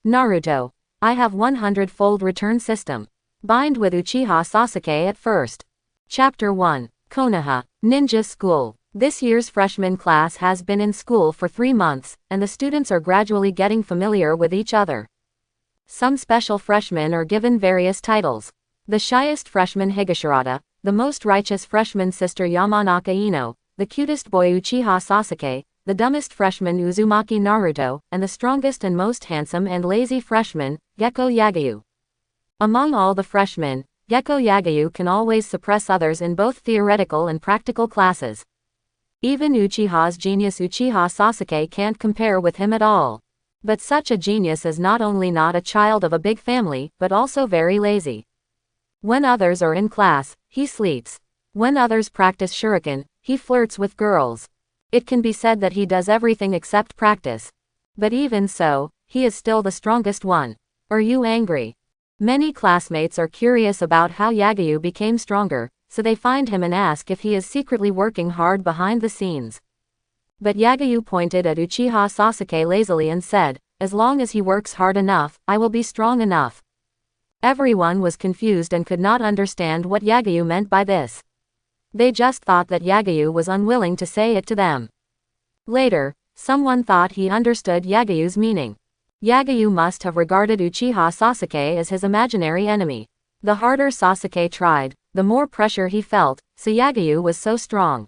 Naruto. I have 100-fold return system. Bind with Uchiha Sasuke at first. Chapter 1. Konoha Ninja School. This year's freshman class has been in school for 3 months, and the students are gradually getting familiar with each other. Some special freshmen are given various titles. The shyest freshman Higashirada, the most righteous freshman Sister Yamanaka Ino, the cutest boy Uchiha Sasuke, the dumbest freshman Uzumaki Naruto, and the strongest and most handsome and lazy freshman, Gekko Yagu. Among all the freshmen, Gekko Yagu can always suppress others in both theoretical and practical classes. Even Uchiha's genius Uchiha Sasuke can't compare with him at all. But such a genius is not only not a child of a big family, but also very lazy. When others are in class, he sleeps. When others practice shuriken, he flirts with girls. It can be said that he does everything except practice. But even so, he is still the strongest one. Are you angry? Many classmates are curious about how Yagu became stronger, so they find him and ask if he is secretly working hard behind the scenes. But Yagu pointed at Uchiha Sasuke lazily and said, "As long as he works hard enough, I will be strong enough." Everyone was confused and could not understand what Yagu meant by this. They just thought that Yagu was unwilling to say it to them. Later, someone thought he understood Yagu's meaning. Yagu must have regarded Uchiha Sasuke as his imaginary enemy. The harder Sasuke tried, the more pressure he felt, so Yagu was so strong.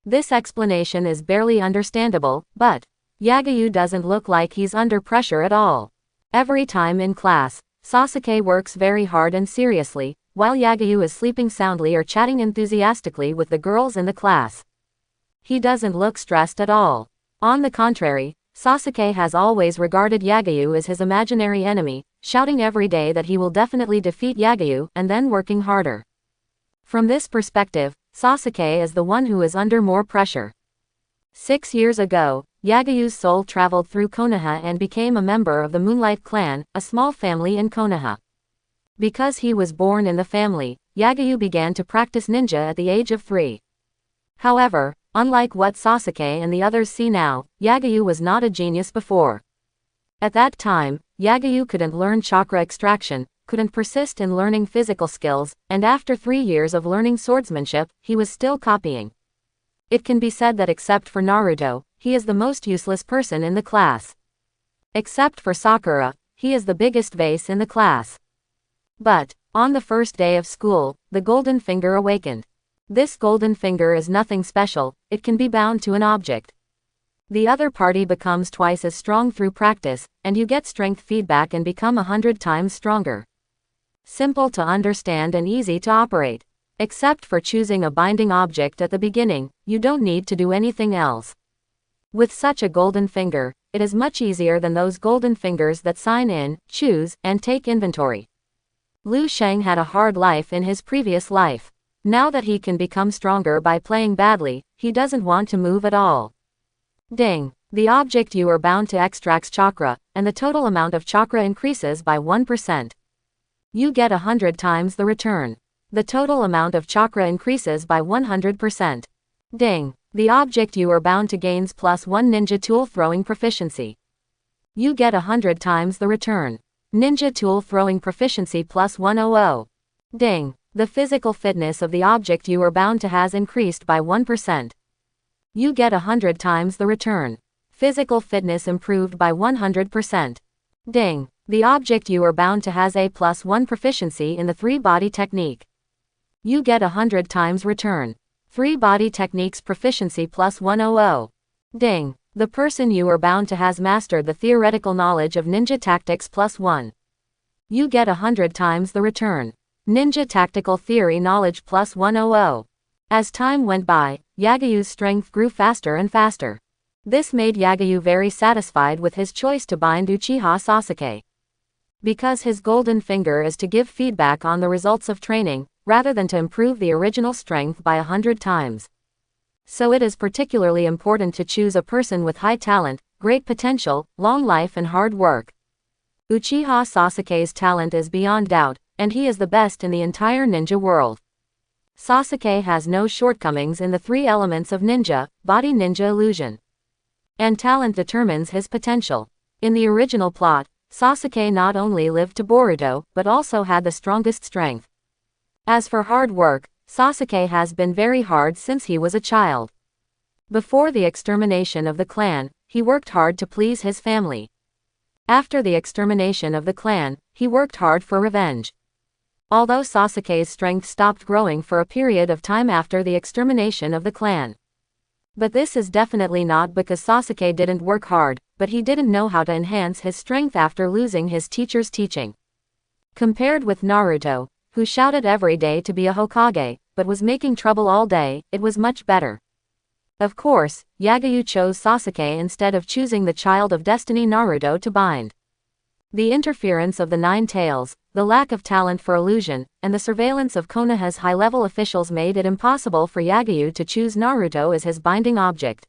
This explanation is barely understandable, but Yagu doesn't look like he's under pressure at all. Every time in class, Sasuke works very hard and seriously, while Yagu is sleeping soundly or chatting enthusiastically with the girls in the class. He doesn't look stressed at all. On the contrary, Sasuke has always regarded Yagu as his imaginary enemy, shouting every day that he will definitely defeat Yagu and then working harder. From this perspective, Sasuke is the one who is under more pressure. 6 years ago, Yagu's soul traveled through Konoha and became a member of the Moonlight Clan, a small family in Konoha. Because he was born in the family, Yagu began to practice ninja at the age of 3. However, unlike what Sasuke and the others see now, Yagu was not a genius before. At that time, Yagu couldn't learn chakra extraction, couldn't persist in learning physical skills, and after 3 years of learning swordsmanship, he was still copying. It can be said that except for Naruto, he is the most useless person in the class. Except for Sakura, he is the biggest vase in the class. But, on the first day of school, the golden finger awakened. This golden finger is nothing special, it can be bound to an object. The other party becomes twice as strong through practice, and you get strength feedback and become 100 times stronger. Simple to understand and easy to operate. Except for choosing a binding object at the beginning, you don't need to do anything else. With such a golden finger, it is much easier than those golden fingers that sign in, choose, and take inventory. Liu Sheng had a hard life in his previous life. Now that he can become stronger by playing badly, he doesn't want to move at all. Ding! The object you are bound to extracts chakra, and the total amount of chakra increases by 1%. You get 100 times the return. The total amount of chakra increases by 100%. Ding! The object you are bound to gains +1 ninja tool throwing proficiency. You get 100 times the return. Ninja tool throwing proficiency +100. Ding! The physical fitness of the object you are bound to has increased by 1%. You get 100 times the return. Physical fitness improved by 100%. Ding! The object you are bound to has a +1 proficiency in the 3-body technique. You get 100 times return. 3-body techniques proficiency +100. Ding! The person you are bound to has mastered the theoretical knowledge of ninja tactics +1. You get 100 times the return. Ninja tactical theory knowledge +100. As time went by, Yagu's strength grew faster and faster. This made Yagu very satisfied with his choice to bind Uchiha Sasuke. Because his golden finger is to give feedback on the results of training, rather than to improve the original strength by 100 times. So it is particularly important to choose a person with high talent, great potential, long life and hard work. Uchiha Sasuke's talent is beyond doubt, and he is the best in the entire ninja world. Sasuke has no shortcomings in the 3 elements of ninja, body ninja illusion. And talent determines his potential. In the original plot, Sasuke not only lived to Boruto, but also had the strongest strength. As for hard work, Sasuke has been very hard since he was a child. Before the extermination of the clan, he worked hard to please his family. After the extermination of the clan, he worked hard for revenge. Although Sasuke's strength stopped growing for a period of time after the extermination of the clan. But this is definitely not because Sasuke didn't work hard, but he didn't know how to enhance his strength after losing his teacher's teaching. Compared with Naruto, who shouted every day to be a Hokage, but was making trouble all day, it was much better. Of course, Yagu chose Sasuke instead of choosing the Child of Destiny Naruto to bind. The interference of the Nine Tails, the lack of talent for illusion, and the surveillance of Konoha's high-level officials made it impossible for Yagu to choose Naruto as his binding object.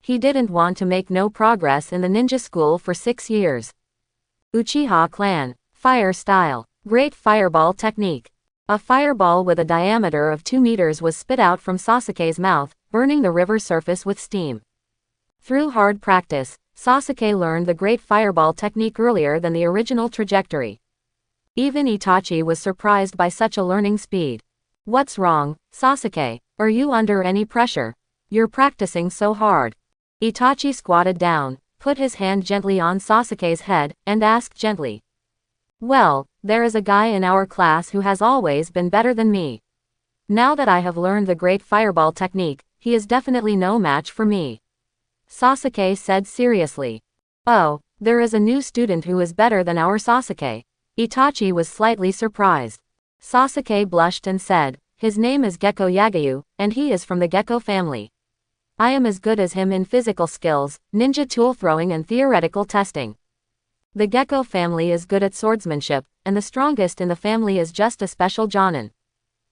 He didn't want to make no progress in the ninja school for 6 years. Uchiha Clan. Fire Style. Great Fireball Technique. A fireball with a diameter of 2 meters was spit out from Sasuke's mouth, burning the river surface with steam. Through hard practice, Sasuke learned the Great Fireball technique earlier than the original trajectory. Even Itachi was surprised by such a learning speed. What's wrong, Sasuke? Are you under any pressure? You're practicing so hard. Itachi squatted down, put his hand gently on Sasuke's head, and asked gently. Well, there is a guy in our class who has always been better than me. Now that I have learned the Great Fireball technique, he is definitely no match for me. Sasuke said seriously. Oh, there is a new student who is better than our Sasuke. Itachi was slightly surprised. Sasuke blushed and said, his name is Gecko Yagu, and he is from the Gecko family. I am as good as him in physical skills, ninja tool throwing and theoretical testing. The Gecko family is good at swordsmanship, and the strongest in the family is just a special Jonin.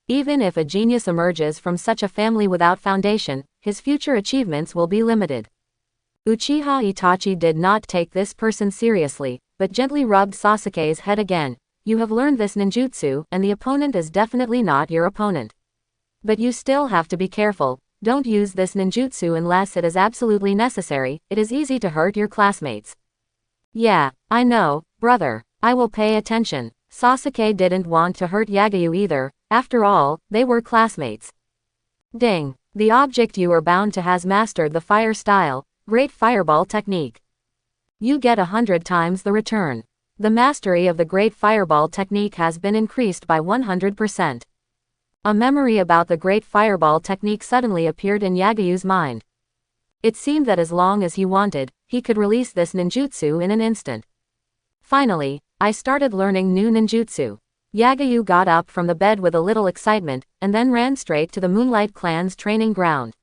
Even if a genius emerges from such a family without foundation, his future achievements will be limited. Uchiha Itachi did not take this person seriously, but gently rubbed Sasuke's head again. You have learned this ninjutsu, and the opponent is definitely not your opponent. But you still have to be careful, don't use this ninjutsu unless it is absolutely necessary, it is easy to hurt your classmates. Yeah, I know, brother, I will pay attention. Sasuke didn't want to hurt Yagu either, after all, they were classmates. Ding, the object you are bound to has mastered the fire style, Great Fireball technique. You get 100 times the return. The mastery of the Great Fireball technique has been increased by 100%. A memory about the Great Fireball technique suddenly appeared in Yagu's mind. It seemed that as long as he wanted, he could release this ninjutsu in an instant. Finally, I started learning new ninjutsu. Yagu got up from the bed with a little excitement, and then ran straight to the Moonlight Clan's training ground.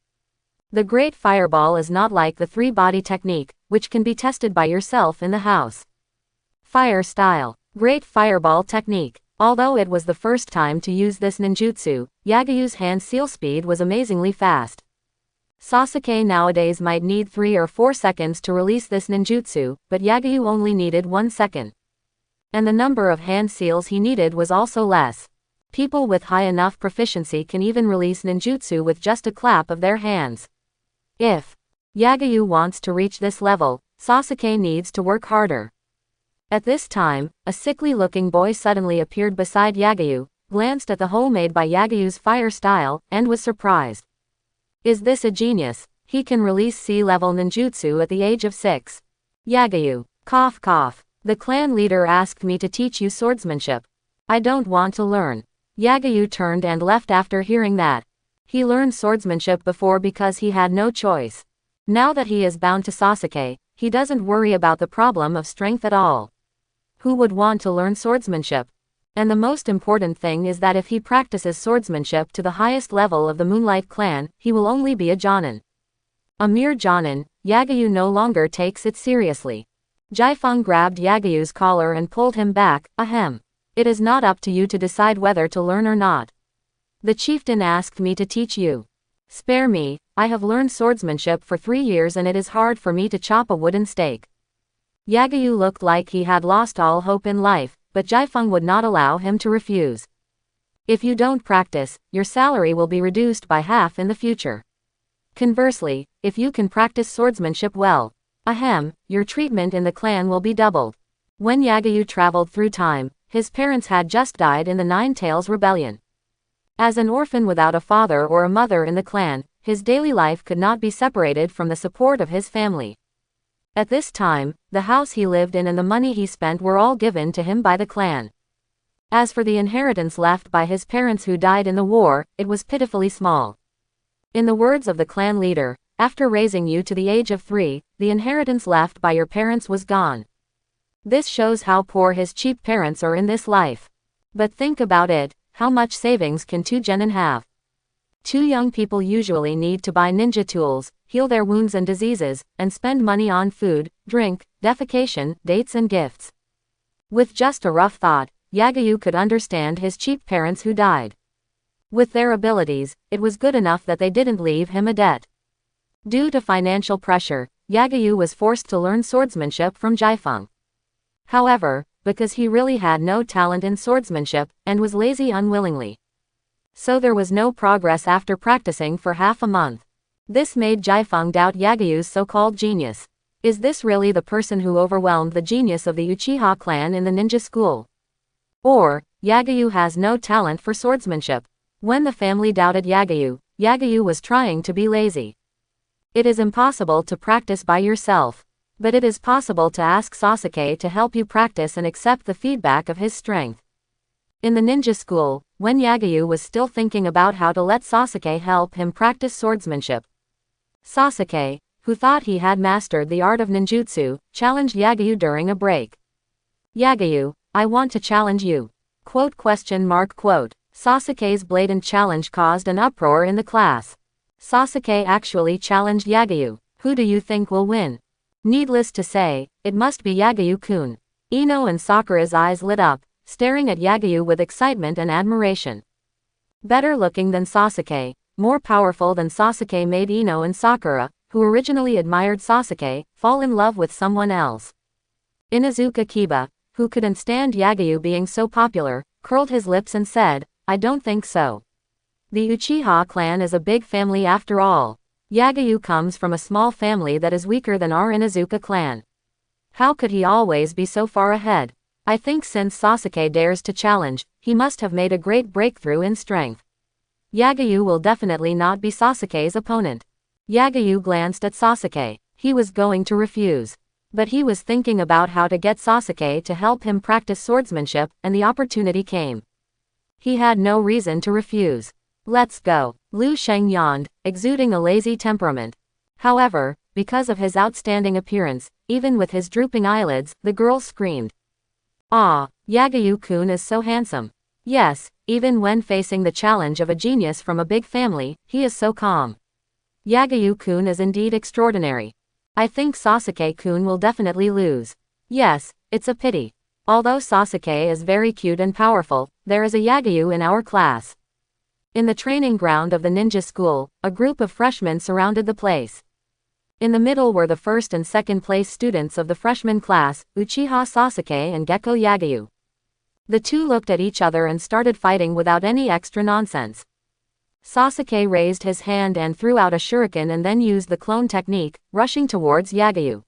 The Great Fireball is not like the three-body technique, which can be tested by yourself in the house. Fire Style. Great Fireball technique. Although it was the first time to use this ninjutsu, Yagu's hand seal speed was amazingly fast. Sasuke nowadays might need 3 or 4 seconds to release this ninjutsu, but Yagu only needed 1 second. And the number of hand seals he needed was also less. People with high enough proficiency can even release ninjutsu with just a clap of their hands. If Yagu wants to reach this level, Sasuke needs to work harder. At this time, a sickly-looking boy suddenly appeared beside Yagu, glanced at the hole made by Yagu's fire style, and was surprised. Is this a genius? He can release sea-level ninjutsu at the age of 6. Yagu. Cough cough. The clan leader asked me to teach you swordsmanship. I don't want to learn. Yagu turned and left after hearing that. He learned swordsmanship before because he had no choice. Now that he is bound to Sasuke, he doesn't worry about the problem of strength at all. Who would want to learn swordsmanship? And the most important thing is that if he practices swordsmanship to the highest level of the Moonlight Clan, he will only be a Jonin. A mere Jonin, Yagu no longer takes it seriously. Jaifeng grabbed Yagu's collar and pulled him back. Ahem. It is not up to you to decide whether to learn or not. The chieftain asked me to teach you. Spare me, I have learned swordsmanship for 3 years and it is hard for me to chop a wooden stake. Yagu looked like he had lost all hope in life, but Jaifeng would not allow him to refuse. If you don't practice, your salary will be reduced by half in the future. Conversely, if you can practice swordsmanship well, your treatment in the clan will be doubled. When Yagu traveled through time, his parents had just died in the Nine Tails Rebellion. As an orphan without a father or a mother in the clan, his daily life could not be separated from the support of his family. At this time, the house he lived in and the money he spent were all given to him by the clan. As for the inheritance left by his parents who died in the war, it was pitifully small. In the words of the clan leader, after raising you to the age of 3, the inheritance left by your parents was gone. This shows how poor his cheap parents are in this life. But think about it, how much savings can two genin have? Two young people usually need to buy ninja tools, heal their wounds and diseases, and spend money on food, drink, defecation, dates and gifts. With just a rough thought, Yagu could understand his cheap parents who died. With their abilities, it was good enough that they didn't leave him a debt. Due to financial pressure, Yagu was forced to learn swordsmanship from Jaifeng. However, because he really had no talent in swordsmanship, and was lazy unwillingly. So there was no progress after practicing for half a month. This made Jaifeng doubt Yagu's so-called genius. Is this really the person who overwhelmed the genius of the Uchiha clan in the ninja school? Or, Yagu has no talent for swordsmanship. When the family doubted Yagu, Yagu was trying to be lazy. It is impossible to practice by yourself. But it is possible to ask Sasuke to help you practice and accept the feedback of his strength. In the ninja school, when Yagu was still thinking about how to let Sasuke help him practice swordsmanship, Sasuke, who thought he had mastered the art of ninjutsu, challenged Yagu during a break. Yagu, I want to challenge you. Quote? Sasuke's blatant challenge caused an uproar in the class. Sasuke actually challenged Yagu. Who do you think will win? Needless to say, it must be Yagu-kun. Ino and Sakura's eyes lit up, staring at Yagu with excitement and admiration. Better looking than Sasuke, more powerful than Sasuke made Ino and Sakura, who originally admired Sasuke, fall in love with someone else. Inuzuka Kiba, who couldn't stand Yagu being so popular, curled his lips and said, I don't think so. The Uchiha clan is a big family after all. Yagu comes from a small family that is weaker than our Inuzuka clan. How could he always be so far ahead? I think since Sasuke dares to challenge, he must have made a great breakthrough in strength. Yagu will definitely not be Sasuke's opponent. Yagu glanced at Sasuke. He was going to refuse. But he was thinking about how to get Sasuke to help him practice swordsmanship, and the opportunity came. He had no reason to refuse. Let's go. Lu Sheng yawned, exuding a lazy temperament. However, because of his outstanding appearance, even with his drooping eyelids, the girl screamed. Ah, Yagu-kun is so handsome. Yes, even when facing the challenge of a genius from a big family, he is so calm. Yagu-kun is indeed extraordinary. I think Sasuke-kun will definitely lose. Yes, it's a pity. Although Sasuke is very cute and powerful, there is a Yagu in our class. In the training ground of the ninja school, a group of freshmen surrounded the place. In the middle were the first and second place students of the freshman class, Uchiha Sasuke and Gekko Yagu. The two looked at each other and started fighting without any extra nonsense. Sasuke raised his hand and threw out a shuriken and then used the clone technique, rushing towards Yagu.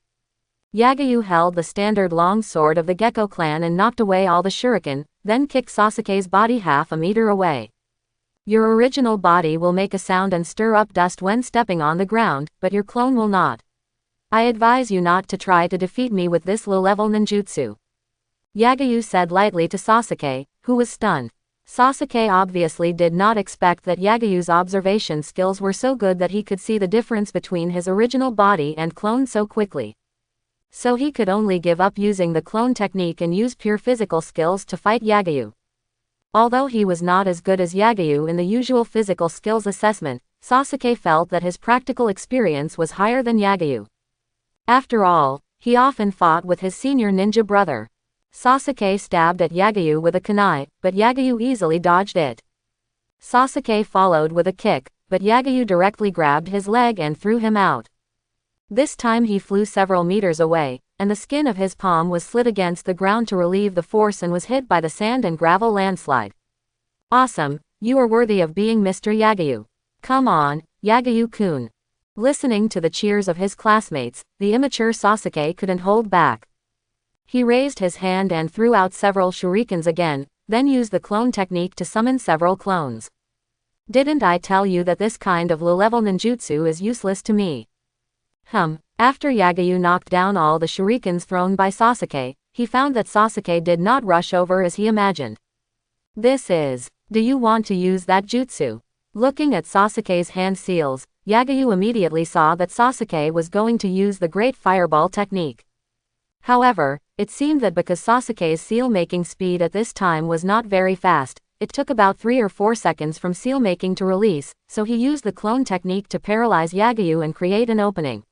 Yagu held the standard long sword of the Gekko clan and knocked away all the shuriken, then kicked Sasuke's body half a meter away. Your original body will make a sound and stir up dust when stepping on the ground, but your clone will not. I advise you not to try to defeat me with this low-level ninjutsu. Yagu said lightly to Sasuke, who was stunned. Sasuke obviously did not expect that Yagu's observation skills were so good that he could see the difference between his original body and clone so quickly. So he could only give up using the clone technique and use pure physical skills to fight Yagu. Although he was not as good as Yagu in the usual physical skills assessment, Sasuke felt that his practical experience was higher than Yagu. After all, he often fought with his senior ninja brother. Sasuke stabbed at Yagu with a kunai, but Yagu easily dodged it. Sasuke followed with a kick, but Yagu directly grabbed his leg and threw him out. This time he flew several meters away, and the skin of his palm was slid against the ground to relieve the force and was hit by the sand and gravel landslide. Awesome, you are worthy of being Mr. Yagu. Come on, Yagu-kun. Listening to the cheers of his classmates, the immature Sasuke couldn't hold back. He raised his hand and threw out several shurikens again, then used the clone technique to summon several clones. Didn't I tell you that this kind of low-level ninjutsu is useless to me? After Yagu knocked down all the shurikens thrown by Sasuke, he found that Sasuke did not rush over as he imagined. Do you want to use that jutsu? Looking at Sasuke's hand seals, Yagu immediately saw that Sasuke was going to use the Great Fireball technique. However, it seemed that because Sasuke's seal-making speed at this time was not very fast, it took about 3 or 4 seconds from seal-making to release, so he used the clone technique to paralyze Yagu and create an opening.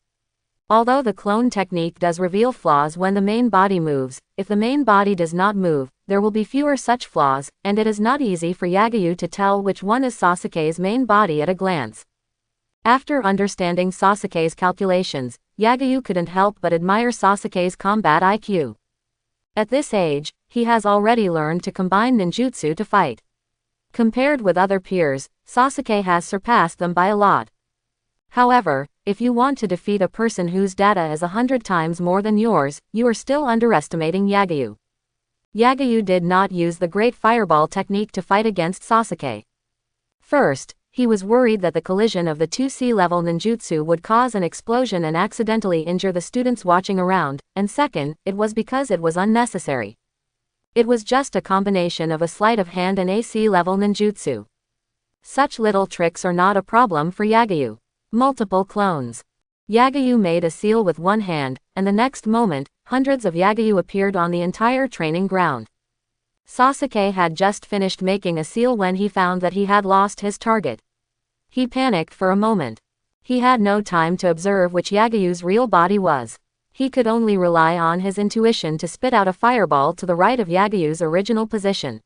Although the clone technique does reveal flaws when the main body moves, if the main body does not move, there will be fewer such flaws, and it is not easy for Yagu to tell which one is Sasuke's main body at a glance. After understanding Sasuke's calculations, Yagu couldn't help but admire Sasuke's combat IQ. At this age, he has already learned to combine ninjutsu to fight. Compared with other peers, Sasuke has surpassed them by a lot. However, if you want to defeat a person whose data is 100 times more than yours, you are still underestimating Yagu. Yagu did not use the Great Fireball technique to fight against Sasuke. First, he was worried that the collision of the 2 sea-level ninjutsu would cause an explosion and accidentally injure the students watching around, and second, it was because it was unnecessary. It was just a combination of a sleight of hand and a sea-level ninjutsu. Such little tricks are not a problem for Yagu. Multiple clones. Yagu made a seal with one hand, and the next moment, hundreds of Yagu appeared on the entire training ground. Sasuke had just finished making a seal when he found that he had lost his target. He panicked for a moment. He had no time to observe which Yagu's real body was. He could only rely on his intuition to spit out a fireball to the right of Yagu's original position.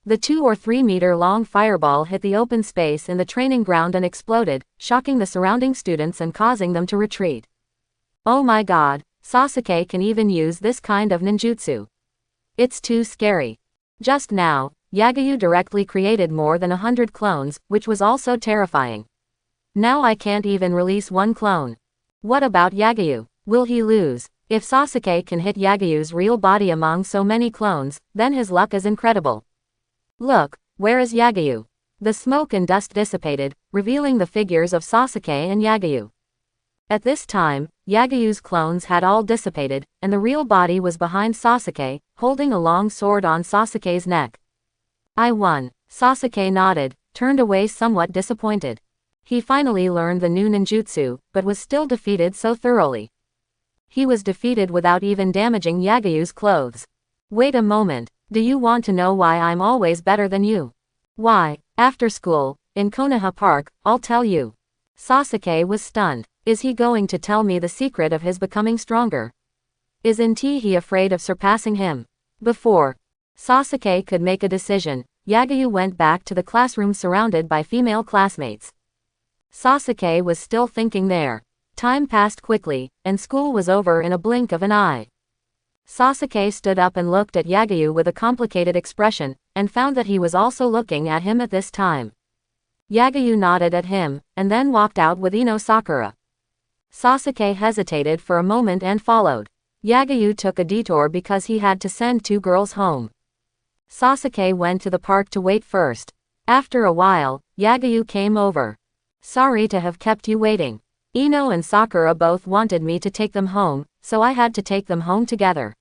The 2 or 3 meter long fireball hit the open space in the training ground and exploded, shocking the surrounding students and causing them to retreat. Oh my god, Sasuke can even use this kind of ninjutsu. It's too scary. Just now, Yagu directly created more than 100 clones, which was also terrifying. Now I can't even release one clone. What about Yagu? Will he lose? If Sasuke can hit Yagu's real body among so many clones, then his luck is incredible. Look, where is Yagu? The smoke and dust dissipated, revealing the figures of Sasuke and Yagu. At this time, Yagu's clones had all dissipated, and the real body was behind Sasuke, holding a long sword on Sasuke's neck. I won. Sasuke nodded, turned away somewhat disappointed. He finally learned the new ninjutsu, but was still defeated so thoroughly. He was defeated without even damaging Yagu's clothes. Wait a moment. Do you want to know why I'm always better than you? Why, after school, in Konoha Park, I'll tell you. Sasuke was stunned. Is he going to tell me the secret of his becoming stronger? Isn't he afraid of surpassing him? Before Sasuke could make a decision, Yagu went back to the classroom surrounded by female classmates. Sasuke was still thinking there. Time passed quickly, and school was over in a blink of an eye. Sasuke stood up and looked at Yagu with a complicated expression, and found that he was also looking at him at this time. Yagu nodded at him, and then walked out with Ino Sakura. Sasuke hesitated for a moment and followed. Yagu took a detour because he had to send 2 girls home. Sasuke went to the park to wait first. After a while, Yagu came over. Sorry to have kept you waiting. Ino and Sakura both wanted me to take them home, so I had to take them home together.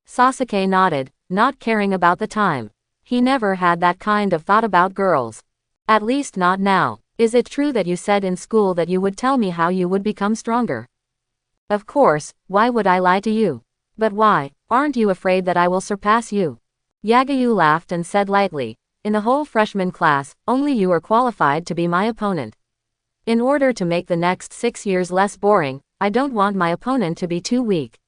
Sasuke nodded, not caring about the time. He never had that kind of thought about girls. At least not now. Is it true that you said in school that you would tell me how you would become stronger? Of course, why would I lie to you? But why, aren't you afraid that I will surpass you? Yagu laughed and said lightly, in the whole freshman class, only you are qualified to be my opponent. In order to make the next 6 years less boring, I don't want my opponent to be too weak.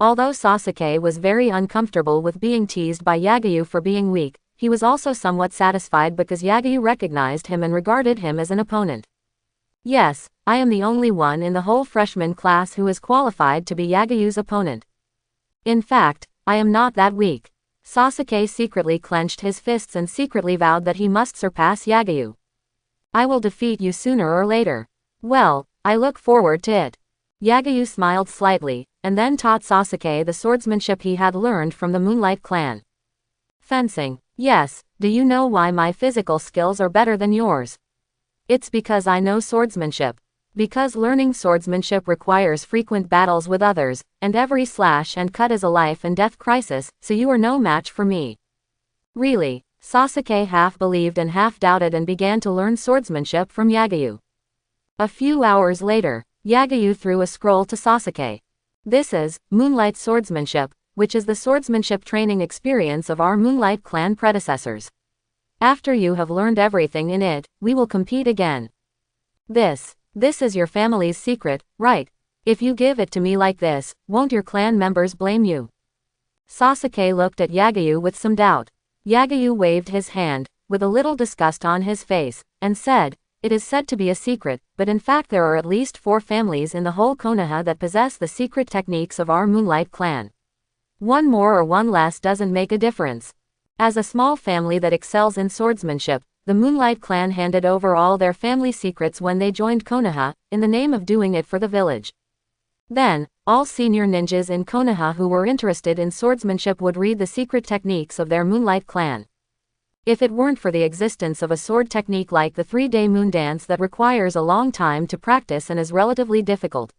Although Sasuke was very uncomfortable with being teased by Yagu for being weak, he was also somewhat satisfied because Yagu recognized him and regarded him as an opponent. Yes, I am the only one in the whole freshman class who is qualified to be Yagu's opponent. In fact, I am not that weak. Sasuke secretly clenched his fists and secretly vowed that he must surpass Yagu. I will defeat you sooner or later. Well, I look forward to it. Yagu smiled slightly, and then taught Sasuke the swordsmanship he had learned from the Moonlight Clan. Fencing. Yes, do you know why my physical skills are better than yours? It's because I know swordsmanship. Because learning swordsmanship requires frequent battles with others, and every slash and cut is a life and death crisis, so you are no match for me. Really? Sasuke half believed and half doubted and began to learn swordsmanship from Yagu. A few hours later, Yagu threw a scroll to Sasuke. This is Moonlight Swordsmanship, which is the swordsmanship training experience of our Moonlight Clan predecessors. After you have learned everything in it, we will compete again. This is your family's secret, right? If you give it to me like this, won't your clan members blame you? Sasuke looked at Yagu with some doubt. Yagu waved his hand, with a little disgust on his face, and said, "It is said to be a secret, but in fact there are at least 4 families in the whole Konoha that possess the secret techniques of our Moonlight Clan. One more or one less doesn't make a difference. As a small family that excels in swordsmanship, the Moonlight Clan handed over all their family secrets when they joined Konoha, in the name of doing it for the village. Then, all senior ninjas in Konoha who were interested in swordsmanship would read the secret techniques of their Moonlight Clan. If it weren't for the existence of a sword technique like the 3-day moon dance that requires a long time to practice and is relatively difficult,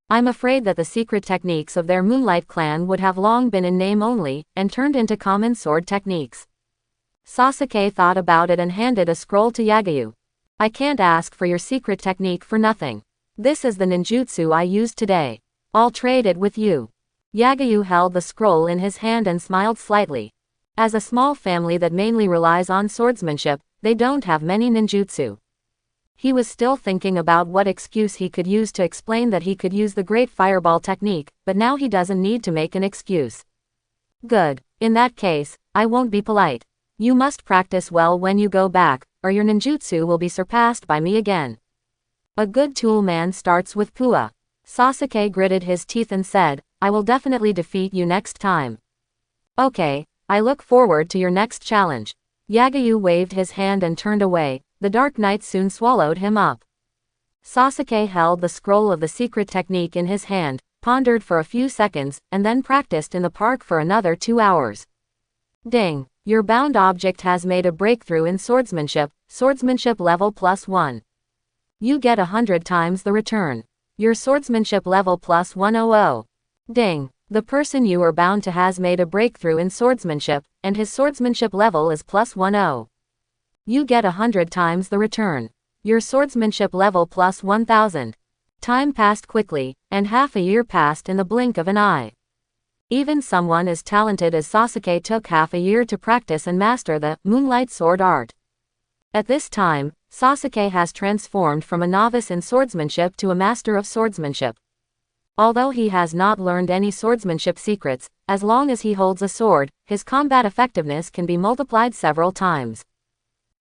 I'm afraid that the secret techniques of their Moonlight Clan would have long been in name only, and turned into common sword techniques." Sasuke thought about it and handed a scroll to Yagu. "I can't ask for your secret technique for nothing. This is the ninjutsu I used today. I'll trade it with you." Yagu held the scroll in his hand and smiled slightly. As a small family that mainly relies on swordsmanship, they don't have many ninjutsu. He was still thinking about what excuse he could use to explain that he could use the Great Fireball technique, but now he doesn't need to make an excuse. "Good. In that case, I won't be polite. You must practice well when you go back, or your ninjutsu will be surpassed by me again. A good tool man starts with Pua." Sasuke gritted his teeth and said, "I will definitely defeat you next time." "Okay, I look forward to your next challenge." Yagu waved his hand and turned away. The Dark Knight soon swallowed him up. Sasuke held the scroll of the secret technique in his hand, pondered for a few seconds, and then practiced in the park for another 2 hours. Ding! Your bound object has made a breakthrough in swordsmanship level +1. You get 100 times the return. Your swordsmanship level +100. Ding! The person you are bound to has made a breakthrough in swordsmanship, and his swordsmanship level is +10. You get 100 times the return. Your swordsmanship level +1000. Time passed quickly, and half a year passed in the blink of an eye. Even someone as talented as Sasuke took half a year to practice and master the Moonlight Sword art. At this time, Sasuke has transformed from a novice in swordsmanship to a master of swordsmanship. Although he has not learned any swordsmanship secrets, as long as he holds a sword, his combat effectiveness can be multiplied several times.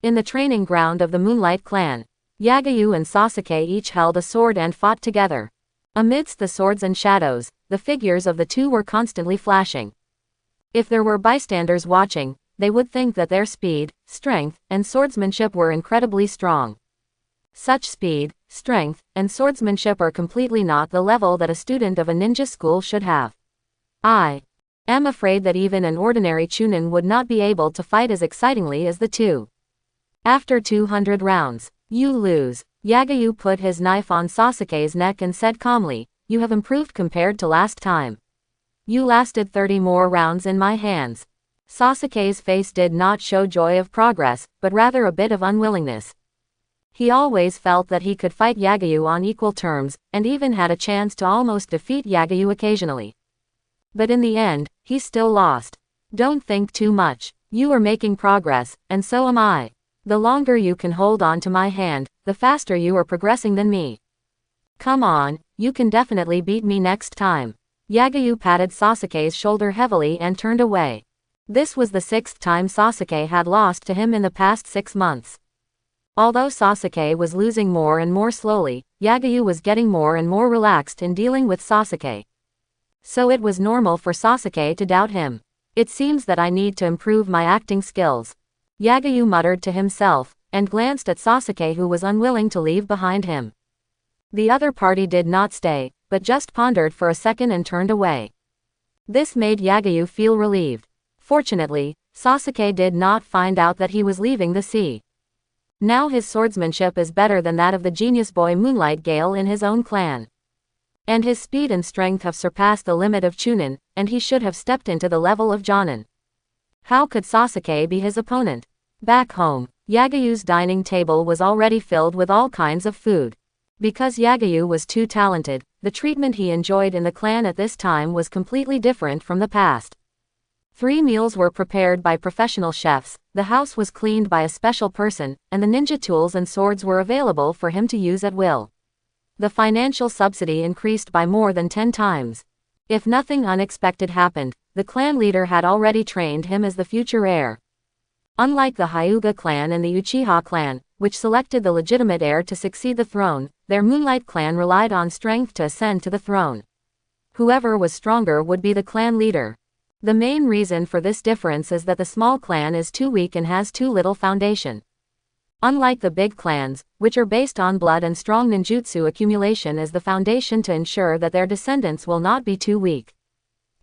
In the training ground of the Moonlight Clan, Yagu and Sasuke each held a sword and fought together. Amidst the swords and shadows, the figures of the two were constantly flashing. If there were bystanders watching, they would think that their speed, strength, and swordsmanship were incredibly strong. Such speed, strength, and swordsmanship are completely not the level that a student of a ninja school should have. I am afraid that even an ordinary chunin would not be able to fight as excitingly as the two. After 200 rounds, you lose. Yagu put his knife on Sasuke's neck and said calmly, "You have improved compared to last time. You lasted 30 more rounds in my hands." Sasuke's face did not show joy of progress, but rather a bit of unwillingness. He always felt that he could fight Yagu on equal terms, and even had a chance to almost defeat Yagu occasionally. But in the end, he still lost. Don't think too much. You are making progress, and so am I. The longer you can hold on to my hand, the faster you are progressing than me. Come on, you can definitely beat me next time. Yagu patted Sasuke's shoulder heavily and turned away. This was the 6th time Sasuke had lost to him in the past 6 months. Although Sasuke was losing more and more slowly, Yagu was getting more and more relaxed in dealing with Sasuke. So it was normal for Sasuke to doubt him. It seems that I need to improve my acting skills. Yagu muttered to himself, and glanced at Sasuke who was unwilling to leave behind him. The other party did not stay, but just pondered for a second and turned away. This made Yagu feel relieved. Fortunately, Sasuke did not find out that he was leaving the sea. Now his swordsmanship is better than that of the genius boy Moonlight Gale in his own clan. And his speed and strength have surpassed the limit of Chunin, and he should have stepped into the level of Jonin. How could Sasuke be his opponent? Back home, Yagu's dining table was already filled with all kinds of food. Because Yagu was too talented, the treatment he enjoyed in the clan at this time was completely different from the past. 3 meals were prepared by professional chefs, the house was cleaned by a special person, and the ninja tools and swords were available for him to use at will. The financial subsidy increased by more than 10 times. If nothing unexpected happened, the clan leader had already trained him as the future heir. Unlike the Hyuga clan and the Uchiha clan, which selected the legitimate heir to succeed the throne, their Moonlight clan relied on strength to ascend to the throne. Whoever was stronger would be the clan leader. The main reason for this difference is that the small clan is too weak and has too little foundation. Unlike the big clans, which are based on blood and strong ninjutsu accumulation as the foundation to ensure that their descendants will not be too weak.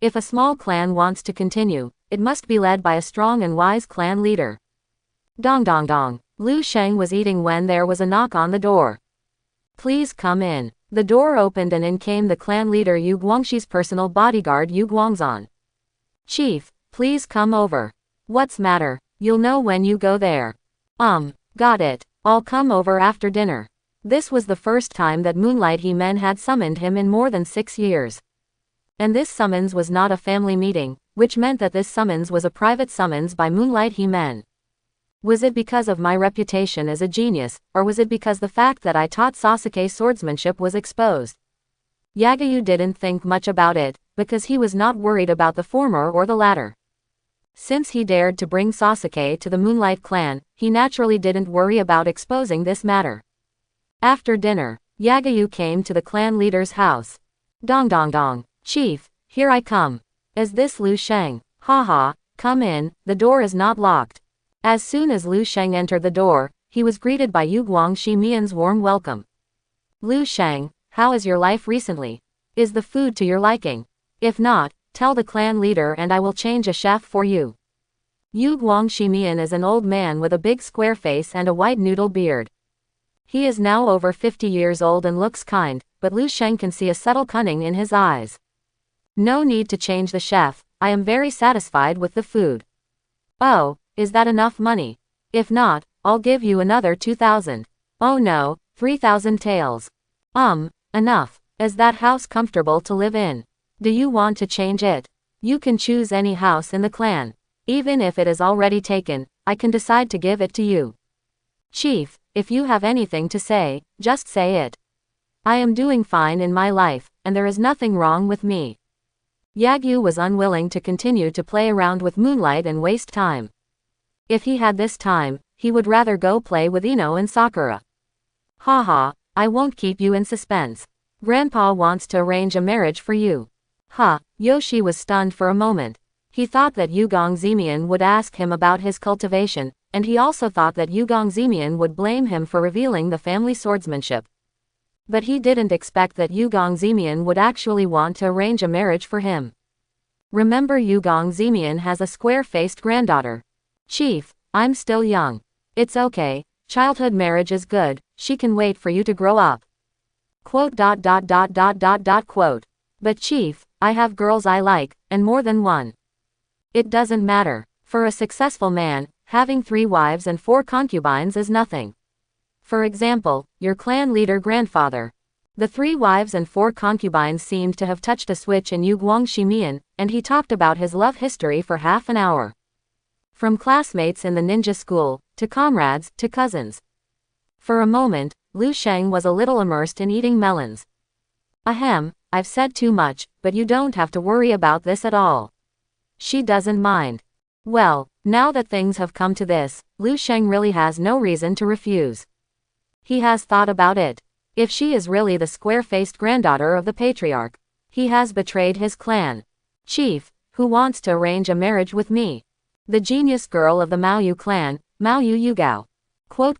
If a small clan wants to continue, it must be led by a strong and wise clan leader. Dong dong dong. Lu Sheng was eating when there was a knock on the door. Please come in. The door opened and in came the clan leader Yu Guangxi's personal bodyguard Yu Guangzan. Chief, please come over. What's matter? You'll know when you go there. Got it. I'll come over after dinner. This was the first time that Moonlight He-Men had summoned him in more than 6 years. And this summons was not a family meeting, which meant that this summons was a private summons by Moonlight He-Men. Was it because of my reputation as a genius, or was it because the fact that I taught Sasuke swordsmanship was exposed? Yagu didn't think much about it, because he was not worried about the former or the latter. Since he dared to bring Sasuke to the Moonlight clan, he naturally didn't worry about exposing this matter. After dinner, Yagu came to the clan leader's house. Dong dong dong. Chief, here I come. Is this Lu Sheng? Haha, come in, the door is not locked. As soon as Lu Sheng entered the door, he was greeted by Yu Guangxi Mian's warm welcome. Lu Sheng, how is your life recently? Is the food to your liking? If not, tell the clan leader and I will change a chef for you. Yu Guangxi Mian is an old man with a big square face and a white noodle beard. He is now over 50 years old and looks kind, but Lu Sheng can see a subtle cunning in his eyes. No need to change the chef, I am very satisfied with the food. Oh, is that enough money? If not, I'll give you another 2,000. Oh no, 3,000 taels. Enough. Is that house comfortable to live in? Do you want to change it? You can choose any house in the clan. Even if it is already taken, I can decide to give it to you. Chief, if you have anything to say, just say it. I am doing fine in my life, and there is nothing wrong with me. Yagu was unwilling to continue to play around with Moonlight and waste time. If he had this time, he would rather go play with Ino and Sakura. Haha, I won't keep you in suspense. Grandpa wants to arrange a marriage for you. Yoshi was stunned for a moment. He thought that Yugong Zemian would ask him about his cultivation, and he also thought that Yugong Zemian would blame him for revealing the family swordsmanship. But he didn't expect that Yugong Zemian would actually want to arrange a marriage for him. Remember, Yugong Zemian has a square-faced granddaughter. Chief, I'm still young. It's okay, childhood marriage is good, she can wait for you to grow up. Quote. But chief, I have girls I like, and more than one. It doesn't matter. For a successful man, having 3 wives and 4 concubines is nothing. For example, your clan leader grandfather. The 3 wives and 4 concubines seemed to have touched a switch in Yu Guangxi Mian, and he talked about his love history for half an hour. From classmates in the ninja school, to comrades, to cousins. For a moment, Lu Sheng was a little immersed in eating melons. Ahem, I've said too much, but you don't have to worry about this at all. She doesn't mind. Well, now that things have come to this, Lu Sheng really has no reason to refuse. He has thought about it. If she is really the square-faced granddaughter of the patriarch, he has betrayed his clan. Chief, who wants to arrange a marriage with me? The genius girl of the Maoyu clan, Maoyu Yugao. Quote.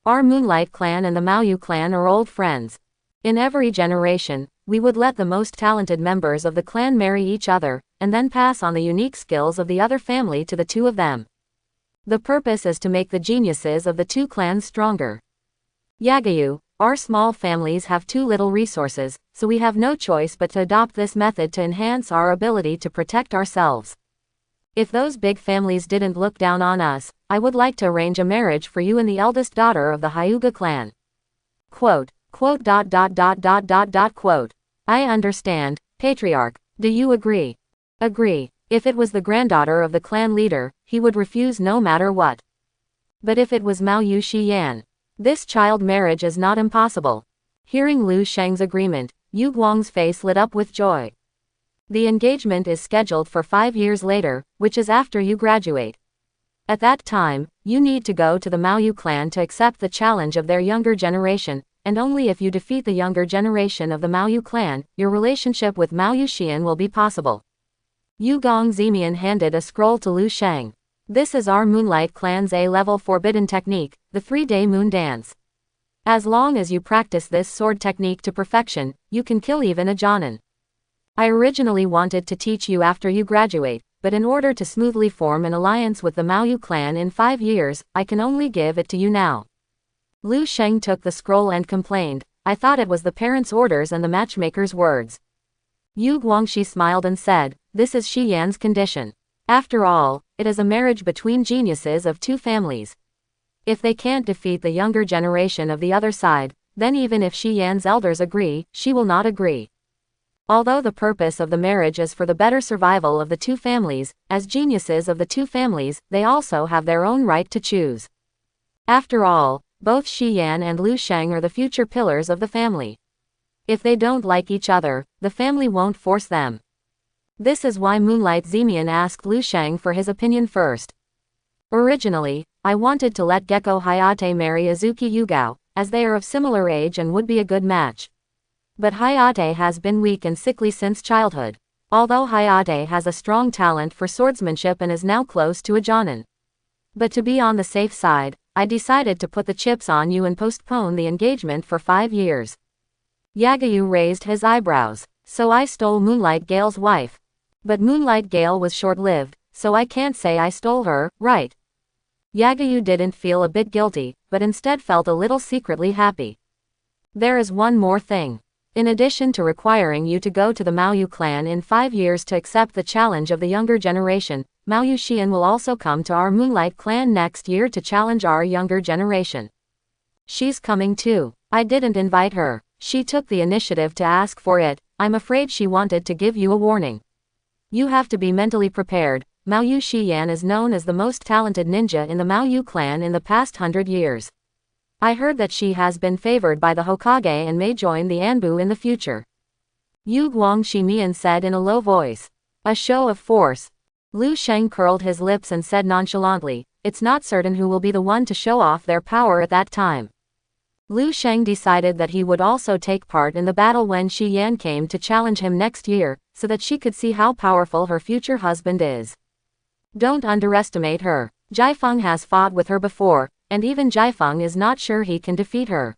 Our Moonlight clan and the Maoyu clan are old friends. In every generation, we would let the most talented members of the clan marry each other, and then pass on the unique skills of the other family to the two of them. The purpose is to make the geniuses of the two clans stronger. Yagu, our small families have too little resources, so we have no choice but to adopt this method to enhance our ability to protect ourselves. If those big families didn't look down on us, I would like to arrange a marriage for you and the eldest daughter of the Hyuga clan. Quote. Quote. I understand, Patriarch. Do you agree? Agree. If it was the granddaughter of the clan leader, he would refuse no matter what. But if it was Mao Yu Xian, this child marriage is not impossible. Hearing Lu Sheng's agreement, Yu Guang's face lit up with joy. The engagement is scheduled for 5 years later, which is after you graduate. At that time, you need to go to the Maoyu clan to accept the challenge of their younger generation, and only if you defeat the younger generation of the Maoyu clan, your relationship with Mao Yuxian will be possible. Yu Gong Zemian handed a scroll to Lu Sheng. This is our Moonlight clan's A-level forbidden technique, the 3-day moon dance. As long as you practice this sword technique to perfection, you can kill even a Jonin. I originally wanted to teach you after you graduate, but in order to smoothly form an alliance with the Maoyu clan in 5 years, I can only give it to you now. Lu Sheng took the scroll and complained, I thought it was the parents' orders and the matchmaker's words. Yu Guangxi smiled and said, this is Shi Yan's condition. After all, it is a marriage between geniuses of two families. If they can't defeat the younger generation of the other side, then even if Shi Yan's elders agree, she will not agree. Although the purpose of the marriage is for the better survival of the two families, as geniuses of the two families, they also have their own right to choose. After all, both Shi Yan and Lu Sheng are the future pillars of the family. If they don't like each other, the family won't force them. This is why Moonlight Zemian asked Lu Sheng for his opinion first. Originally, I wanted to let Gecko Hayate marry Azuki Yugao, as they are of similar age and would be a good match. But Hayate has been weak and sickly since childhood. Although Hayate has a strong talent for swordsmanship and is now close to a Jonin. But to be on the safe side, I decided to put the chips on you and postpone the engagement for 5 years. Yagu raised his eyebrows. So I stole Moonlight Gale's wife. But Moonlight Gale was short-lived, so I can't say I stole her, right? Yagu didn't feel a bit guilty, but instead felt a little secretly happy. There is one more thing. In addition to requiring you to go to the Maoyu clan in 5 years to accept the challenge of the younger generation, Mao Yuxian will also come to our Moonlight clan next year to challenge our younger generation. She's coming too. I didn't invite her. She took the initiative to ask for it. I'm afraid she wanted to give you a warning. You have to be mentally prepared. Mao Yu Xian is known as the most talented ninja in the Maoyu clan in the past 100 years. I heard that she has been favored by the Hokage and may join the Anbu in the future. Yu Guangxi Mian said in a low voice. A show of force. Lu Sheng curled his lips and said nonchalantly, it's not certain who will be the one to show off their power at that time. Lu Sheng decided that he would also take part in the battle when Shi Yan came to challenge him next year, so that she could see how powerful her future husband is. Don't underestimate her. Jiafeng has fought with her before, and even Jiafeng is not sure he can defeat her.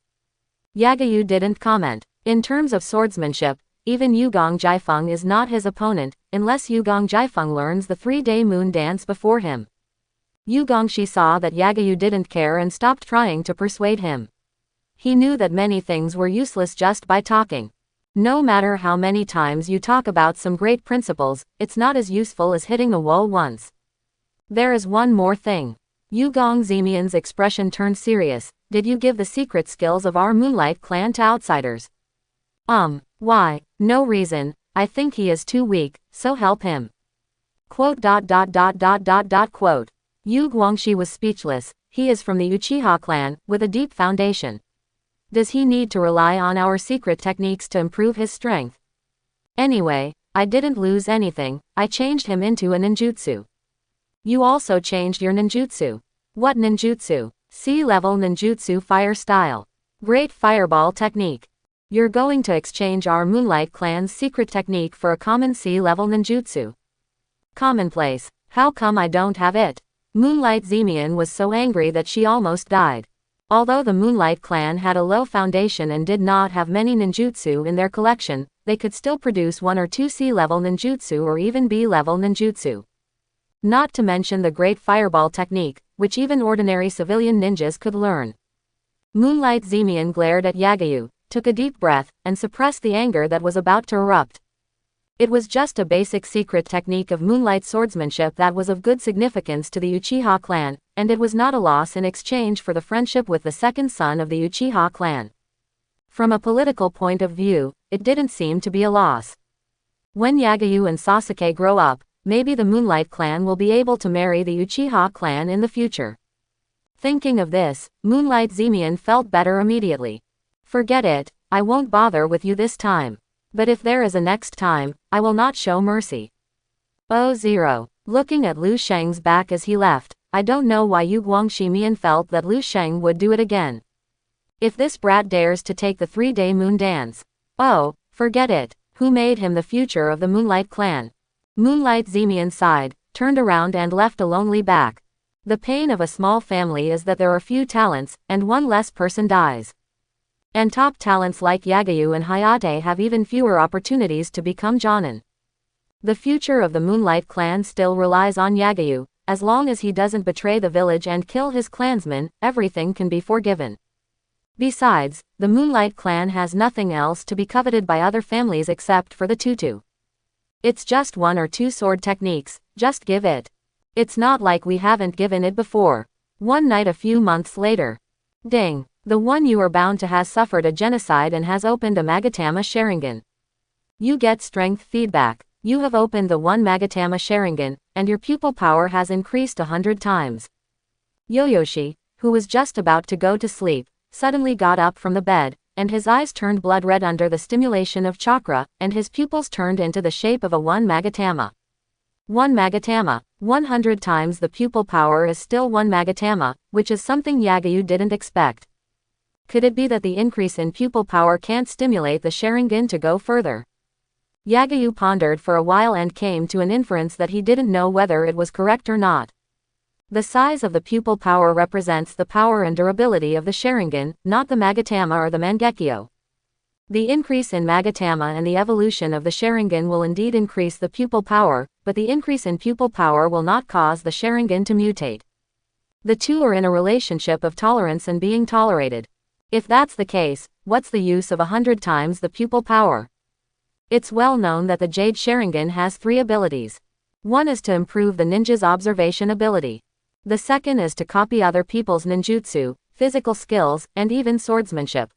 Yagu didn't comment. In terms of swordsmanship, even Yugong Jiafeng is not his opponent, unless Yugong Jiafeng learns the 3-day moon dance before him. Yu Gongxi saw that Yagu didn't care and stopped trying to persuade him. He knew that many things were useless just by talking. No matter how many times you talk about some great principles, it's not as useful as hitting a wall once. There is one more thing. Yu Gong Zemian's expression turned serious. Did you give the secret skills of our Moonlight clan to outsiders? Why? No reason. I think he is too weak, so help him. Quote. Yu Guangxi was speechless. He is from the Uchiha clan, with a deep foundation. Does he need to rely on our secret techniques to improve his strength? Anyway, I didn't lose anything. I changed him into a ninjutsu. You also changed your ninjutsu. What ninjutsu? C-level ninjutsu fire style. Great fireball technique. You're going to exchange our Moonlight clan's secret technique for a common C-level ninjutsu. Commonplace. How come I don't have it? Moonlight Zemian was so angry that she almost died. Although the Moonlight Clan had a low foundation and did not have many ninjutsu in their collection, they could still produce 1 or 2 C-level ninjutsu or even B-level ninjutsu. Not to mention the great fireball technique, which even ordinary civilian ninjas could learn. Moonlight Zemian glared at Yagu, took a deep breath, and suppressed the anger that was about to erupt. It was just a basic secret technique of moonlight swordsmanship that was of good significance to the Uchiha clan, and it was not a loss in exchange for the friendship with the second son of the Uchiha clan. From a political point of view, it didn't seem to be a loss. When Yagu and Sasuke grow up, maybe the Moonlight Clan will be able to marry the Uchiha clan in the future. Thinking of this, Moonlight Zemian felt better immediately. Forget it, I won't bother with you this time. But if there is a next time, I will not show mercy. Oh 0. Looking at Lu Sheng's back as he left, I don't know why Yu Guangximian felt that Lu Sheng would do it again. If this brat dares to take the 3-day moon dance. Oh, forget it, who made him the future of the Moonlight Clan? Moonlight Zemian sighed, turned around and left a lonely back. The pain of a small family is that there are few talents, and one less person dies. And top talents like Yagu and Hayate have even fewer opportunities to become Jonin. The future of the Moonlight Clan still relies on Yagu. As long as he doesn't betray the village and kill his clansmen, everything can be forgiven. Besides, the Moonlight Clan has nothing else to be coveted by other families except for the tutu. It's just 1 or 2 sword techniques, just give it. It's not like we haven't given it before. One night a few months later. Ding. The one you are bound to has suffered a genocide and has opened a Magatama Sharingan. You get strength feedback. You have opened the 1 Magatama Sharingan, and your pupil power has increased 100 times. Yoyoshi, who was just about to go to sleep, suddenly got up from the bed, and his eyes turned blood red under the stimulation of chakra, and his pupils turned into the shape of a 1 Magatama. 1 Magatama, 100 times the pupil power is still 1 Magatama, which is something Yagu didn't expect. Could it be that the increase in pupil power can't stimulate the Sharingan to go further? Yagu pondered for a while and came to an inference that he didn't know whether it was correct or not. The size of the pupil power represents the power and durability of the Sharingan, not the Magatama or the Mangekyo. The increase in Magatama and the evolution of the Sharingan will indeed increase the pupil power, but the increase in pupil power will not cause the Sharingan to mutate. The two are in a relationship of tolerance and being tolerated. If that's the case, what's the use of 100 times the pupil power? It's well known that the Jade Sharingan has 3 abilities. One is to improve the ninja's observation ability. The second is to copy other people's ninjutsu, physical skills, and even swordsmanship.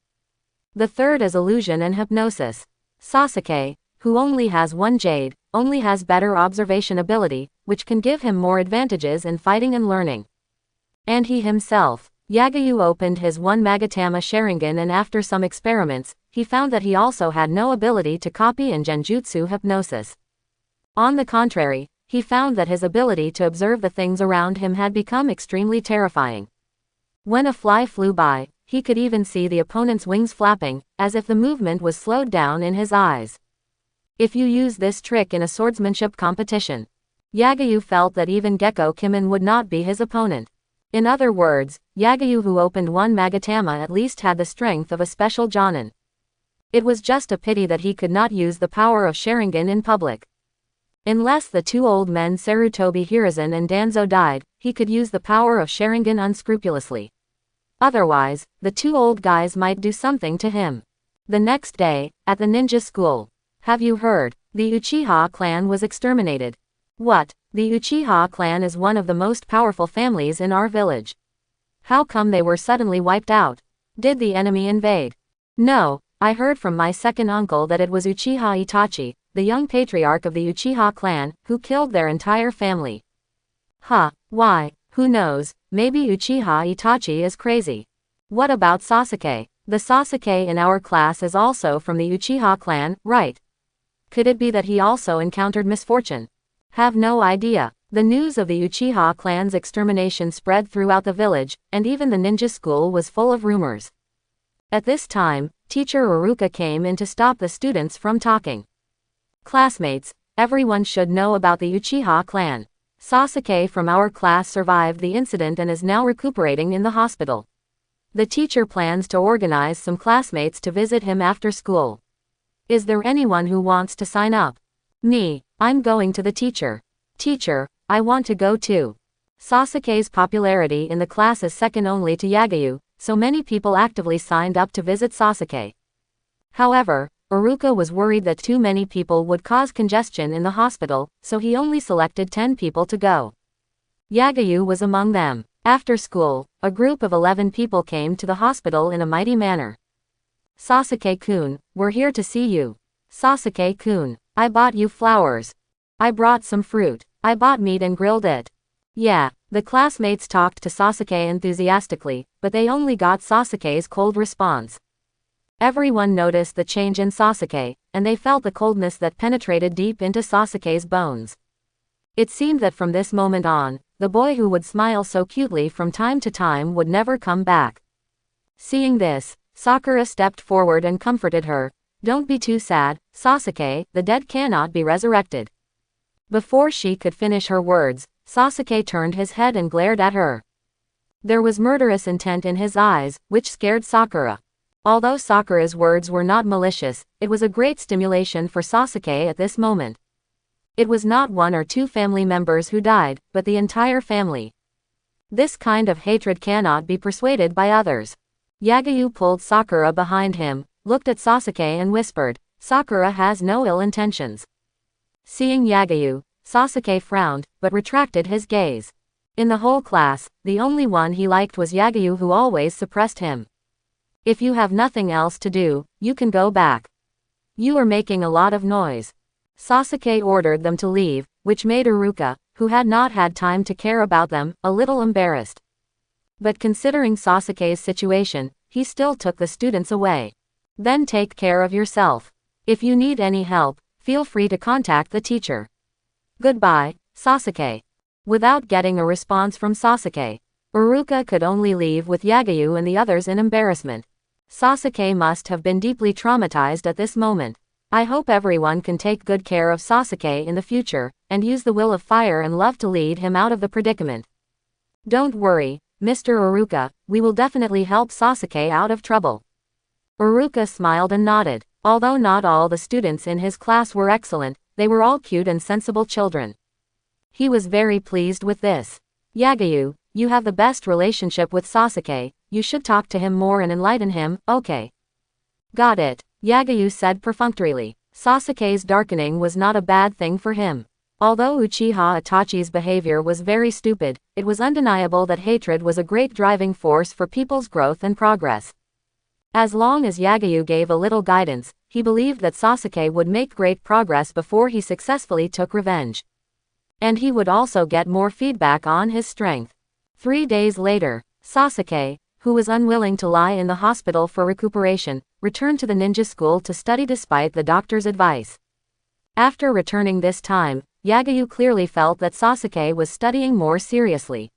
The third is illusion and hypnosis. Sasuke, who only has 1 Jade, only has better observation ability, which can give him more advantages in fighting and learning. And he himself. Yagu opened his 1 Magatama Sharingan and after some experiments, he found that he also had no ability to copy in genjutsu hypnosis. On the contrary, he found that his ability to observe the things around him had become extremely terrifying. When a fly flew by, he could even see the opponent's wings flapping, as if the movement was slowed down in his eyes. If you use this trick in a swordsmanship competition, Yagu felt that even Gekko Kimen would not be his opponent. In other words, Yagu who opened 1 Magatama at least had the strength of a special Jonin. It was just a pity that he could not use the power of Sharingan in public. Unless the 2 old men Sarutobi Hiruzen and Danzo died, he could use the power of Sharingan unscrupulously. Otherwise, the 2 old guys might do something to him. The next day, at the ninja school. Have you heard? The Uchiha clan was exterminated. What? The Uchiha clan is one of the most powerful families in our village. How come they were suddenly wiped out? Did the enemy invade? No, I heard from my second uncle that it was Uchiha Itachi, the young patriarch of the Uchiha clan, who killed their entire family. Huh, why, who knows, maybe Uchiha Itachi is crazy. What about Sasuke? The Sasuke in our class is also from the Uchiha clan, right? Could it be that he also encountered misfortune? Have no idea. The news of the Uchiha clan's extermination spread throughout the village, and even the ninja school was full of rumors. At this time, teacher Uruka came in to stop the students from talking. Classmates, everyone should know about the Uchiha clan. Sasuke from our class survived the incident and is now recuperating in the hospital. The teacher plans to organize some classmates to visit him after school. Is there anyone who wants to sign up? Me, I'm going to the teacher. Teacher, I want to go too. Sasuke's popularity in the class is second only to Yagu, so many people actively signed up to visit Sasuke. However, Iruka was worried that too many people would cause congestion in the hospital, so he only selected 10 people to go. Yagu was among them. After school, a group of 11 people came to the hospital in a mighty manner. Sasuke-kun, we're here to see you. Sasuke-kun, I bought you flowers. I brought some fruit. I bought meat and grilled it. Yeah, the classmates talked to Sasuke enthusiastically, but they only got Sasuke's cold response. Everyone noticed the change in Sasuke, and they felt the coldness that penetrated deep into Sasuke's bones. It seemed that from this moment on, the boy who would smile so cutely from time to time would never come back. Seeing this, Sakura stepped forward and comforted her. Don't be too sad, Sasuke, the dead cannot be resurrected. Before she could finish her words, Sasuke turned his head and glared at her. There was murderous intent in his eyes, which scared Sakura. Although Sakura's words were not malicious, it was a great stimulation for Sasuke at this moment. It was not one or two family members who died, but the entire family. This kind of hatred cannot be persuaded by others. Yagu pulled Sakura behind him, looked at Sasuke and whispered, Sakura has no ill intentions. Seeing Yagu, Sasuke frowned, but retracted his gaze. In the whole class, the only one he liked was Yagu, who always suppressed him. If you have nothing else to do, you can go back. You are making a lot of noise. Sasuke ordered them to leave, which made Iruka, who had not had time to care about them, a little embarrassed. But considering Sasuke's situation, he still took the students away. Then take care of yourself. If you need any help, feel free to contact the teacher. Goodbye, Sasuke. Without getting a response from Sasuke, Iruka could only leave with Yagu and the others in embarrassment. Sasuke must have been deeply traumatized at this moment. I hope everyone can take good care of Sasuke in the future, and use the will of fire and love to lead him out of the predicament. Don't worry, Mr. Iruka, we will definitely help Sasuke out of trouble. Iruka smiled and nodded. Although not all the students in his class were excellent, they were all cute and sensible children. He was very pleased with this. Yagu, you have the best relationship with Sasuke, you should talk to him more and enlighten him, okay? Got it, Yagu said perfunctorily. Sasuke's darkening was not a bad thing for him. Although Uchiha Itachi's behavior was very stupid, it was undeniable that hatred was a great driving force for people's growth and progress. As long as Yagu gave a little guidance, he believed that Sasuke would make great progress before he successfully took revenge. And he would also get more feedback on his strength. 3 days later, Sasuke, who was unwilling to lie in the hospital for recuperation, returned to the ninja school to study despite the doctor's advice. After returning this time, Yagu clearly felt that Sasuke was studying more seriously.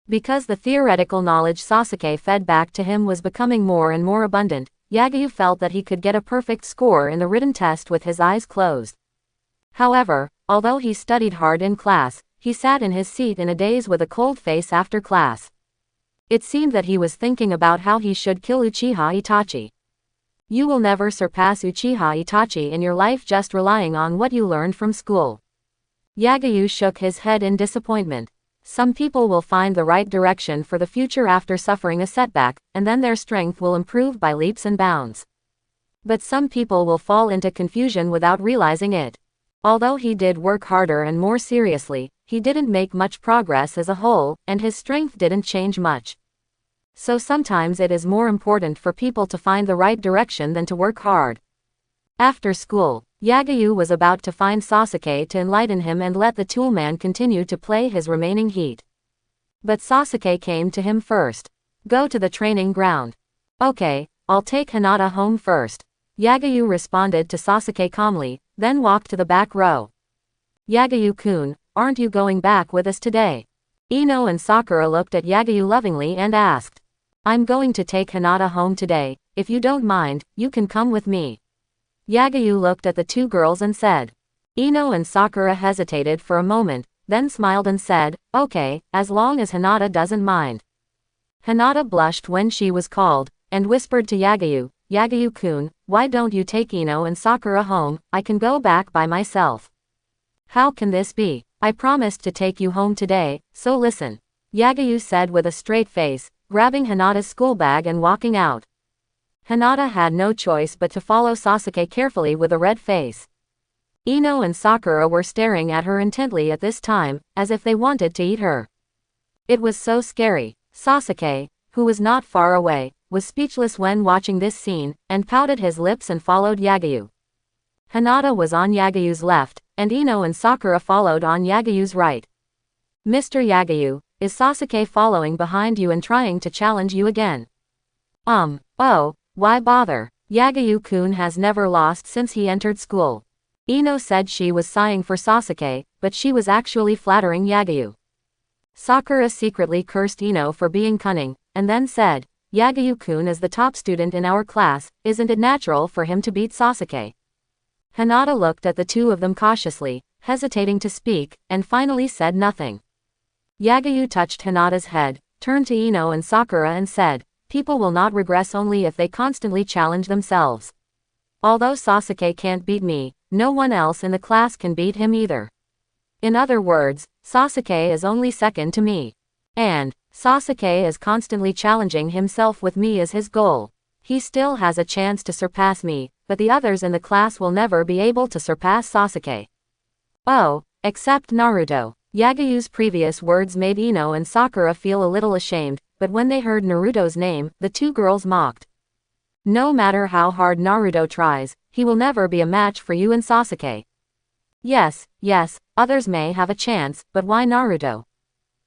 Because the theoretical knowledge Sasuke fed back to him was becoming more and more abundant, Yagu felt that he could get a perfect score in the written test with his eyes closed. However, although he studied hard in class, he sat in his seat in a daze with a cold face after class. It seemed that he was thinking about how he should kill Uchiha Itachi. You will never surpass Uchiha Itachi in your life just relying on what you learned from school. Yagu shook his head in disappointment. Some people will find the right direction for the future after suffering a setback, and then their strength will improve by leaps and bounds. But some people will fall into confusion without realizing it. Although he did work harder and more seriously, he didn't make much progress as a whole, and his strength didn't change much. So sometimes it is more important for people to find the right direction than to work hard. After school, Yagu was about to find Sasuke to enlighten him and let the toolman continue to play his remaining heat. But Sasuke came to him first. Go to the training ground. Okay, I'll take Hinata home first. Yagu responded to Sasuke calmly, then walked to the back row. Yagu-kun, aren't you going back with us today? Ino and Sakura looked at Yagu lovingly and asked. I'm going to take Hinata home today, if you don't mind, you can come with me. Yagu looked at the two girls and said. Ino and Sakura hesitated for a moment, then smiled and said, okay, as long as Hinata doesn't mind. Hinata blushed when she was called, and whispered to Yagu, Yagu-kun, why don't you take Ino and Sakura home? I can go back by myself. How can this be? I promised to take you home today, so listen. Yagu said with a straight face, grabbing Hinata's school bag and walking out. Hinata had no choice but to follow Sasuke carefully with a red face. Ino and Sakura were staring at her intently at this time, as if they wanted to eat her. It was so scary. Sasuke, who was not far away, was speechless when watching this scene, and pouted his lips and followed Yagu. Hinata was on Yagu's left, and Ino and Sakura followed on Yagu's right. Mr. Yagu, is Sasuke following behind you and trying to challenge you again? Oh, why bother? Yagu-kun has never lost since he entered school. Ino said she was sighing for Sasuke, but she was actually flattering Yagu. Sakura secretly cursed Ino for being cunning, and then said, Yagu-kun is the top student in our class, isn't it natural for him to beat Sasuke? Hinata looked at the two of them cautiously, hesitating to speak, and finally said nothing. Yagu touched Hinata's head, turned to Ino and Sakura and said, people will not regress only if they constantly challenge themselves. Although Sasuke can't beat me, no one else in the class can beat him either. In other words, Sasuke is only second to me. And Sasuke is constantly challenging himself with me as his goal. He still has a chance to surpass me, but the others in the class will never be able to surpass Sasuke. Oh, except Naruto. Yagu's previous words made Ino and Sakura feel a little ashamed, but when they heard Naruto's name, the two girls mocked. No matter how hard Naruto tries, he will never be a match for you and Sasuke. Yes, others may have a chance, but why Naruto?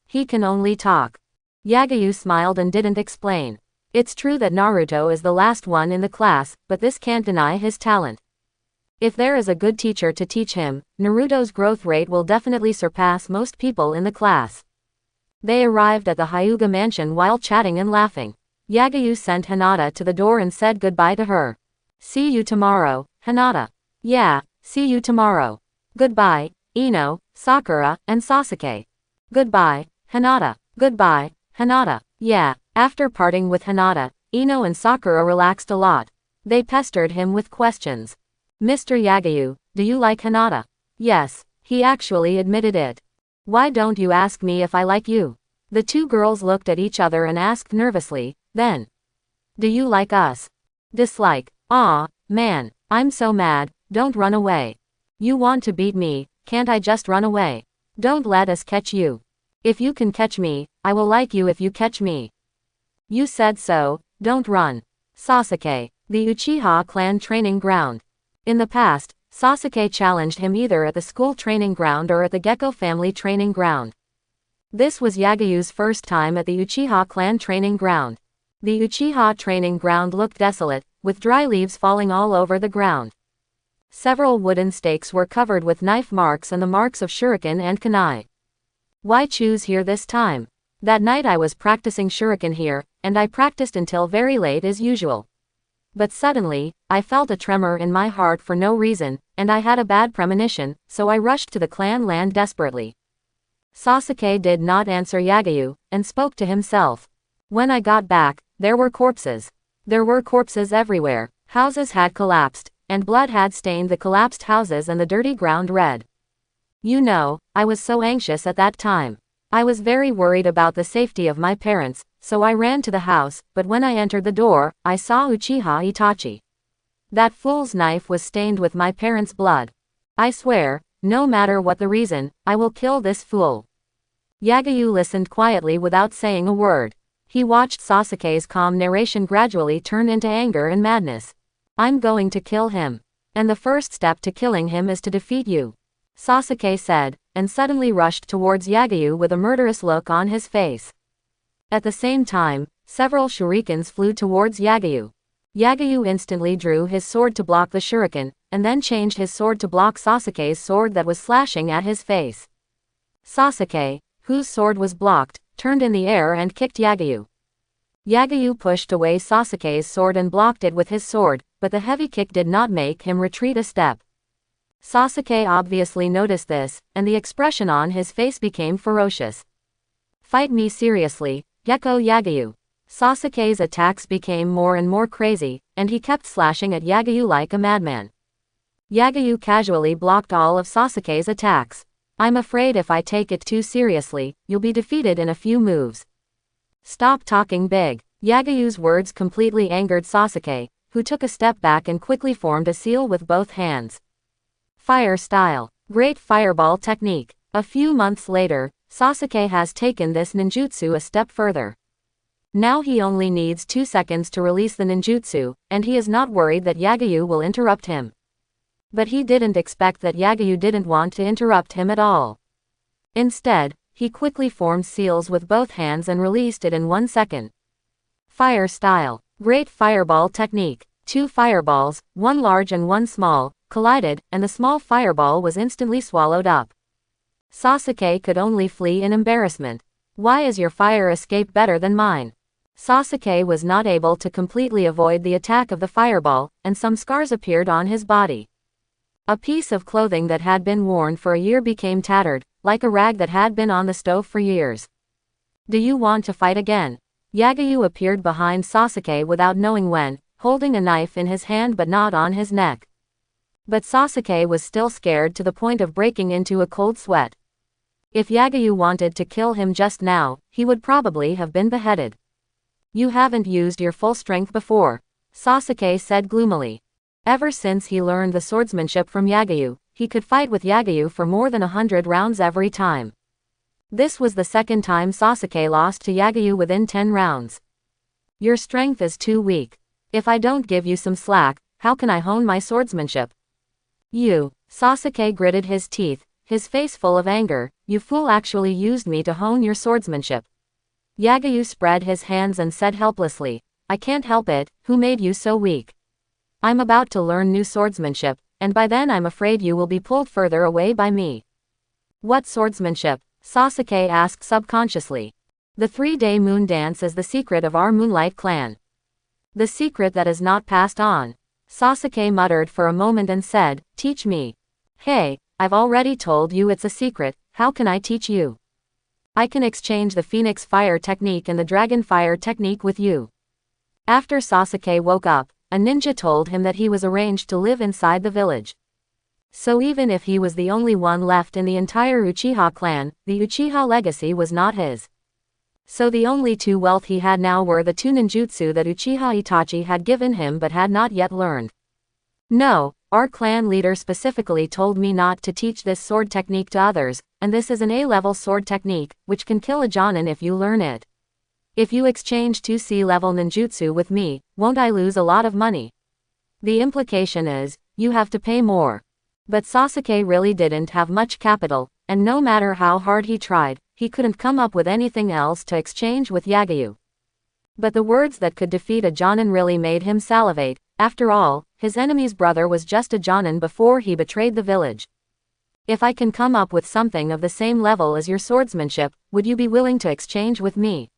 He can only talk. Yagu smiled and didn't explain. It's true that Naruto is the last one in the class, but this can't deny his talent. If there is a good teacher to teach him, Naruto's growth rate will definitely surpass most people in the class. They arrived at the Hyuga mansion while chatting and laughing. Yagu sent Hinata to the door and said goodbye to her. See you tomorrow, Hinata. Yeah, see you tomorrow. Goodbye, Ino, Sakura, and Sasuke. Goodbye, Hinata. Goodbye, Hinata. Yeah. After parting with Hinata, Ino and Sakura relaxed a lot. They pestered him with questions. Mr. Yagu, do you like Hinata? Yes, he actually admitted it. Why don't you ask me if I like you? The two girls looked at each other and asked nervously, then. Do you like us? Dislike. Aw, man, I'm so mad, don't run away. You want to beat me, can't I just run away? Don't let us catch you. If you can catch me, I will like you if you catch me. You said so, don't run. Sasuke, the Uchiha clan training ground. In the past, Sasuke challenged him either at the school training ground or at the Gecko family training ground. This was Yagu's first time at the Uchiha clan training ground. The Uchiha training ground looked desolate, with dry leaves falling all over the ground. Several wooden stakes were covered with knife marks and the marks of shuriken and kunai. Why choose here this time? That night I was practicing shuriken here, and I practiced until very late as usual. But suddenly, I felt a tremor in my heart for no reason, and I had a bad premonition, so I rushed to the clan land desperately. Sasuke did not answer Yagu, and spoke to himself. When I got back, there were corpses. There were corpses everywhere, houses had collapsed, and blood had stained the collapsed houses and the dirty ground red. You know, I was so anxious at that time. I was very worried about the safety of my parents, so I ran to the house, but when I entered the door, I saw Uchiha Itachi. That fool's knife was stained with my parents' blood. I swear, no matter what the reason, I will kill this fool. Yagu listened quietly without saying a word. He watched Sasuke's calm narration gradually turn into anger and madness. I'm going to kill him. And the first step to killing him is to defeat you. Sasuke said, and suddenly rushed towards Yagu with a murderous look on his face. At the same time, several shurikens flew towards Yagu. Yagu instantly drew his sword to block the shuriken, and then changed his sword to block Sasuke's sword that was slashing at his face. Sasuke, whose sword was blocked, turned in the air and kicked Yagu. Yagu pushed away Sasuke's sword and blocked it with his sword, but the heavy kick did not make him retreat a step. Sasuke obviously noticed this, and the expression on his face became ferocious. Fight me seriously, Gecko Yagu. Sasuke's attacks became more and more crazy, and he kept slashing at Yagu like a madman. Yagu casually blocked all of Sasuke's attacks. I'm afraid if I take it too seriously, you'll be defeated in a few moves. Stop talking big. Yagu's words completely angered Sasuke, who took a step back and quickly formed a seal with both hands. Fire style. Great fireball technique. A few months later, Sasuke has taken this ninjutsu a step further. Now he only needs 2 seconds to release the ninjutsu, and he is not worried that Yagu will interrupt him. But he didn't expect that Yagu didn't want to interrupt him at all. Instead, he quickly formed seals with both hands and released it in 1 second. Fire style. Great fireball technique. 2 fireballs, one large and one small, collided, and the small fireball was instantly swallowed up. Sasuke could only flee in embarrassment. Why is your fire escape better than mine? Sasuke was not able to completely avoid the attack of the fireball, and some scars appeared on his body. A piece of clothing that had been worn for a year became tattered, like a rag that had been on the stove for years. Do you want to fight again? Yagu appeared behind Sasuke without knowing when, holding a knife in his hand but not on his neck. But Sasuke was still scared to the point of breaking into a cold sweat. If Yagu wanted to kill him just now, he would probably have been beheaded. You haven't used your full strength before, Sasuke said gloomily. Ever since he learned the swordsmanship from Yagu, he could fight with Yagu for more than 100 rounds every time. This was the second time Sasuke lost to Yagu within 10 rounds. Your strength is too weak. If I don't give you some slack, how can I hone my swordsmanship? Sasuke gritted his teeth, his face full of anger. You fool, actually used me to hone your swordsmanship. Yagu spread his hands and said helplessly, I can't help it, who made you so weak? I'm about to learn new swordsmanship, and by then I'm afraid you will be pulled further away by me. What swordsmanship? Sasuke asked subconsciously. The 3-day moon dance is the secret of our Moonlight clan. The secret that is not passed on. Sasuke muttered for a moment and said, teach me. Hey, I've already told you it's a secret, how can I teach you? I can exchange the Phoenix Fire technique and the Dragon Fire technique with you. After Sasuke woke up, a ninja told him that he was arranged to live inside the village. So even if he was the only one left in the entire Uchiha clan, the Uchiha legacy was not his. So the only 2 wealth he had now were the 2 ninjutsu that Uchiha Itachi had given him but had not yet learned. No, our clan leader specifically told me not to teach this sword technique to others, and this is an A-level sword technique, which can kill a Jonin if you learn it. If you exchange 2 C-level ninjutsu with me, won't I lose a lot of money? The implication is, you have to pay more. But Sasuke really didn't have much capital, and no matter how hard he tried, he couldn't come up with anything else to exchange with Yagu. But the words that could defeat a Jonin really made him salivate. After all, his enemy's brother was just a Jonin before he betrayed the village. If I can come up with something of the same level as your swordsmanship, would you be willing to exchange with me?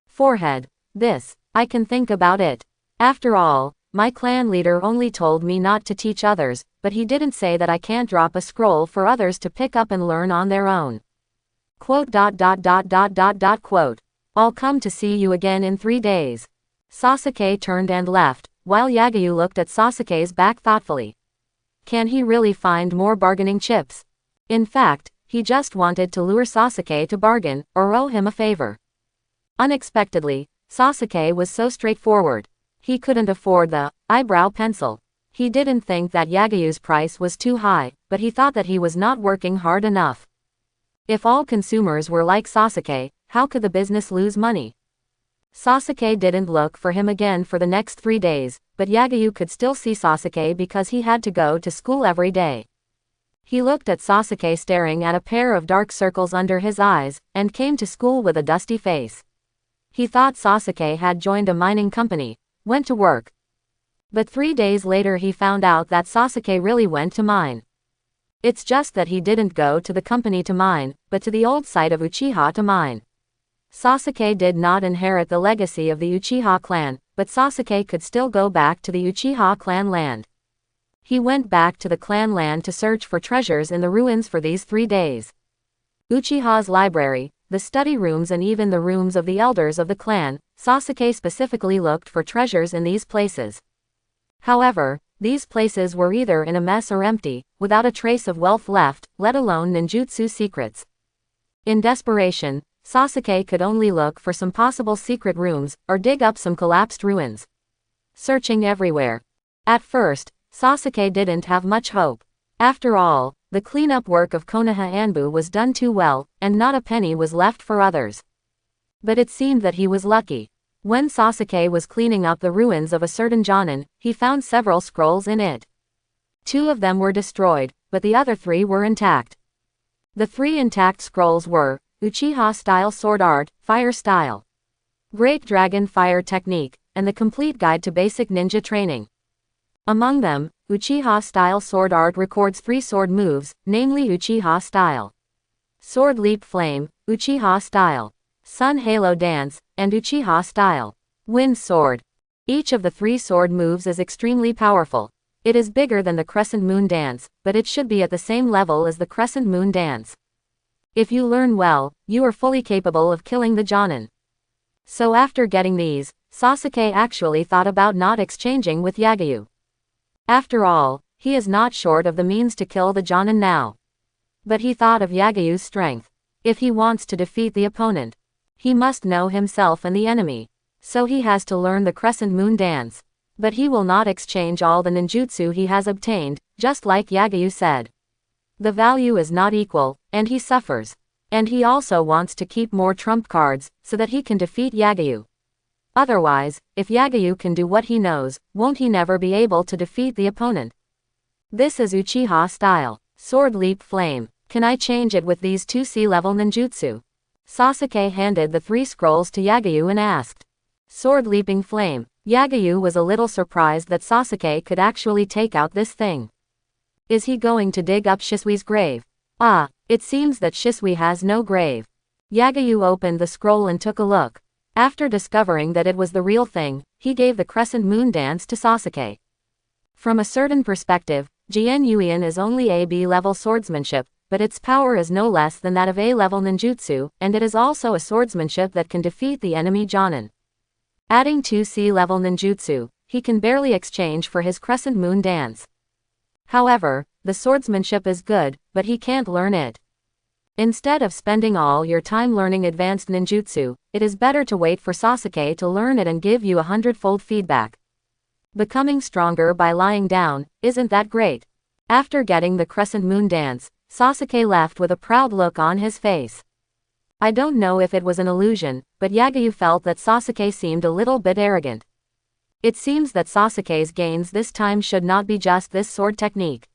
Forehead. This. I can think about it. After all, my clan leader only told me not to teach others, but he didn't say that I can't drop a scroll for others to pick up and learn on their own. Quote. I'll come to see you again in 3 days. Sasuke turned and left, while Yagu looked at Sasuke's back thoughtfully. Can he really find more bargaining chips? In fact, he just wanted to lure Sasuke to bargain, or owe him a favor. Unexpectedly, Sasuke was so straightforward. He couldn't afford the eyebrow pencil. He didn't think that Yagu's price was too high, but he thought that he was not working hard enough. If all consumers were like Sasuke, how could the business lose money? Sasuke didn't look for him again for the next 3 days, but Yagu could still see Sasuke because he had to go to school every day. He looked at Sasuke staring at a pair of dark circles under his eyes, and came to school with a dusty face. He thought Sasuke had joined a mining company, went to work. But 3 days later he found out that Sasuke really went to mine. It's just that he didn't go to the company to mine, but to the old site of Uchiha to mine. Sasuke did not inherit the legacy of the Uchiha clan, but Sasuke could still go back to the Uchiha clan land. He went back to the clan land to search for treasures in the ruins for these 3 days. Uchiha's library, the study rooms and even the rooms of the elders of the clan, Sasuke specifically looked for treasures in these places. However, these places were either in a mess or empty, without a trace of wealth left, let alone ninjutsu secrets. In desperation, Sasuke could only look for some possible secret rooms, or dig up some collapsed ruins. Searching everywhere. At first, Sasuke didn't have much hope. After all, the cleanup work of Konoha Anbu was done too well, and not a penny was left for others. But it seemed that he was lucky. When Sasuke was cleaning up the ruins of a certain Jonin, he found several scrolls in it. 2 of them were destroyed, but the other 3 were intact. The 3 intact scrolls were Uchiha Style Sword Art, Fire Style, Great Dragon Fire Technique, and the Complete Guide to Basic Ninja Training. Among them, Uchiha Style Sword Art records 3 sword moves, namely Uchiha Style Sword Leap Flame, Uchiha Style Sun Halo Dance, and Uchiha Style Wind Sword. Each of the 3 sword moves is extremely powerful. It is bigger than the Crescent Moon Dance, but it should be at the same level as the Crescent Moon Dance. If you learn well, you are fully capable of killing the Jonin. So after getting these, Sasuke actually thought about not exchanging with Yagu. After all, he is not short of the means to kill the Jonin now. But he thought of Yagu's strength. If he wants to defeat the opponent, he must know himself and the enemy. So he has to learn the Crescent Moon Dance. But he will not exchange all the ninjutsu he has obtained, just like Yagu said. The value is not equal, and he suffers. And he also wants to keep more trump cards, so that he can defeat Yagu. Otherwise, if Yagu can do what he knows, won't he never be able to defeat the opponent? This is Uchiha Style Sword Leap Flame. Can I change it with these 2 C-level ninjutsu? Sasuke handed the 3 scrolls to Yagu and asked. Sword Leaping Flame. Yagu was a little surprised that Sasuke could actually take out this thing. Is he going to dig up Shisui's grave? Ah, it seems that Shisui has no grave. Yagu opened the scroll and took a look. After discovering that it was the real thing, he gave the Crescent Moon Dance to Sasuke. From a certain perspective, Jien Yuan is only a B-level swordsmanship, but its power is no less than that of A-level ninjutsu, and it is also a swordsmanship that can defeat the enemy Jonin. Adding 2 C-level ninjutsu, he can barely exchange for his Crescent Moon Dance. However, the swordsmanship is good, but he can't learn it. Instead of spending all your time learning advanced ninjutsu, it is better to wait for Sasuke to learn it and give you 100-fold feedback. Becoming stronger by lying down, isn't that great? After getting the Crescent Moon Dance, Sasuke left with a proud look on his face. I don't know if it was an illusion, but Yagu felt that Sasuke seemed a little bit arrogant. It seems that Sasuke's gains this time should not be just this sword technique.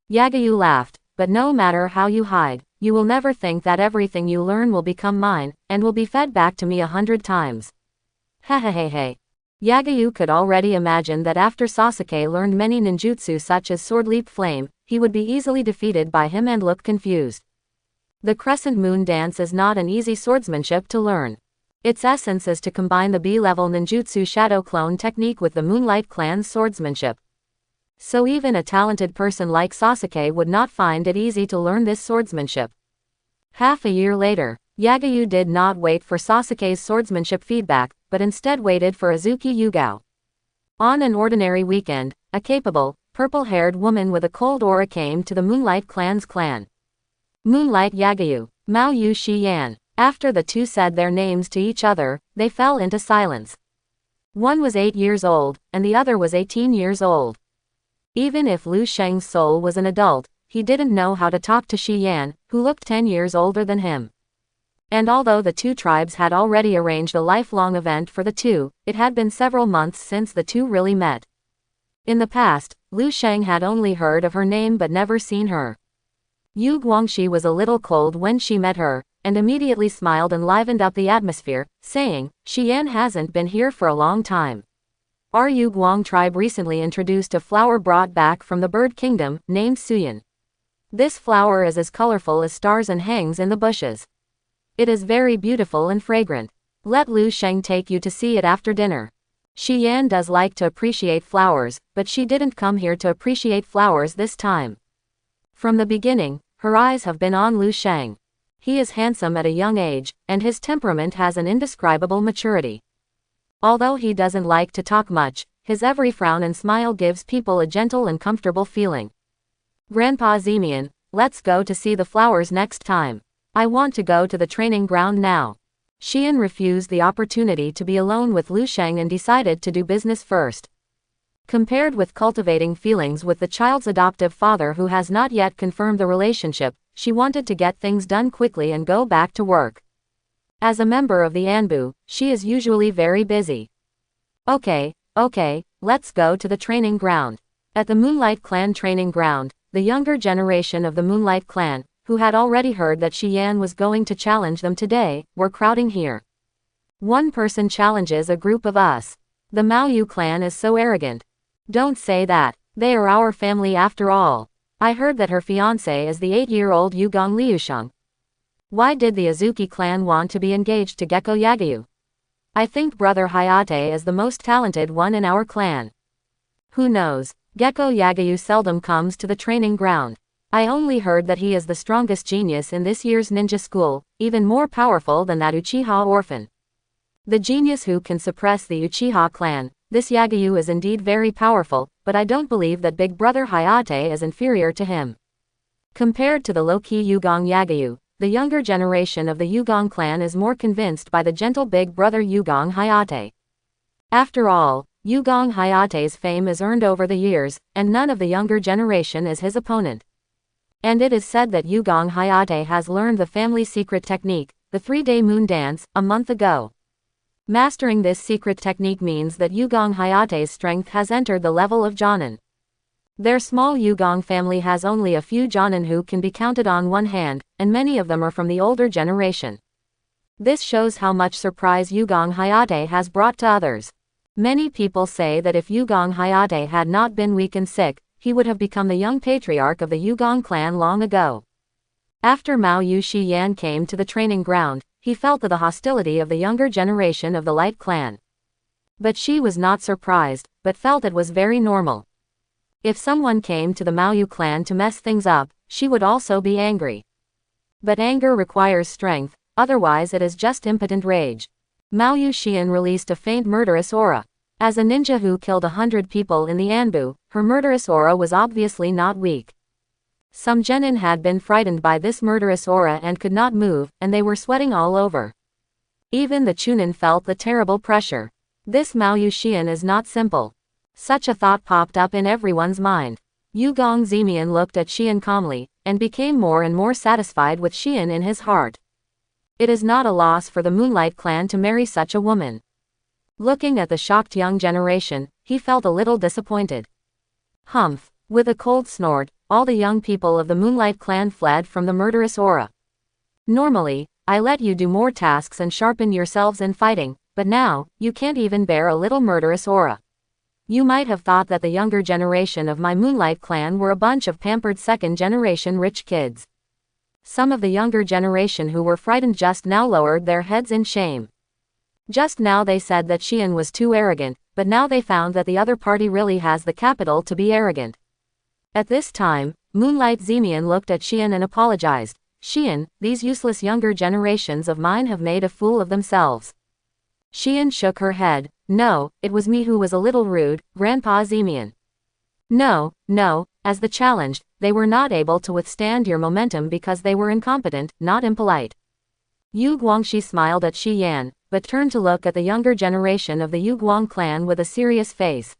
Yagu laughed, but no matter how you hide, you will never think that everything you learn will become mine, and will be fed back to me 100 times. Hehehehe. Yagu could already imagine that after Sasuke learned many ninjutsu such as Sword Leap Flame, he would be easily defeated by him and look confused. The Crescent Moon Dance is not an easy swordsmanship to learn. Its essence is to combine the B-level ninjutsu Shadow Clone technique with the Moonlight Clan's swordsmanship. So even a talented person like Sasuke would not find it easy to learn this swordsmanship. Half a year later, Yagu did not wait for Sasuke's swordsmanship feedback, but instead waited for Azuki Yugao. On an ordinary weekend, a capable, purple-haired woman with a cold aura came to the Moonlight Clan's clan. Moonlight Yagu, Mao Yu Shiyan. After the 2 said their names to each other, they fell into silence. One was 8 years old, and the other was 18 years old. Even if Lu Sheng's soul was an adult, he didn't know how to talk to Shiyan, who looked 10 years older than him. And although the 2 tribes had already arranged a lifelong event for the 2, it had been several months since the 2 really met. In the past, Lu Sheng had only heard of her name but never seen her. Yu Guangxi was a little cold when she met her, and immediately smiled and livened up the atmosphere, saying, Shiyan hasn't been here for a long time. Our Yu Guang tribe recently introduced a flower brought back from the bird kingdom, named Suyan. This flower is as colorful as stars and hangs in the bushes. It is very beautiful and fragrant. Let Lu Sheng take you to see it after dinner. Shiyan does like to appreciate flowers, but she didn't come here to appreciate flowers this time. From the beginning, her eyes have been on Lu Sheng. He is handsome at a young age, and his temperament has an indescribable maturity. Although he doesn't like to talk much, his every frown and smile gives people a gentle and comfortable feeling. Grandpa Zemian, let's go to see the flowers next time. I want to go to the training ground now. Xian refused the opportunity to be alone with Lu Sheng and decided to do business first. Compared with cultivating feelings with the child's adoptive father who has not yet confirmed the relationship, she wanted to get things done quickly and go back to work. As a member of the Anbu, she is usually very busy. Okay, let's go to the training ground. At the Moonlight Clan training ground, the younger generation of the Moonlight Clan, who had already heard that Xian was going to challenge them today, were crowding here. One person challenges a group of us. The Maoyu clan is so arrogant. Don't say that. They are our family after all. I heard that her fiancé is the 8-year-old Yugong Liusheng. Why did the Azuki clan want to be engaged to Gecko Yagu? I think brother Hayate is the most talented one in our clan. Who knows? Gecko Yagu seldom comes to the training ground. I only heard that he is the strongest genius in this year's ninja school, even more powerful than that Uchiha orphan. The genius who can suppress the Uchiha clan. This Yagu is indeed very powerful, but I don't believe that big brother Hayate is inferior to him. Compared to the low-key Yugong Yagu, the younger generation of the Yugong clan is more convinced by the gentle big brother Yugong Hayate. After all, Yugong Hayate's fame is earned over the years, and none of the younger generation is his opponent. And it is said that Yugong Hayate has learned the family secret technique, the 3-day moon dance, a month ago. Mastering this secret technique means that Yugong Hayate's strength has entered the level of Jonin. Their small Yugong family has only a few Jonin who can be counted on one hand, and many of them are from the older generation. This shows how much surprise Yugong Hayate has brought to others. Many people say that if Yugong Hayate had not been weak and sick, he would have become the young patriarch of the Yugong clan long ago. After Mao Yu Shiyan came to the training ground, he felt the hostility of the younger generation of the Light Clan. But she was not surprised, but felt it was very normal. If someone came to the Maoyu clan to mess things up, she would also be angry. But anger requires strength, otherwise it is just impotent rage. Maoyu Xian released a faint murderous aura. As a ninja who killed 100 people in the Anbu, her murderous aura was obviously not weak. Some genin had been frightened by this murderous aura and could not move, and they were sweating all over. Even the Chunin felt the terrible pressure. This Maoyu Xian is not simple. Such a thought popped up in everyone's mind. Yugong Zemian looked at Xian calmly, and became more and more satisfied with Xian in his heart. It is not a loss for the Moonlight Clan to marry such a woman. Looking at the shocked young generation, he felt a little disappointed. Humph! With a cold snort, all the young people of the Moonlight Clan fled from the murderous aura. Normally, I let you do more tasks and sharpen yourselves in fighting, but now, you can't even bear a little murderous aura. You might have thought that the younger generation of my Moonlight Clan were a bunch of pampered second-generation rich kids. Some of the younger generation who were frightened just now lowered their heads in shame. Just now they said that Xian was too arrogant, but now they found that the other party really has the capital to be arrogant. At this time, Moonlight Zemian looked at Xian and apologized. Xian, these useless younger generations of mine have made a fool of themselves. Xian shook her head. No, it was me who was a little rude, Grandpa Zemian. No, as the challenged, they were not able to withstand your momentum because they were incompetent, not impolite. Yu Guangxi smiled at Xi Yan, but turned to look at the younger generation of the Yu Guang clan with a serious face.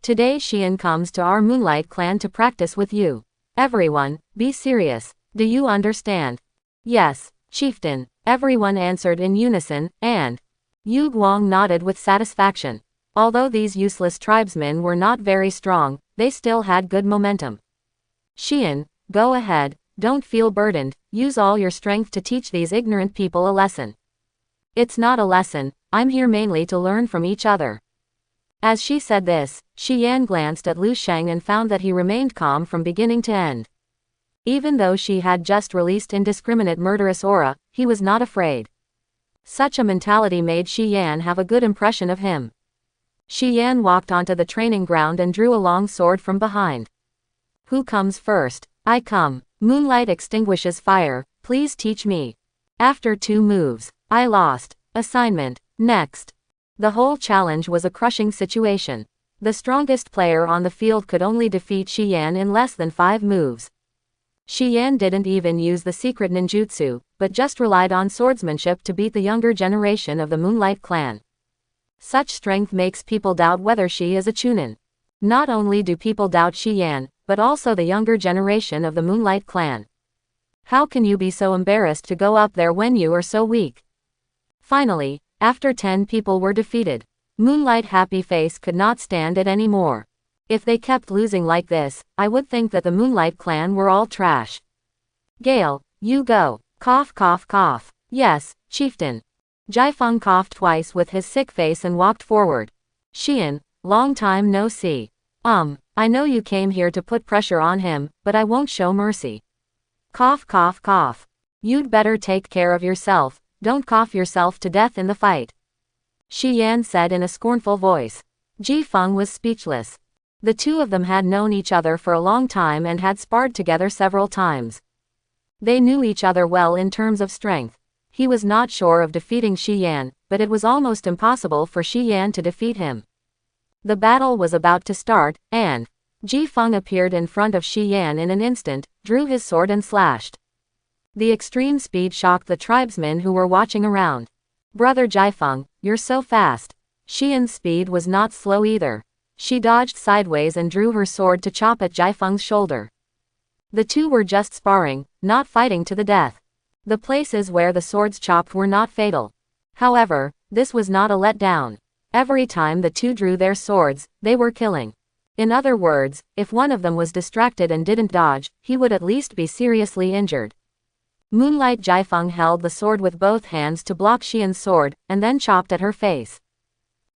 Today Xian comes to our Moonlight Clan to practice with you. Everyone, be serious. Do you understand? Yes, chieftain. Everyone answered in unison, and Yu Guang nodded with satisfaction. Although these useless tribesmen were not very strong, they still had good momentum. Xian, go ahead, don't feel burdened, use all your strength to teach these ignorant people a lesson. It's not a lesson, I'm here mainly to learn from each other. As she said this, Xi Yan glanced at Lu Sheng and found that he remained calm from beginning to end. Even though she had just released indiscriminate murderous aura, he was not afraid. Such a mentality made Xi Yan have a good impression of him. Xi Yan walked onto the training ground and drew a long sword from behind. Who comes first? I come. Moonlight extinguishes fire, please teach me. After 2 moves, I lost. Assignment. Next. The whole challenge was a crushing situation. The strongest player on the field could only defeat Shi Yan in less than 5 moves. Shi Yan didn't even use the secret ninjutsu, but just relied on swordsmanship to beat the younger generation of the Moonlight Clan. Such strength makes people doubt whether she is a Chunin. Not only do people doubt Shi Yan, but also the younger generation of the Moonlight Clan. How can you be so embarrassed to go up there when you are so weak? Finally, after 10 people were defeated, Moonlight Happy Face could not stand it anymore. If they kept losing like this, I would think that the Moonlight Clan were all trash. Gale, you go. Cough cough cough. Yes, chieftain. Jiafeng coughed twice with his sick face and walked forward. Xian, long time no see. I know you came here to put pressure on him, but I won't show mercy. Cough cough cough. You'd better take care of yourself, don't cough yourself to death in the fight. Shi Yan said in a scornful voice. Jiafeng was speechless. The two of them had known each other for a long time and had sparred together several times. They knew each other well in terms of strength. He was not sure of defeating Shi Yan, but it was almost impossible for Shi Yan to defeat him. The battle was about to start, and Jiafeng appeared in front of Shi Yan in an instant, drew his sword and slashed. The extreme speed shocked the tribesmen who were watching around. Brother Jiafeng, you're so fast. Xian's speed was not slow either. She dodged sideways and drew her sword to chop at Jiafeng's shoulder. The two were just sparring, not fighting to the death. The places where the swords chopped were not fatal. However, this was not a letdown. Every time the two drew their swords, they were killing. In other words, if one of them was distracted and didn't dodge, he would at least be seriously injured. Moonlight Jiafeng held the sword with both hands to block Xian's sword, and then chopped at her face.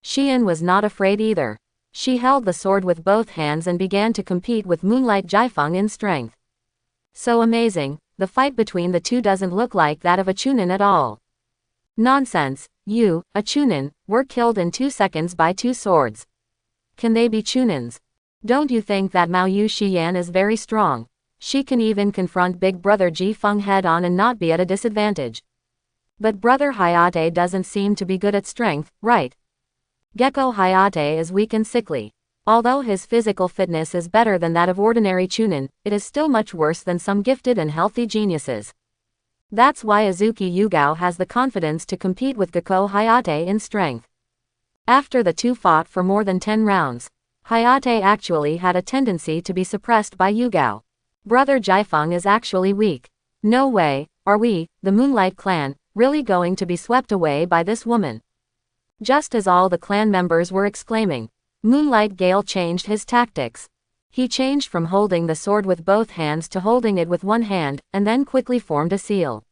Xian was not afraid either. She held the sword with both hands and began to compete with Moonlight Jiafeng in strength. So amazing, the fight between the two doesn't look like that of a Chunin at all. Nonsense, you, a Chunin, were killed in 2 seconds by 2 swords. Can they be Chunins? Don't you think that Mao Yu Xian is very strong? She can even confront big brother Jiafeng head on and not be at a disadvantage. But brother Hayate doesn't seem to be good at strength, right? Gecko Hayate is weak and sickly. Although his physical fitness is better than that of ordinary Chunin, it is still much worse than some gifted and healthy geniuses. That's why Azuki Yugao has the confidence to compete with Gecko Hayate in strength. After the two fought for more than 10 rounds, Hayate actually had a tendency to be suppressed by Yugao. Brother Jiafeng is actually weak. No way, are we, the Moonlight Clan, really going to be swept away by this woman? Just as all the clan members were exclaiming, Moonlight Gale changed his tactics. He changed from holding the sword with both hands to holding it with one hand, and then quickly formed a seal.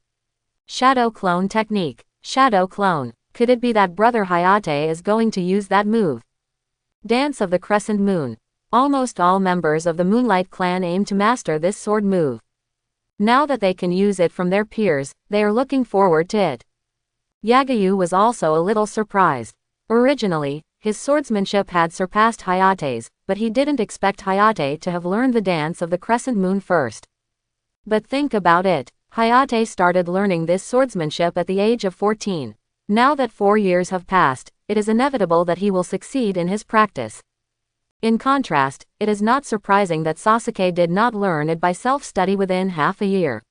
Shadow Clone Technique. Shadow Clone. Could it be that Brother Hayate is going to use that move? Dance of the Crescent Moon. Almost all members of the Moonlight Clan aim to master this sword move. Now that they can use it from their peers, they are looking forward to it. Yagu was also a little surprised. Originally, his swordsmanship had surpassed Hayate's, but he didn't expect Hayate to have learned the dance of the Crescent Moon first. But think about it, Hayate started learning this swordsmanship at the age of 14. Now that 4 years have passed, it is inevitable that he will succeed in his practice. In contrast, it is not surprising that Sasuke did not learn it by self-study within half a year.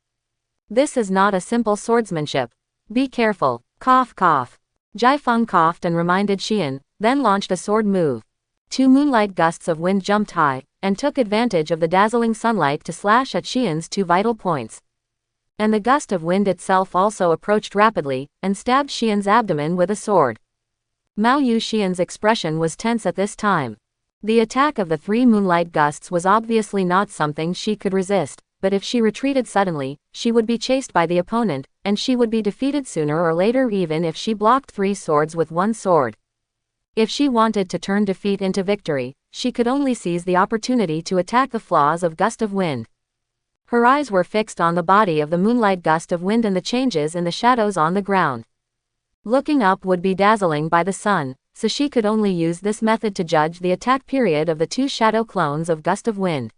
This is not a simple swordsmanship. Be careful. Cough cough. Jiafeng coughed and reminded Xian, then launched a sword move. 2 moonlight gusts of wind jumped high, and took advantage of the dazzling sunlight to slash at Xian's 2 vital points. And the gust of wind itself also approached rapidly, and stabbed Xian's abdomen with a sword. Mao Yu Xian's expression was tense at this time. The attack of the 3 moonlight gusts was obviously not something she could resist, but if she retreated suddenly, she would be chased by the opponent, and she would be defeated sooner or later even if she blocked 3 swords with 1 sword. If she wanted to turn defeat into victory, she could only seize the opportunity to attack the flaws of Gust of Wind. Her eyes were fixed on the body of the moonlight gust of wind and the changes in the shadows on the ground. Looking up would be dazzling by the sun, so she could only use this method to judge the attack period of the 2 shadow clones of Gust of Wind.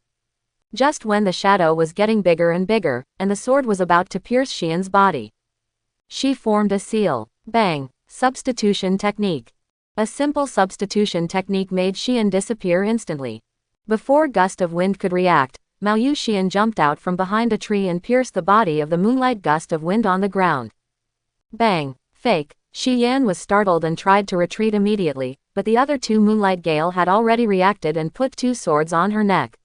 Just when the shadow was getting bigger and bigger, and the sword was about to pierce Xian's body, she formed a seal. Bang! Substitution technique. A simple substitution technique made Xian disappear instantly. Before Gust of Wind could react, Mao Yu Xian jumped out from behind a tree and pierced the body of the Moonlight Gust of Wind on the ground. Bang! Fake! Xian was startled and tried to retreat immediately, but the other two Moonlight Gale had already reacted and put two swords on her neck.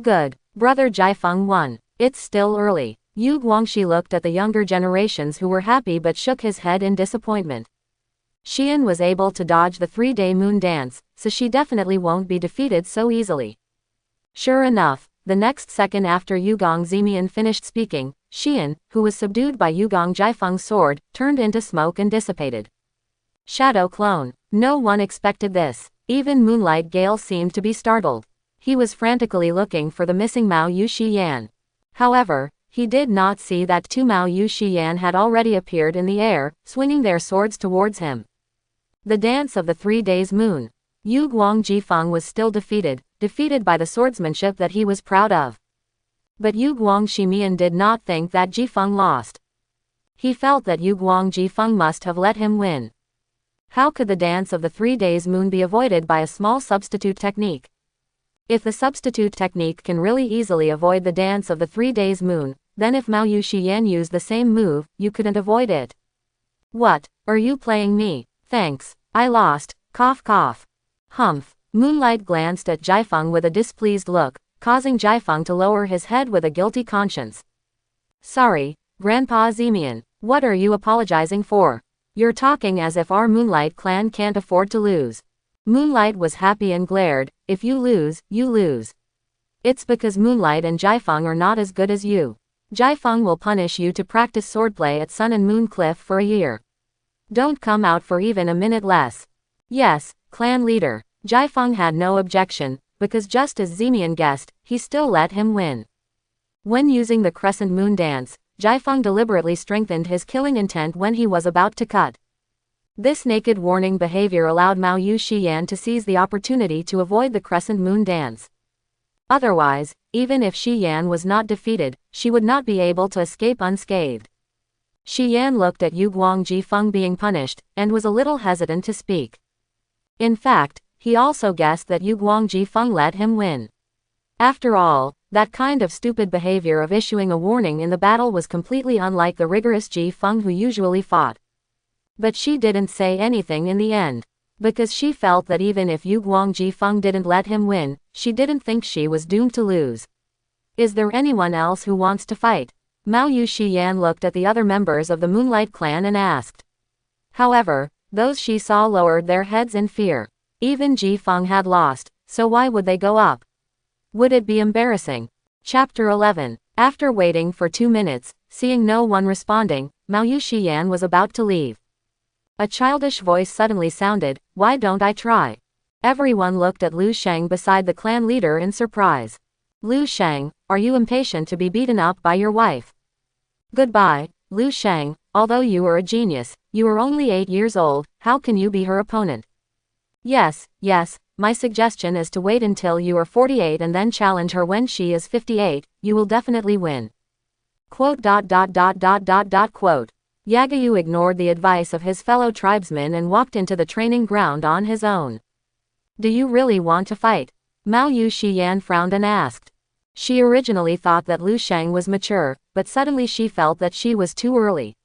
Good. Brother Jiafeng won. It's still early. Yu Guangxi looked at the younger generations who were happy but shook his head in disappointment. Xian was able to dodge the 3-day moon dance, so she definitely won't be defeated so easily. Sure enough, the next second after Yugong Zimian finished speaking, Xian, who was subdued by Yugong Jiafeng's sword, turned into smoke and dissipated. Shadow clone. No one expected this. Even Moonlight Gale seemed to be startled. He was frantically looking for the missing Mao Yu Xian. However, he did not see that two Mao Yu Xian had already appeared in the air, swinging their swords towards him. The dance of the 3 days moon. Yu Guang Jifeng was still defeated by the swordsmanship that he was proud of. But Yu Guang Shimian did not think that Jifeng lost. He felt that Yu Guang Jifeng must have let him win. How could the dance of the 3 days moon be avoided by a small substitute technique? If the substitute technique can really easily avoid the dance of the 3 days moon, then if Mao Yu Xian used the same move, you couldn't avoid it. What, are you playing me? Thanks, I lost, cough cough. Humph. Moonlight glanced at Jiafeng with a displeased look, causing Jiafeng to lower his head with a guilty conscience. Sorry, Grandpa Zimian, what are you apologizing for? You're talking as if our Moonlight clan can't afford to lose. Moonlight was happy and glared, if you lose, you lose. It's because Moonlight and Jiafeng are not as good as you. Jiafeng will punish you to practice swordplay at Sun and Moon Cliff for a year. Don't come out for even a minute less. Yes, clan leader. Jiafeng had no objection, because just as Zimian guessed, he still let him win. When using the crescent moon dance, Jiafeng deliberately strengthened his killing intent when he was about to cut. This naked warning behavior allowed Mao Yu Xian to seize the opportunity to avoid the crescent moon dance. Otherwise, even if Xian was not defeated, she would not be able to escape unscathed. Xian looked at Yu Guang Jifeng being punished, and was a little hesitant to speak. In fact, he also guessed that Yu Guang Jifeng let him win. After all, that kind of stupid behavior of issuing a warning in the battle was completely unlike the rigorous Jifeng who usually fought. But she didn't say anything in the end. Because she felt that even if Yu Guang Jifeng didn't let him win, she didn't think she was doomed to lose. Is there anyone else who wants to fight? Mao Yu Xian looked at the other members of the Moonlight clan and asked. However, those she saw lowered their heads in fear. Even Jifeng had lost, so why would they go up? Would it be embarrassing? Chapter 11. After waiting for 2 minutes, seeing no one responding, Mao Yu Xian was about to leave. A childish voice suddenly sounded, "Why don't I try?" Everyone looked at Lu Sheng beside the clan leader in surprise. Lu Sheng, are you impatient to be beaten up by your wife? Goodbye, Lu Sheng, although you are a genius, you are only 8 years old, how can you be her opponent? Yes, my suggestion is to wait until you are 48 and then challenge her when she is 58, you will definitely win. Quote. Yagu ignored the advice of his fellow tribesmen and walked into the training ground on his own. Do you really want to fight? Mao Yu Xian frowned and asked. She originally thought that Lu Sheng was mature, but suddenly she felt that she was too early.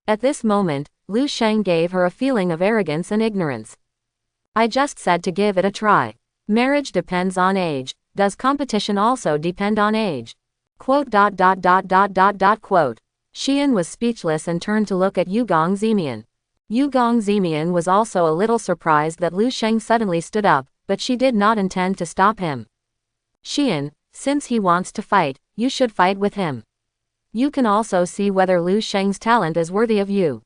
At this moment, Lu Sheng gave her a feeling of arrogance and ignorance. I just said to give it a try. Marriage depends on age. Does competition also depend on age? Quote. Xian was speechless and turned to look at Yugong Zimian. Yugong Zimian was also a little surprised that Lu Sheng suddenly stood up, but she did not intend to stop him. Xian, since he wants to fight, you should fight with him. You can also see whether Lu Sheng's talent is worthy of you.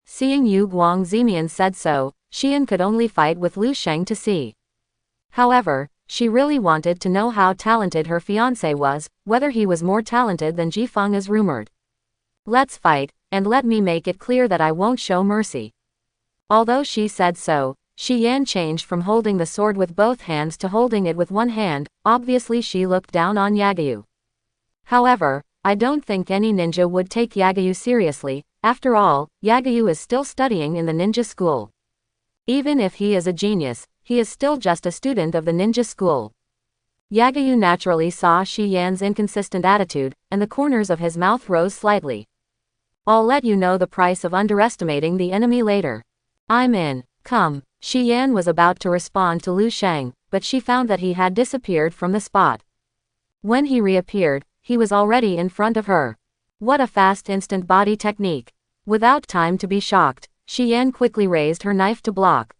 Seeing Yu Guang Zimian said so, Xian could only fight with Lu Sheng to see. However, she really wanted to know how talented her fiancé was, whether he was more talented than Jifeng as rumored. Let's fight, and let me make it clear that I won't show mercy. Although she said so, Xian changed from holding the sword with both hands to holding it with one hand, obviously she looked down on Yagu. However, I don't think any ninja would take Yagu seriously, after all, Yagu is still studying in the ninja school. Even if he is a genius, he is still just a student of the ninja school. Yagu naturally saw Shi Yan's inconsistent attitude, and the corners of his mouth rose slightly. I'll let you know the price of underestimating the enemy later. I'm in. Come. Shi Yan was about to respond to Lu Sheng, but she found that he had disappeared from the spot. When he reappeared, he was already in front of her. What a fast instant body technique. Without time to be shocked, Shi Yan quickly raised her knife to block.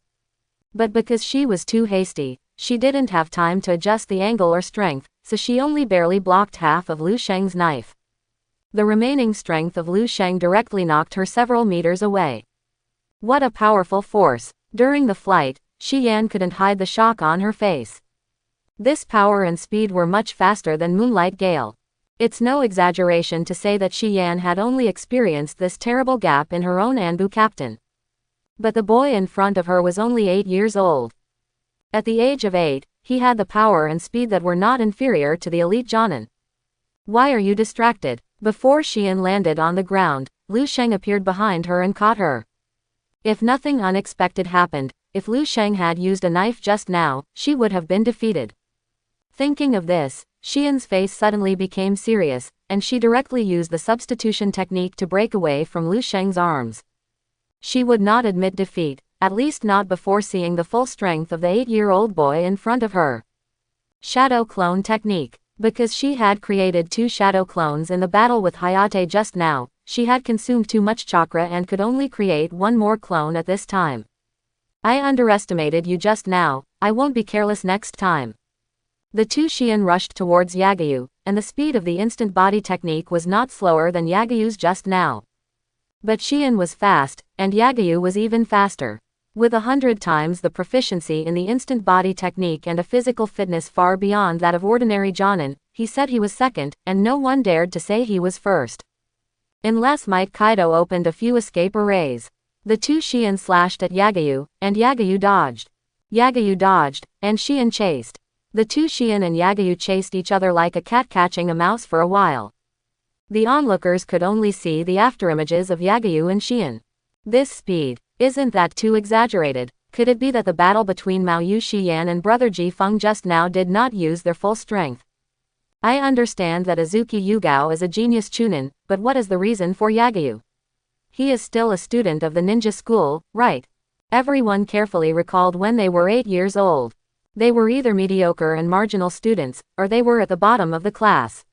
But because she was too hasty, she didn't have time to adjust the angle or strength, so she only barely blocked half of Lu Sheng's knife. The remaining strength of Lu Sheng directly knocked her several meters away. What a powerful force. During the flight, Shi Yan couldn't hide the shock on her face. This power and speed were much faster than Moonlight Gale. It's no exaggeration to say that Shi Yan had only experienced this terrible gap in her own Anbu captain. But the boy in front of her was only 8 years old. At the age of 8, he had the power and speed that were not inferior to the elite Jonin. Why are you distracted? Before Shi Yan landed on the ground, Lu Sheng appeared behind her and caught her. If nothing unexpected happened, if Lu Sheng had used a knife just now, she would have been defeated. Thinking of this, Shi Yan's face suddenly became serious, and she directly used the substitution technique to break away from Lu Sheng's arms. She would not admit defeat, at least not before seeing the full strength of the 8-year-old boy in front of her. Shadow Clone Technique. Because she had created 2 shadow clones in the battle with Hayate just now, she had consumed too much chakra and could only create 1 more clone at this time. I underestimated you just now, I won't be careless next time. The 2 Shi Yan rushed towards Yagu, and the speed of the instant body technique was not slower than Yagu's just now. But Shi Yan was fast, and Yagu was even faster. With 100 times the proficiency in the instant body technique and a physical fitness far beyond that of ordinary Jonin, he said he was second, and no one dared to say he was first. Unless Might Kaido opened a few escape arrays. The 2 Shi Yan slashed at Yagu, and Yagu dodged. Yagu dodged, and Shi Yan chased. The 2 Shi Yan and Yagu chased each other like a cat catching a mouse for a while. The onlookers could only see the afterimages of Yagu and Shi Yan. This speed. Isn't that too exaggerated? Could it be that the battle between Mao Yu Shi Yan and brother Ji Feng just now did not use their full strength? I understand that Azuki Yugao is a genius chunin, but what is the reason for Yagu? He is still a student of the ninja school, right? Everyone carefully recalled when they were 8 years old. They were either mediocre and marginal students, or they were at the bottom of the class.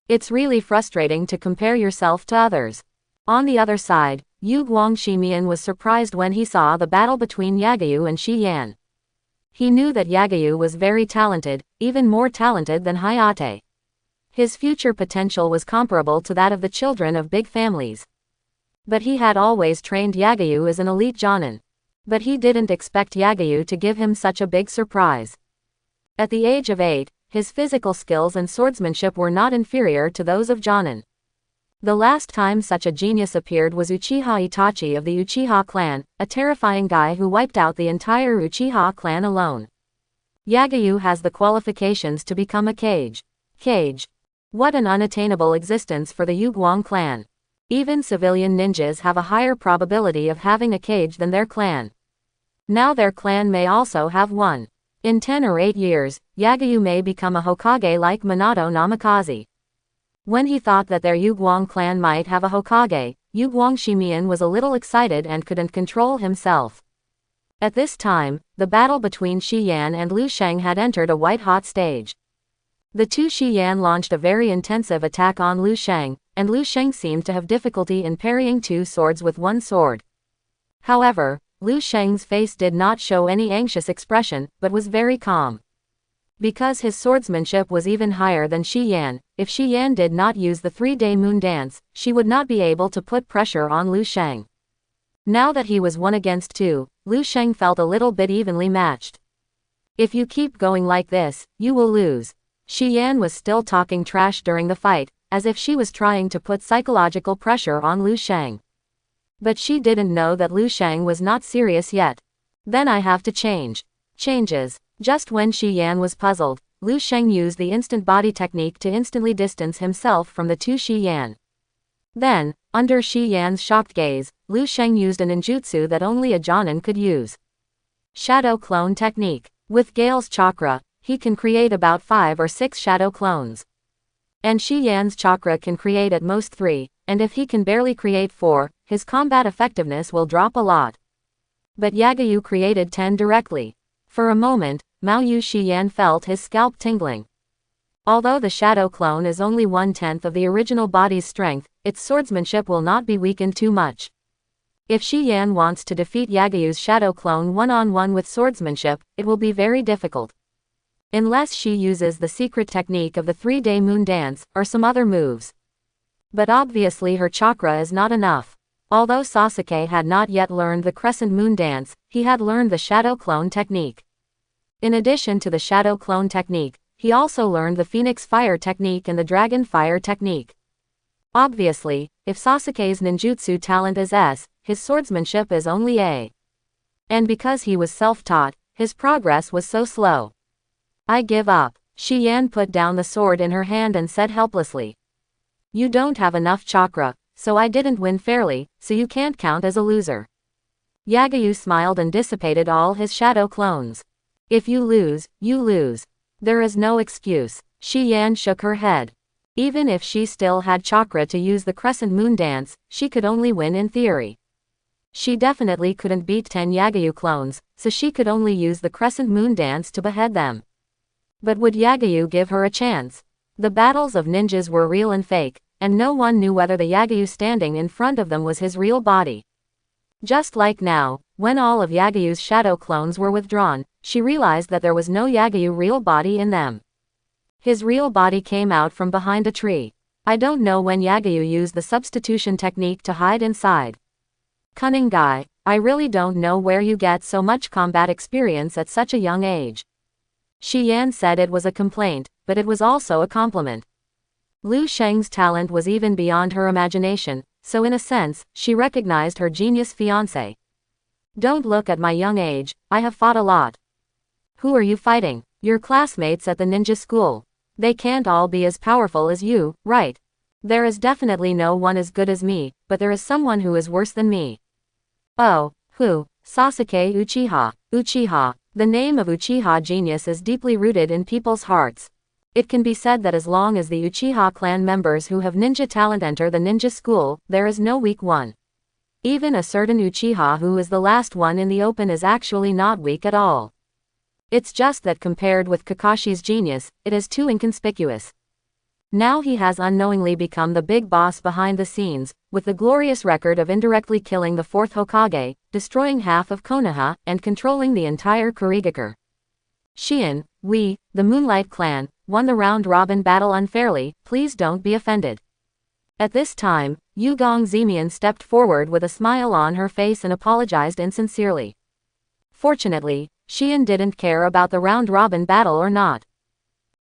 It's really frustrating to compare yourself to others. On the other side, Yu Guangximian was surprised when he saw the battle between Yagu and Shi Yan. He knew that Yagu was very talented, even more talented than Hayate. His future potential was comparable to that of the children of big families. But he had always trained Yagu as an elite Jonin. But he didn't expect Yagu to give him such a big surprise. At the age of 8, his physical skills and swordsmanship were not inferior to those of Jonin. The last time such a genius appeared was Uchiha Itachi of the Uchiha clan, a terrifying guy who wiped out the entire Uchiha clan alone. Yagu has the qualifications to become a Kage. Kage. What an unattainable existence for the Yuguang clan. Even civilian ninjas have a higher probability of having a Kage than their clan. Now their clan may also have one. In 10 or 8 years, Yagu may become a Hokage like Minato Namikaze. When he thought that their Yuguang clan might have a Hokage, Yu Guangximian was a little excited and couldn't control himself. At this time, the battle between Shi Yan and Lu Sheng had entered a white-hot stage. The 2 Shi Yan launched a very intensive attack on Lu Sheng, and Lu Sheng seemed to have difficulty in parrying 2 swords with 1 sword. However, Lu Sheng's face did not show any anxious expression, but was very calm. Because his swordsmanship was even higher than Shi Yan, if Shi Yan did not use the 3-day moon dance, she would not be able to put pressure on Lu Sheng. Now that he was 1 against 2, Lu Sheng felt a little bit evenly matched. If you keep going like this, you will lose. Shi Yan was still talking trash during the fight, as if she was trying to put psychological pressure on Lu Sheng. But she didn't know that Lu Sheng was not serious yet. Then I have to change. Changes. Just when Shi Yan was puzzled, Lu Sheng used the instant body technique to instantly distance himself from the 2 Shi Yan. Then, under Shi Yan's shocked gaze, Lu Sheng used a ninjutsu that only a Jonin could use. Shadow Clone Technique. With Gale's chakra, he can create about 5 or 6 shadow clones. And Shi Yan's chakra can create at most 3, and if he can barely create 4, his combat effectiveness will drop a lot. But Yagu created 10 directly. For a moment, Mao Yu Shi Yan felt his scalp tingling. Although the shadow clone is only 1/10 of the original body's strength, its swordsmanship will not be weakened too much. If Shi Yan wants to defeat Yagu's shadow clone one-on-one with swordsmanship, it will be very difficult. Unless she uses the secret technique of the 3-day moon dance, or some other moves. But obviously her chakra is not enough. Although Sasuke had not yet learned the crescent moon dance, he had learned the shadow clone technique. In addition to the shadow clone technique, he also learned the phoenix fire technique and the dragon fire technique. Obviously, if Sasuke's ninjutsu talent is S, his swordsmanship is only A. And because he was self-taught, his progress was so slow. I give up. Shi Yan put down the sword in her hand and said helplessly. You don't have enough chakra, so I didn't win fairly, so you can't count as a loser. Yagu smiled and dissipated all his shadow clones. If you lose, you lose. There is no excuse. Shi Yan shook her head. Even if she still had chakra to use the crescent moon dance, she could only win in theory. She definitely couldn't beat 10 Yagu clones, so she could only use the crescent moon dance to behead them. But would Yagu give her a chance? The battles of ninjas were real and fake, and no one knew whether the Yagu standing in front of them was his real body. Just like now, when all of Yagu's shadow clones were withdrawn, she realized that there was no Yagu real body in them. His real body came out from behind a tree. I don't know when Yagu used the substitution technique to hide inside. Cunning guy, I really don't know where you get so much combat experience at such a young age. Shi Yan said it was a complaint, but it was also a compliment. Lu Sheng's talent was even beyond her imagination, so in a sense, she recognized her genius fiancé. Don't look at my young age, I have fought a lot. Who are you fighting? Your classmates at the ninja school. They can't all be as powerful as you, right? There is definitely no one as good as me, but there is someone who is worse than me. Oh, who? Sasuke Uchiha. Uchiha. The name of Uchiha genius is deeply rooted in people's hearts. It can be said that as long as the Uchiha clan members who have ninja talent enter the ninja school, there is no weak one. Even a certain Uchiha who is the last one in the open is actually not weak at all. It's just that compared with Kakashi's genius, it is too inconspicuous. Now he has unknowingly become the big boss behind the scenes, with the glorious record of indirectly killing the 4th Hokage, destroying half of Konoha, and controlling the entire Kurigakure. Shiin, we, the Moonlight Clan, won the round-robin battle unfairly, please don't be offended. At this time, Yugong Zemian stepped forward with a smile on her face and apologized insincerely. Fortunately, Shiin didn't care about the round-robin battle or not.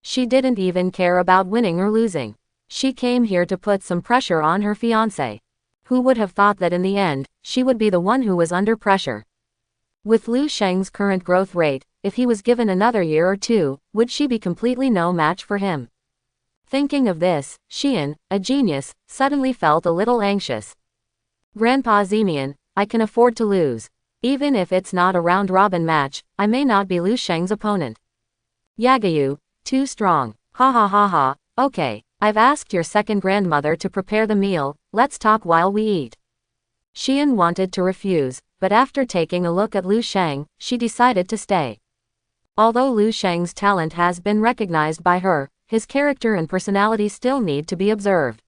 She didn't even care about winning or losing. She came here to put some pressure on her fiancé. Who would have thought that in the end, she would be the one who was under pressure? With Lu Sheng's current growth rate, if he was given another year or two, would she be completely no match for him? Thinking of this, Shiin, a genius, suddenly felt a little anxious. Grandpa Zemian, I can afford to lose. Even if it's not a round-robin match, I may not be Lu Sheng's opponent. Yagu, too strong. Ha ha ha ha, okay, I've asked your second grandmother to prepare the meal, let's talk while we eat. Shiin wanted to refuse, but after taking a look at Lu Sheng, she decided to stay. Although Lu Sheng's talent has been recognized by her, his character and personality still need to be observed.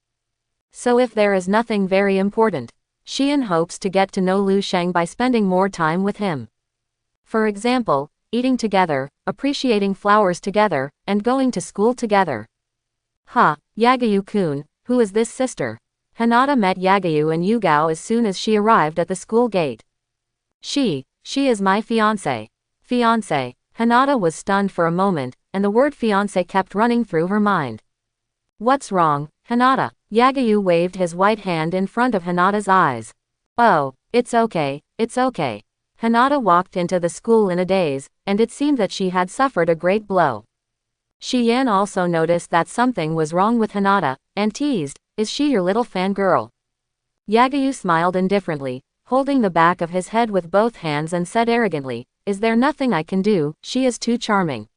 So if there is nothing very important, Shiin hopes to get to know Lu Sheng by spending more time with him. For example, eating together, appreciating flowers together, and going to school together. Yagu-kun, who is this sister? Hinata met Yagu and Yugao as soon as she arrived at the school gate. She is my fiancé. Fiancé. Hinata was stunned for a moment, and the word fiancé kept running through her mind. What's wrong, Hinata? Yagu waved his white hand in front of Hinata's eyes. Oh, it's okay, it's okay. Hinata walked into the school in a daze, and it seemed that she had suffered a great blow. Shi Yan also noticed that something was wrong with Hinata, and teased, is she your little fangirl? Yagu smiled indifferently, holding the back of his head with both hands and said arrogantly, Is there nothing I can do? She is too charming.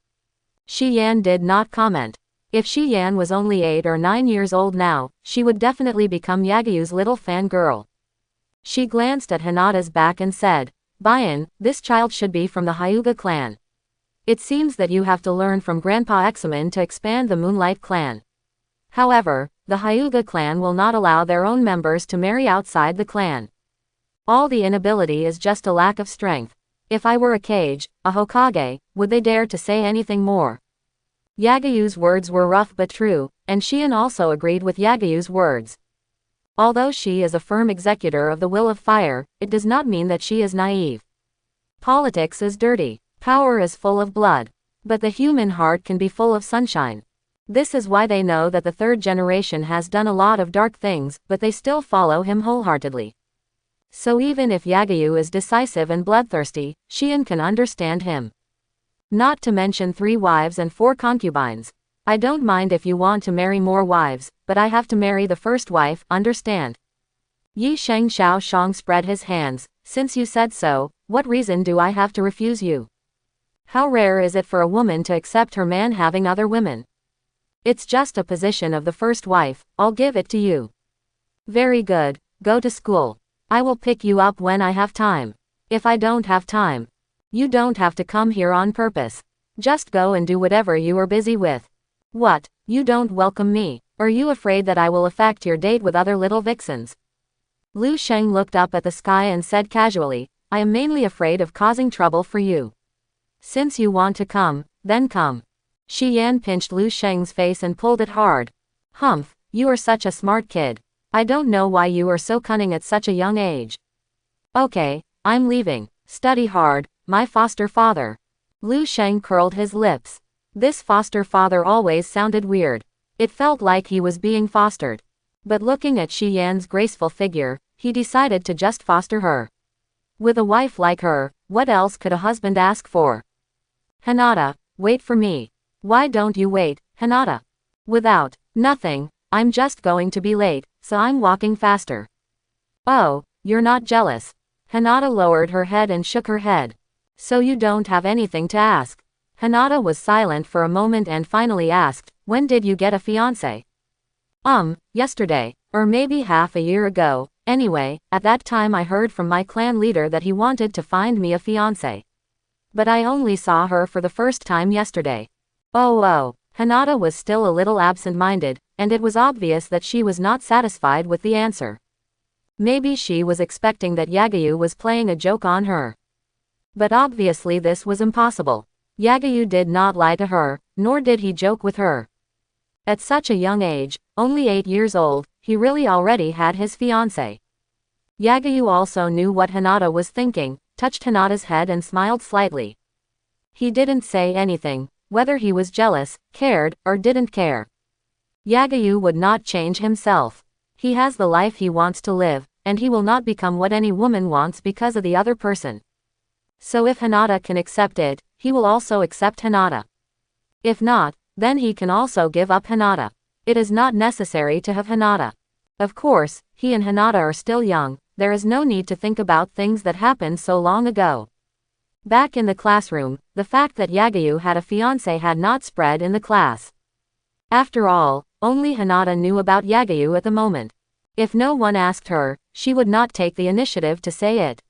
Shi Yan did not comment. If Shi Yan was only 8 or 9 years old now, she would definitely become Yagu's little fangirl. She glanced at Hinata's back and said, Bayan, this child should be from the Hyuga clan. It seems that you have to learn from Grandpa Examen to expand the Moonlight clan. However, the Hyuga clan will not allow their own members to marry outside the clan. All the inability is just a lack of strength. If I were a Kage, a Hokage, would they dare to say anything more? Yagu's words were rough but true, and Shion also agreed with Yagu's words. Although she is a firm executor of the will of fire, it does not mean that she is naive. Politics is dirty. Power is full of blood. But the human heart can be full of sunshine. This is why they know that the third generation has done a lot of dark things, but they still follow him wholeheartedly. So even if Yagu is decisive and bloodthirsty, Shion can understand him. Not to mention 3 wives and 4 concubines. I don't mind if you want to marry more wives, but I have to marry the first wife, understand? Yi Sheng Xiao Shang spread his hands. Since you said so, what reason do I have to refuse you? How rare is it for a woman to accept her man having other women? It's just a position of the first wife, I'll give it to you. Very good, go to school. I will pick you up when I have time. If I don't have time, you don't have to come here on purpose. Just go and do whatever you are busy with. What, you don't welcome me? Are you afraid that I will affect your date with other little vixens? Lu Sheng looked up at the sky and said casually, I am mainly afraid of causing trouble for you. Since you want to come, then come. Shi Yan pinched Lu Sheng's face and pulled it hard. Humph, you are such a smart kid. I don't know why you are so cunning at such a young age. Okay, I'm leaving. Study hard, my foster father. Lu Sheng curled his lips. This foster father always sounded weird. It felt like he was being fostered. But looking at Shi Yan's graceful figure, he decided to just foster her. With a wife like her, what else could a husband ask for? Hinata, wait for me. Why don't you wait, Hinata? Without nothing, I'm just going to be late, so I'm walking faster. Oh, you're not jealous. Hinata lowered her head and shook her head. So you don't have anything to ask. Hinata was silent for a moment and finally asked, when did you get a fiancé? Yesterday, or maybe half a year ago. Anyway, at that time I heard from my clan leader that he wanted to find me a fiancé. But I only saw her for the first time yesterday. Oh. Hinata was still a little absent-minded, and it was obvious that she was not satisfied with the answer. Maybe she was expecting that Yagu was playing a joke on her. But obviously this was impossible. Yagu did not lie to her, nor did he joke with her. At such a young age, only 8 years old, he really already had his fiancé. Yagu also knew what Hinata was thinking, touched Hinata's head and smiled slightly. He didn't say anything, whether he was jealous, cared, or didn't care. Yagu would not change himself. He has the life he wants to live, and he will not become what any woman wants because of the other person. So if Hinata can accept it, he will also accept Hinata. If not, then he can also give up Hinata. It is not necessary to have Hinata. Of course, he and Hinata are still young, there is no need to think about things that happened so long ago. Back in the classroom, the fact that Yagu had a fiancé had not spread in the class. After all, only Hinata knew about Yagu at the moment. If no one asked her, she would not take the initiative to say it.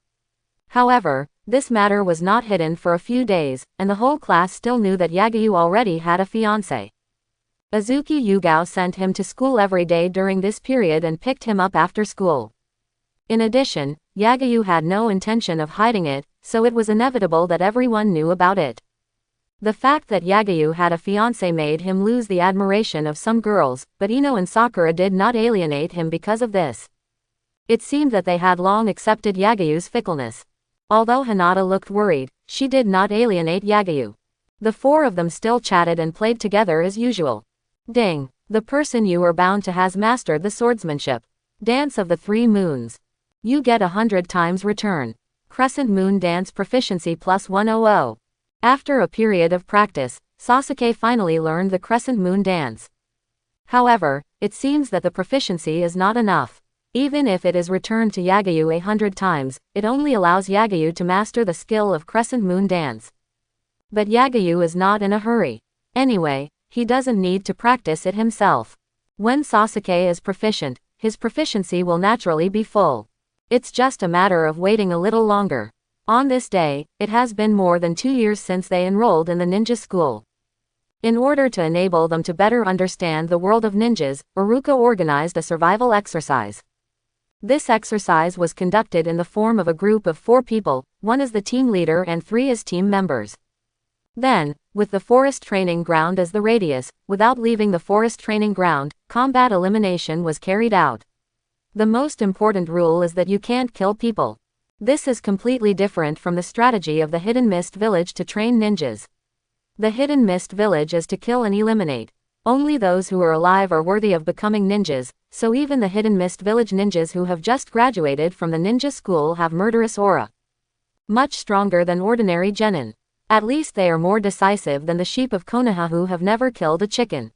However, this matter was not hidden for a few days, and the whole class still knew that Yagu already had a fiancé. Azuki Yugao sent him to school every day during this period and picked him up after school. In addition, Yagu had no intention of hiding it, so it was inevitable that everyone knew about it. The fact that Yagu had a fiancé made him lose the admiration of some girls, but Ino and Sakura did not alienate him because of this. It seemed that they had long accepted Yagu's fickleness. Although Hinata looked worried, she did not alienate Yagu. The 4 of them still chatted and played together as usual. Ding! The person you are bound to has mastered the swordsmanship. Dance of the 3 moons. You get 100 times return. Crescent Moon Dance Proficiency plus 100. After a period of practice, Sasuke finally learned the Crescent Moon Dance. However, it seems that the proficiency is not enough. Even if it is returned to Yagu 100 times, it only allows Yagu to master the skill of crescent moon dance. But Yagu is not in a hurry. Anyway, he doesn't need to practice it himself. When Sasuke is proficient, his proficiency will naturally be full. It's just a matter of waiting a little longer. On this day, it has been more than 2 years since they enrolled in the ninja school. In order to enable them to better understand the world of ninjas, Iruka organized a survival exercise. This exercise was conducted in the form of a group of 4 people, 1 as the team leader and 3 as team members. Then, with the forest training ground as the radius, without leaving the forest training ground, combat elimination was carried out. The most important rule is that you can't kill people. This is completely different from the strategy of the Hidden Mist Village to train ninjas. The Hidden Mist Village is to kill and eliminate. Only those who are alive are worthy of becoming ninjas, so even the Hidden Mist Village ninjas who have just graduated from the ninja school have murderous aura. Much stronger than ordinary genin. At least they are more decisive than the sheep of Konoha who have never killed a chicken.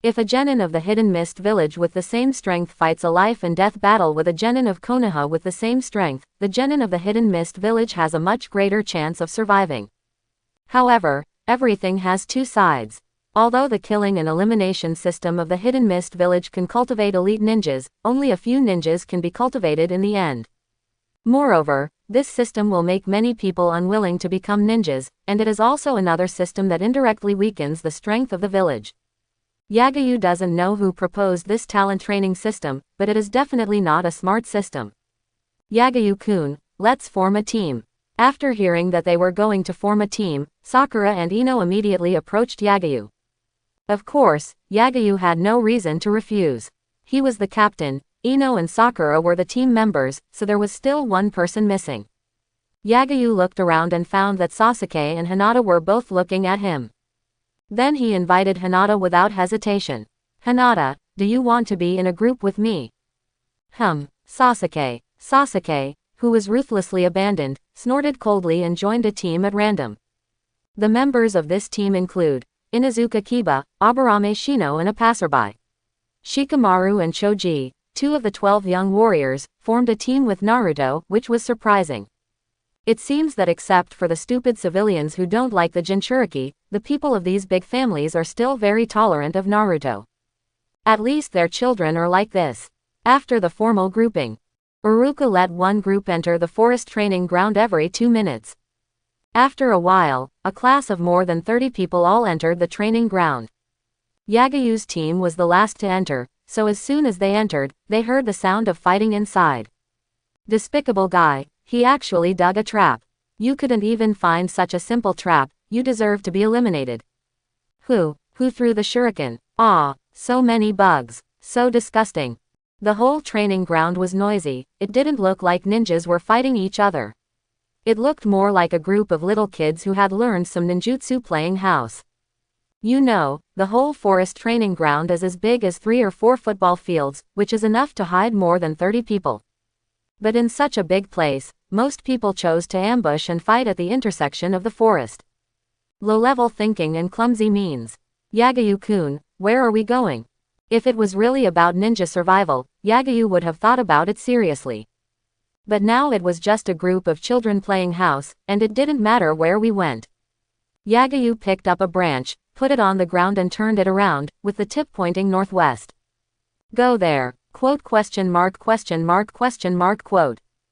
If a genin of the Hidden Mist Village with the same strength fights a life and death battle with a genin of Konoha with the same strength, the genin of the Hidden Mist Village has a much greater chance of surviving. However, everything has 2 sides. Although the killing and elimination system of the Hidden Mist Village can cultivate elite ninjas, only a few ninjas can be cultivated in the end. Moreover, this system will make many people unwilling to become ninjas, and it is also another system that indirectly weakens the strength of the village. Yagu doesn't know who proposed this talent training system, but it is definitely not a smart system. Yagu-kun, let's form a team. After hearing that they were going to form a team, Sakura and Ino immediately approached Yagu. Of course, Yagu had no reason to refuse. He was the captain, Ino and Sakura were the team members, so there was still one person missing. Yagu looked around and found that Sasuke and Hinata were both looking at him. Then he invited Hinata without hesitation. Hinata, do you want to be in a group with me? Sasuke, who was ruthlessly abandoned, snorted coldly and joined a team at random. The members of this team include Inuzuka Kiba, Aburame Shino and a passerby. Shikamaru and Choji, 2 of the 12 young warriors, formed a team with Naruto, which was surprising. It seems that except for the stupid civilians who don't like the Jinchuriki, the people of these big families are still very tolerant of Naruto. At least their children are like this. After the formal grouping, Iruka let one group enter the forest training ground every 2 minutes. After a while, a class of more than 30 people all entered the training ground. Yagu's team was the last to enter, so as soon as they entered, they heard the sound of fighting inside. Despicable guy, he actually dug a trap. You couldn't even find such a simple trap, you deserve to be eliminated. Who threw the shuriken? Ah, so many bugs. So disgusting. The whole training ground was noisy, it didn't look like ninjas were fighting each other. It looked more like a group of little kids who had learned some ninjutsu playing house. You know, the whole forest training ground is as big as 3 or 4 football fields, which is enough to hide more than 30 people. But in such a big place, most people chose to ambush and fight at the intersection of the forest. Low-level thinking and clumsy means. Yagu-kun, where are we going? If it was really about ninja survival, Yagu would have thought about it seriously. But now it was just a group of children playing house, and it didn't matter where we went. Yagu picked up a branch, put it on the ground and turned it around, with the tip pointing northwest. Go there. Quote ?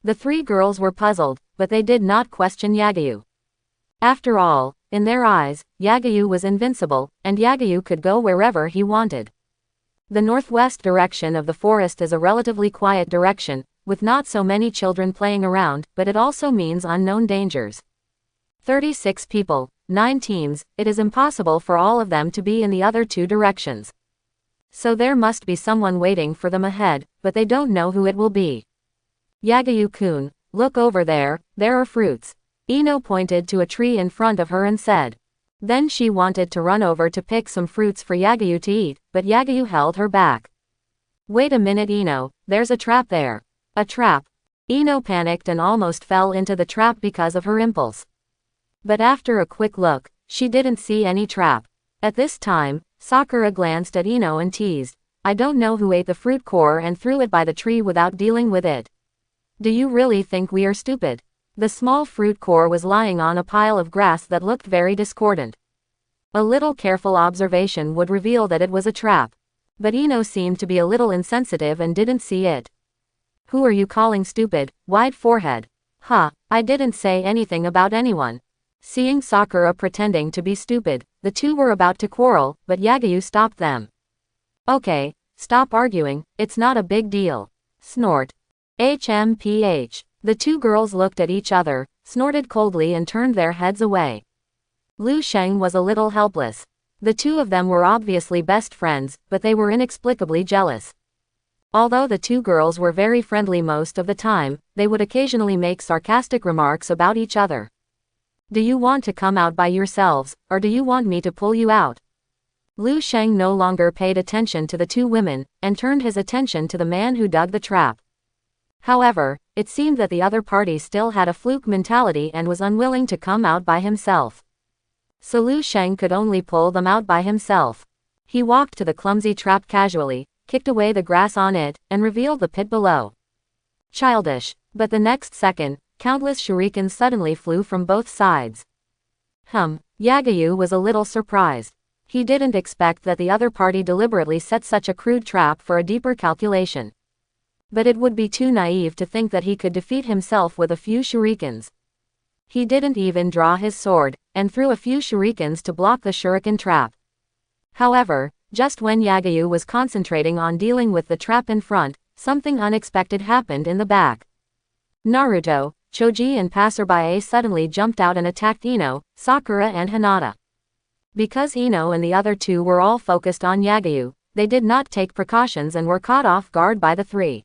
The 3 girls were puzzled, but they did not question Yagu. After all, in their eyes, Yagu was invincible, and Yagu could go wherever he wanted. The northwest direction of the forest is a relatively quiet direction, with not so many children playing around, but it also means unknown dangers. 36 people, 9 teams, it is impossible for all of them to be in the other 2 directions. So there must be someone waiting for them ahead, but they don't know who it will be. Yagu-kun, look over there are fruits. Ino pointed to a tree in front of her and said. Then she wanted to run over to pick some fruits for Yagu to eat, but Yagu held her back. Wait a minute Ino, there's a trap there. A trap. Ino panicked and almost fell into the trap because of her impulse. But after a quick look, she didn't see any trap. At this time, Sakura glanced at Ino and teased, I don't know who ate the fruit core and threw it by the tree without dealing with it. Do you really think we are stupid? The small fruit core was lying on a pile of grass that looked very discordant. A little careful observation would reveal that it was a trap. But Ino seemed to be a little insensitive and didn't see it. Who are you calling stupid, wide forehead? Huh, I didn't say anything about anyone. Seeing Sakura pretending to be stupid, the two were about to quarrel, but Yagu stopped them. Okay, stop arguing, it's not a big deal. Snort. HMPH. The two girls looked at each other, snorted coldly and turned their heads away. Lu Sheng was a little helpless. The two of them were obviously best friends, but they were inexplicably jealous. Although the two girls were very friendly most of the time, they would occasionally make sarcastic remarks about each other. Do you want to come out by yourselves, or do you want me to pull you out? Lu Sheng no longer paid attention to the two women, and turned his attention to the man who dug the trap. However, it seemed that the other party still had a fluke mentality and was unwilling to come out by himself. So Lu Sheng could only pull them out by himself. He walked to the clumsy trap casually, kicked away the grass on it, and revealed the pit below. Childish. But the next second, countless shurikens suddenly flew from both sides. Yagu was a little surprised. He didn't expect that the other party deliberately set such a crude trap for a deeper calculation. But it would be too naive to think that he could defeat himself with a few shurikens. He didn't even draw his sword, and threw a few shurikens to block the shuriken trap. However, just when Yagu was concentrating on dealing with the trap in front, something unexpected happened in the back. Naruto, Choji and passerby suddenly jumped out and attacked Ino, Sakura and Hinata. Because Ino and the other two were all focused on Yagu, they did not take precautions and were caught off guard by the three.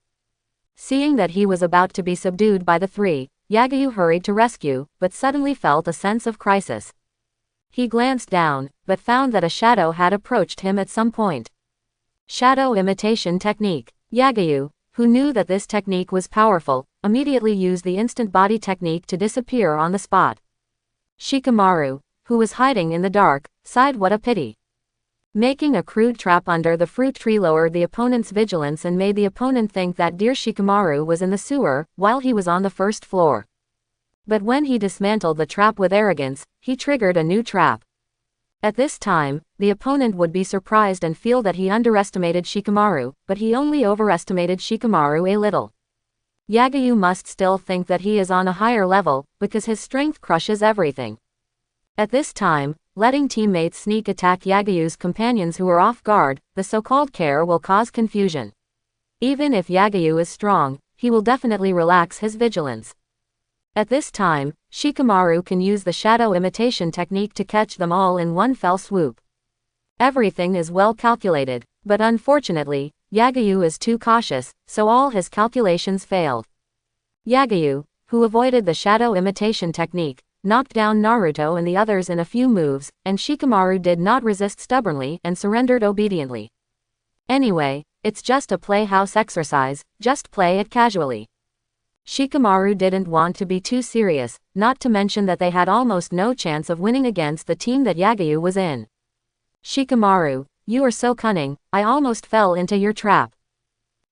Seeing that he was about to be subdued by the three, Yagu hurried to rescue, but suddenly felt a sense of crisis. He glanced down, but found that a shadow had approached him at some point. Shadow imitation technique. Yagu, who knew that this technique was powerful, immediately used the instant body technique to disappear on the spot. Shikamaru, who was hiding in the dark, sighed, what a pity. Making a crude trap under the fruit tree lowered the opponent's vigilance and made the opponent think that dear Shikamaru was in the sewer, while he was on the first floor. But when he dismantled the trap with arrogance, he triggered a new trap. At this time, the opponent would be surprised and feel that he underestimated Shikamaru, but he only overestimated Shikamaru a little. Yagu must still think that he is on a higher level, because his strength crushes everything. At this time, letting teammates sneak attack Yagu's companions who are off guard, the so-called care will cause confusion. Even if Yagu is strong, he will definitely relax his vigilance. At this time, Shikamaru can use the shadow imitation technique to catch them all in one fell swoop. Everything is well calculated, but unfortunately, Yagu is too cautious, so all his calculations failed. Yagu, who avoided the shadow imitation technique, knocked down Naruto and the others in a few moves, and Shikamaru did not resist stubbornly and surrendered obediently. Anyway, it's just a playhouse exercise, just play it casually. Shikamaru didn't want to be too serious, not to mention that they had almost no chance of winning against the team that Yagu was in. Shikamaru, you are so cunning, I almost fell into your trap.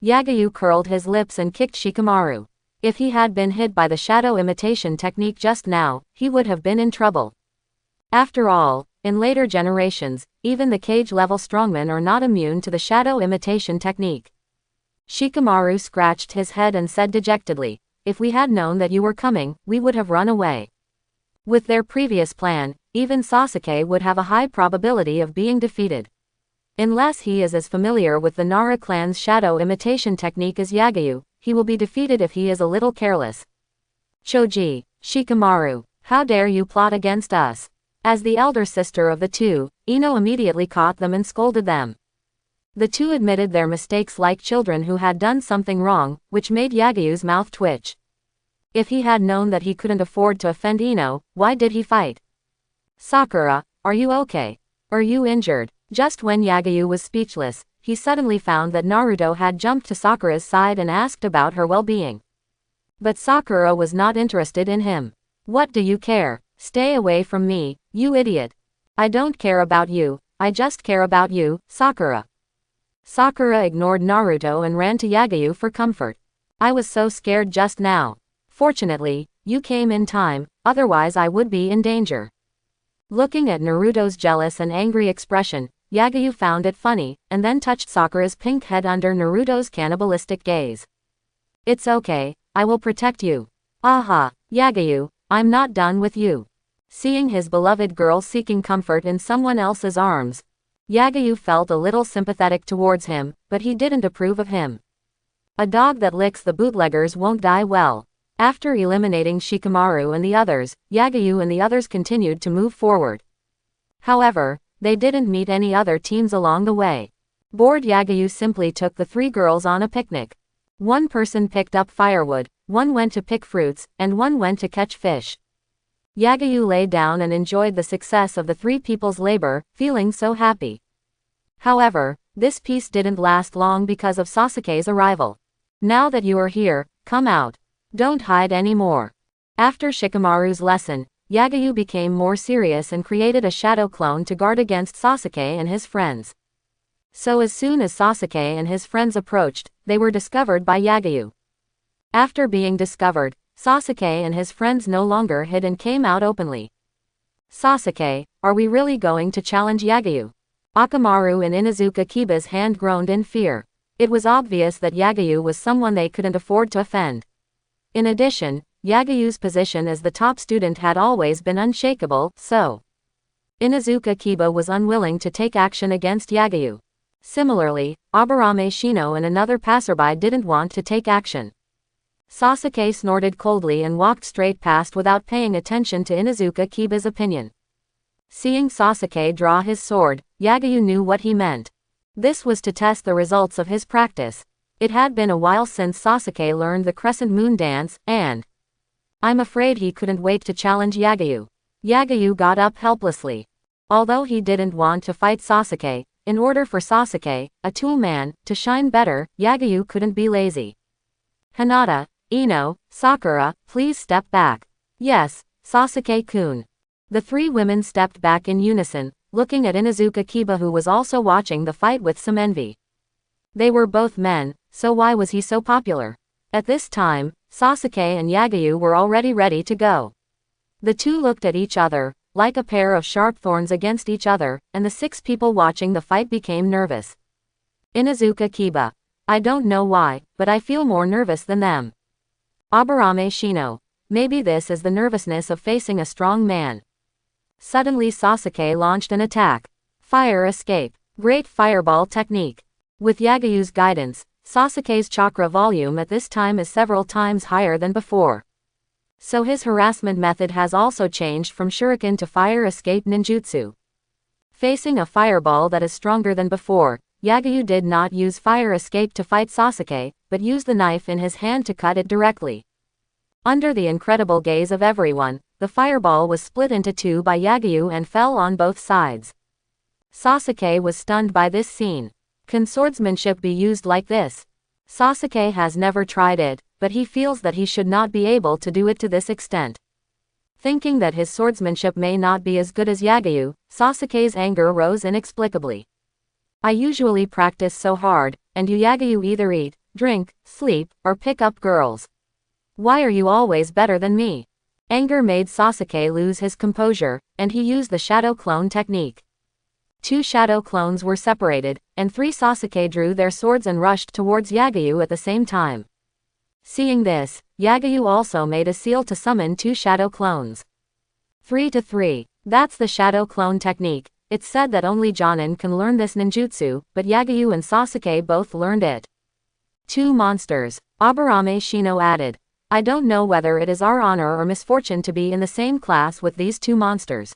Yagu curled his lips and kicked Shikamaru. If he had been hit by the shadow imitation technique just now, he would have been in trouble. After all, in later generations, even the cage-level strongmen are not immune to the shadow imitation technique. Shikamaru scratched his head and said dejectedly, if we had known that you were coming, we would have run away. With their previous plan, even Sasuke would have a high probability of being defeated. Unless he is as familiar with the Nara clan's shadow imitation technique as Yagu, he will be defeated if he is a little careless. Choji, Shikamaru, how dare you plot against us? As the elder sister of the two, Ino immediately caught them and scolded them. The two admitted their mistakes like children who had done something wrong, which made Yagu's mouth twitch. If he had known that he couldn't afford to offend Ino, why did he fight? Sakura, are you okay? Are you injured? Just when Yagu was speechless, he suddenly found that Naruto had jumped to Sakura's side and asked about her well-being. But Sakura was not interested in him. What do you care? Stay away from me, you idiot. I don't care about you, I just care about you, Sakura. Sakura ignored Naruto and ran to Yagu for comfort. I was so scared just now. Fortunately, you came in time, otherwise I would be in danger. Looking at Naruto's jealous and angry expression, Yagu found it funny, and then touched Sakura's pink head under Naruto's cannibalistic gaze. It's okay, I will protect you. Aha, Yagu, I'm not done with you. Seeing his beloved girl seeking comfort in someone else's arms, Yagu felt a little sympathetic towards him, but he didn't approve of him. A dog that licks the bootleggers won't die well. After eliminating Shikamaru and the others, Yagu and the others continued to move forward. However, they didn't meet any other teams along the way. Bored, Yagu simply took the three girls on a picnic. One person picked up firewood, one went to pick fruits, and one went to catch fish. Yagu lay down and enjoyed the success of the three people's labor, feeling so happy. However, this peace didn't last long because of Sasuke's arrival. Now that you are here, come out. Don't hide anymore. After Shikamaru's lesson, Yagu became more serious and created a shadow clone to guard against Sasuke and his friends. So as soon as Sasuke and his friends approached, they were discovered by Yagu. After being discovered, Sasuke and his friends no longer hid and came out openly. Sasuke, are we really going to challenge Yagu? Akamaru and Inuzuka Kiba's hand groaned in fear. It was obvious that Yagu was someone they couldn't afford to offend. In addition, Yagu's position as the top student had always been unshakable, so Inuzuka Kiba was unwilling to take action against Yagu. Similarly, Aburame Shino and another passerby didn't want to take action. Sasuke snorted coldly and walked straight past without paying attention to Inuzuka Kiba's opinion. Seeing Sasuke draw his sword, Yagu knew what he meant. This was to test the results of his practice. It had been a while since Sasuke learned the Crescent Moon dance, and I'm afraid he couldn't wait to challenge Yagu. Yagu got up helplessly. Although he didn't want to fight Sasuke, in order for Sasuke, a tool man, to shine better, Yagu couldn't be lazy. Hinata, Ino, Sakura, please step back. Yes, Sasuke-kun. The three women stepped back in unison, looking at Inuzuka Kiba, who was also watching the fight with some envy. They were both men, so why was he so popular? At this time, Sasuke and Yagu were already ready to go. The two looked at each other, like a pair of sharp thorns against each other, and the six people watching the fight became nervous. Inuzuka Kiba. I don't know why, but I feel more nervous than them. Aburame Shino. Maybe this is the nervousness of facing a strong man. Suddenly Sasuke launched an attack. Fire escape. Great fireball technique. With Yagu's guidance, Sasuke's chakra volume at this time is several times higher than before. So his harassment method has also changed from shuriken to fire escape ninjutsu. Facing a fireball that is stronger than before, Yagu did not use fire escape to fight Sasuke, but used the knife in his hand to cut it directly. Under the incredible gaze of everyone, the fireball was split into two by Yagu and fell on both sides. Sasuke was stunned by this scene. Can swordsmanship be used like this? Sasuke has never tried it, but he feels that he should not be able to do it to this extent. Thinking that his swordsmanship may not be as good as Yagu, Sasuke's anger rose inexplicably. I usually practice so hard, and you Yagu either eat, drink, sleep, or pick up girls. Why are you always better than me? Anger made Sasuke lose his composure, and he used the shadow clone technique. Two shadow clones were separated, and three Sasuke drew their swords and rushed towards Yagu at the same time. Seeing this, Yagu also made a seal to summon two shadow clones. 3 to 3. That's the shadow clone technique. It's said that only Jonin can learn this ninjutsu, but Yagu and Sasuke both learned it. Two monsters, Aburame Shino added. I don't know whether it is our honor or misfortune to be in the same class with these two monsters.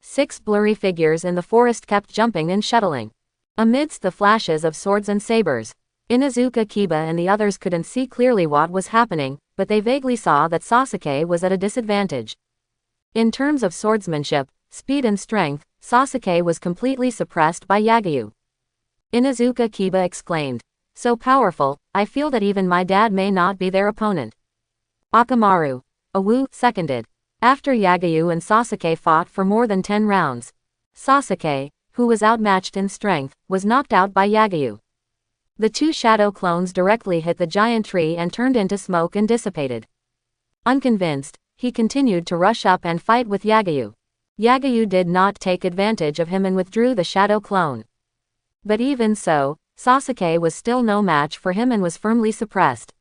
6 blurry figures in the forest kept jumping and shuttling. Amidst the flashes of swords and sabers, Inuzuka Kiba and the others couldn't see clearly what was happening, but they vaguely saw that Sasuke was at a disadvantage. In terms of swordsmanship, speed and strength, Sasuke was completely suppressed by Yagu. Inuzuka Kiba exclaimed. So powerful, I feel that even my dad may not be their opponent. Akamaru. Awu, seconded. After Yagu and Sasuke fought for more than 10 rounds, Sasuke, who was outmatched in strength, was knocked out by Yagu. The two shadow clones directly hit the giant tree and turned into smoke and dissipated. Unconvinced, he continued to rush up and fight with Yagu. Yagu did not take advantage of him and withdrew the shadow clone. But even so, Sasuke was still no match for him and was firmly suppressed.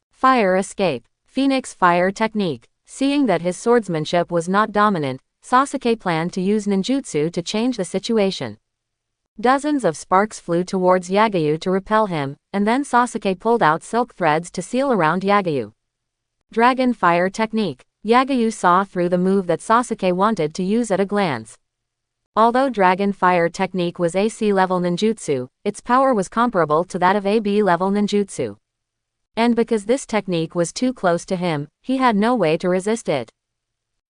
Fire escape. Phoenix fire technique. Seeing that his swordsmanship was not dominant, Sasuke planned to use ninjutsu to change the situation. Dozens of sparks flew towards Yagu to repel him, and then Sasuke pulled out silk threads to seal around Yagu. Dragon fire technique. Yagu saw through the move that Sasuke wanted to use at a glance. Although dragon fire technique was AC level ninjutsu, its power was comparable to that of AB level ninjutsu. And because this technique was too close to him, he had no way to resist it.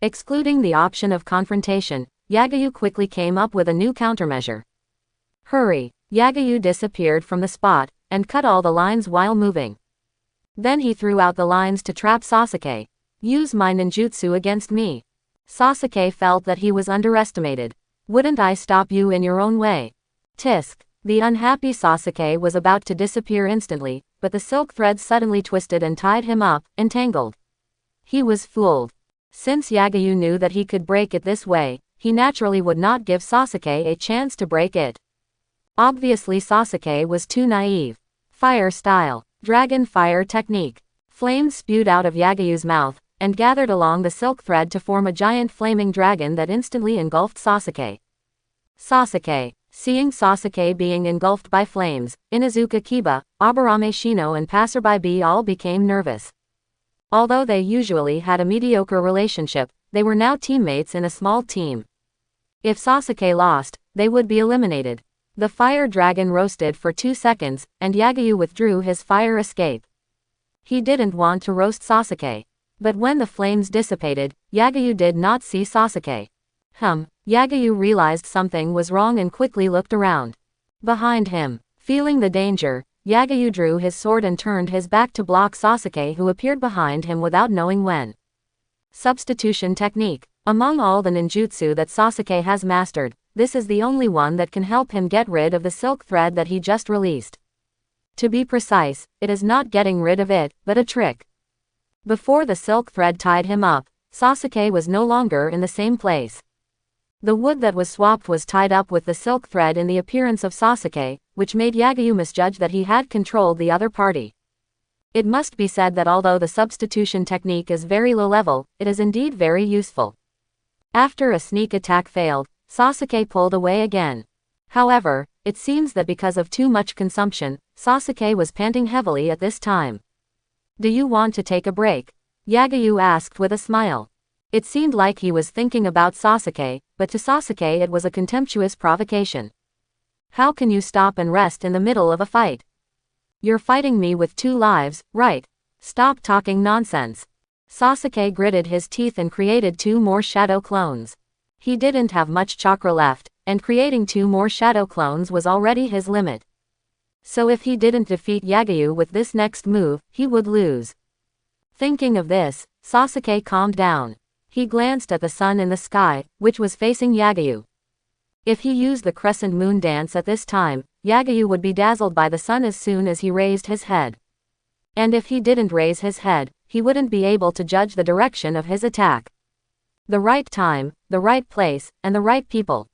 Excluding the option of confrontation, Yagu quickly came up with a new countermeasure. Hurry! Yagu disappeared from the spot, and cut all the lines while moving. Then he threw out the lines to trap Sasuke. Use my ninjutsu against me. Sasuke felt that he was underestimated. Wouldn't I stop you in your own way? Tisk! The unhappy Sasuke was about to disappear instantly, but the silk threads suddenly twisted and tied him up, entangled. He was fooled. Since Yagu knew that he could break it this way, he naturally would not give Sasuke a chance to break it. Obviously Sasuke was too naive. Fire style. Dragon fire technique. Flames spewed out of Yagu's mouth, and gathered along the silk thread to form a giant flaming dragon that instantly engulfed Sasuke. Sasuke. Seeing Sasuke being engulfed by flames, Inuzuka Kiba, Aburame Shino and Passerby B all became nervous. Although they usually had a mediocre relationship, they were now teammates in a small team. If Sasuke lost, they would be eliminated. The fire dragon roasted for 2 seconds, and Yagu withdrew his fire escape. He didn't want to roast Sasuke. But when the flames dissipated, Yagu did not see Sasuke. Yagu realized something was wrong and quickly looked around. Behind him, feeling the danger, Yagu drew his sword and turned his back to block Sasuke, who appeared behind him without knowing when. Substitution technique. Among all the ninjutsu that Sasuke has mastered, this is the only one that can help him get rid of the silk thread that he just released. To be precise, it is not getting rid of it, but a trick. Before the silk thread tied him up, Sasuke was no longer in the same place. The wood that was swapped was tied up with the silk thread in the appearance of Sasuke, which made Yagu misjudge that he had controlled the other party. It must be said that although the substitution technique is very low level, it is indeed very useful. After a sneak attack failed, Sasuke pulled away again. However, it seems that because of too much consumption, Sasuke was panting heavily at this time. Do you want to take a break? Yagu asked with a smile. It seemed like he was thinking about Sasuke, but to Sasuke it was a contemptuous provocation. How can you stop and rest in the middle of a fight? You're fighting me with 2 lives, right? Stop talking nonsense. Sasuke gritted his teeth and created 2 more shadow clones. He didn't have much chakra left, and creating 2 more shadow clones was already his limit. So if he didn't defeat Yagu with this next move, he would lose. Thinking of this, Sasuke calmed down. He glanced at the sun in the sky, which was facing Yagu. If he used the crescent moon dance at this time, Yagu would be dazzled by the sun as soon as he raised his head. And if he didn't raise his head, he wouldn't be able to judge the direction of his attack. The right time, the right place, and the right people.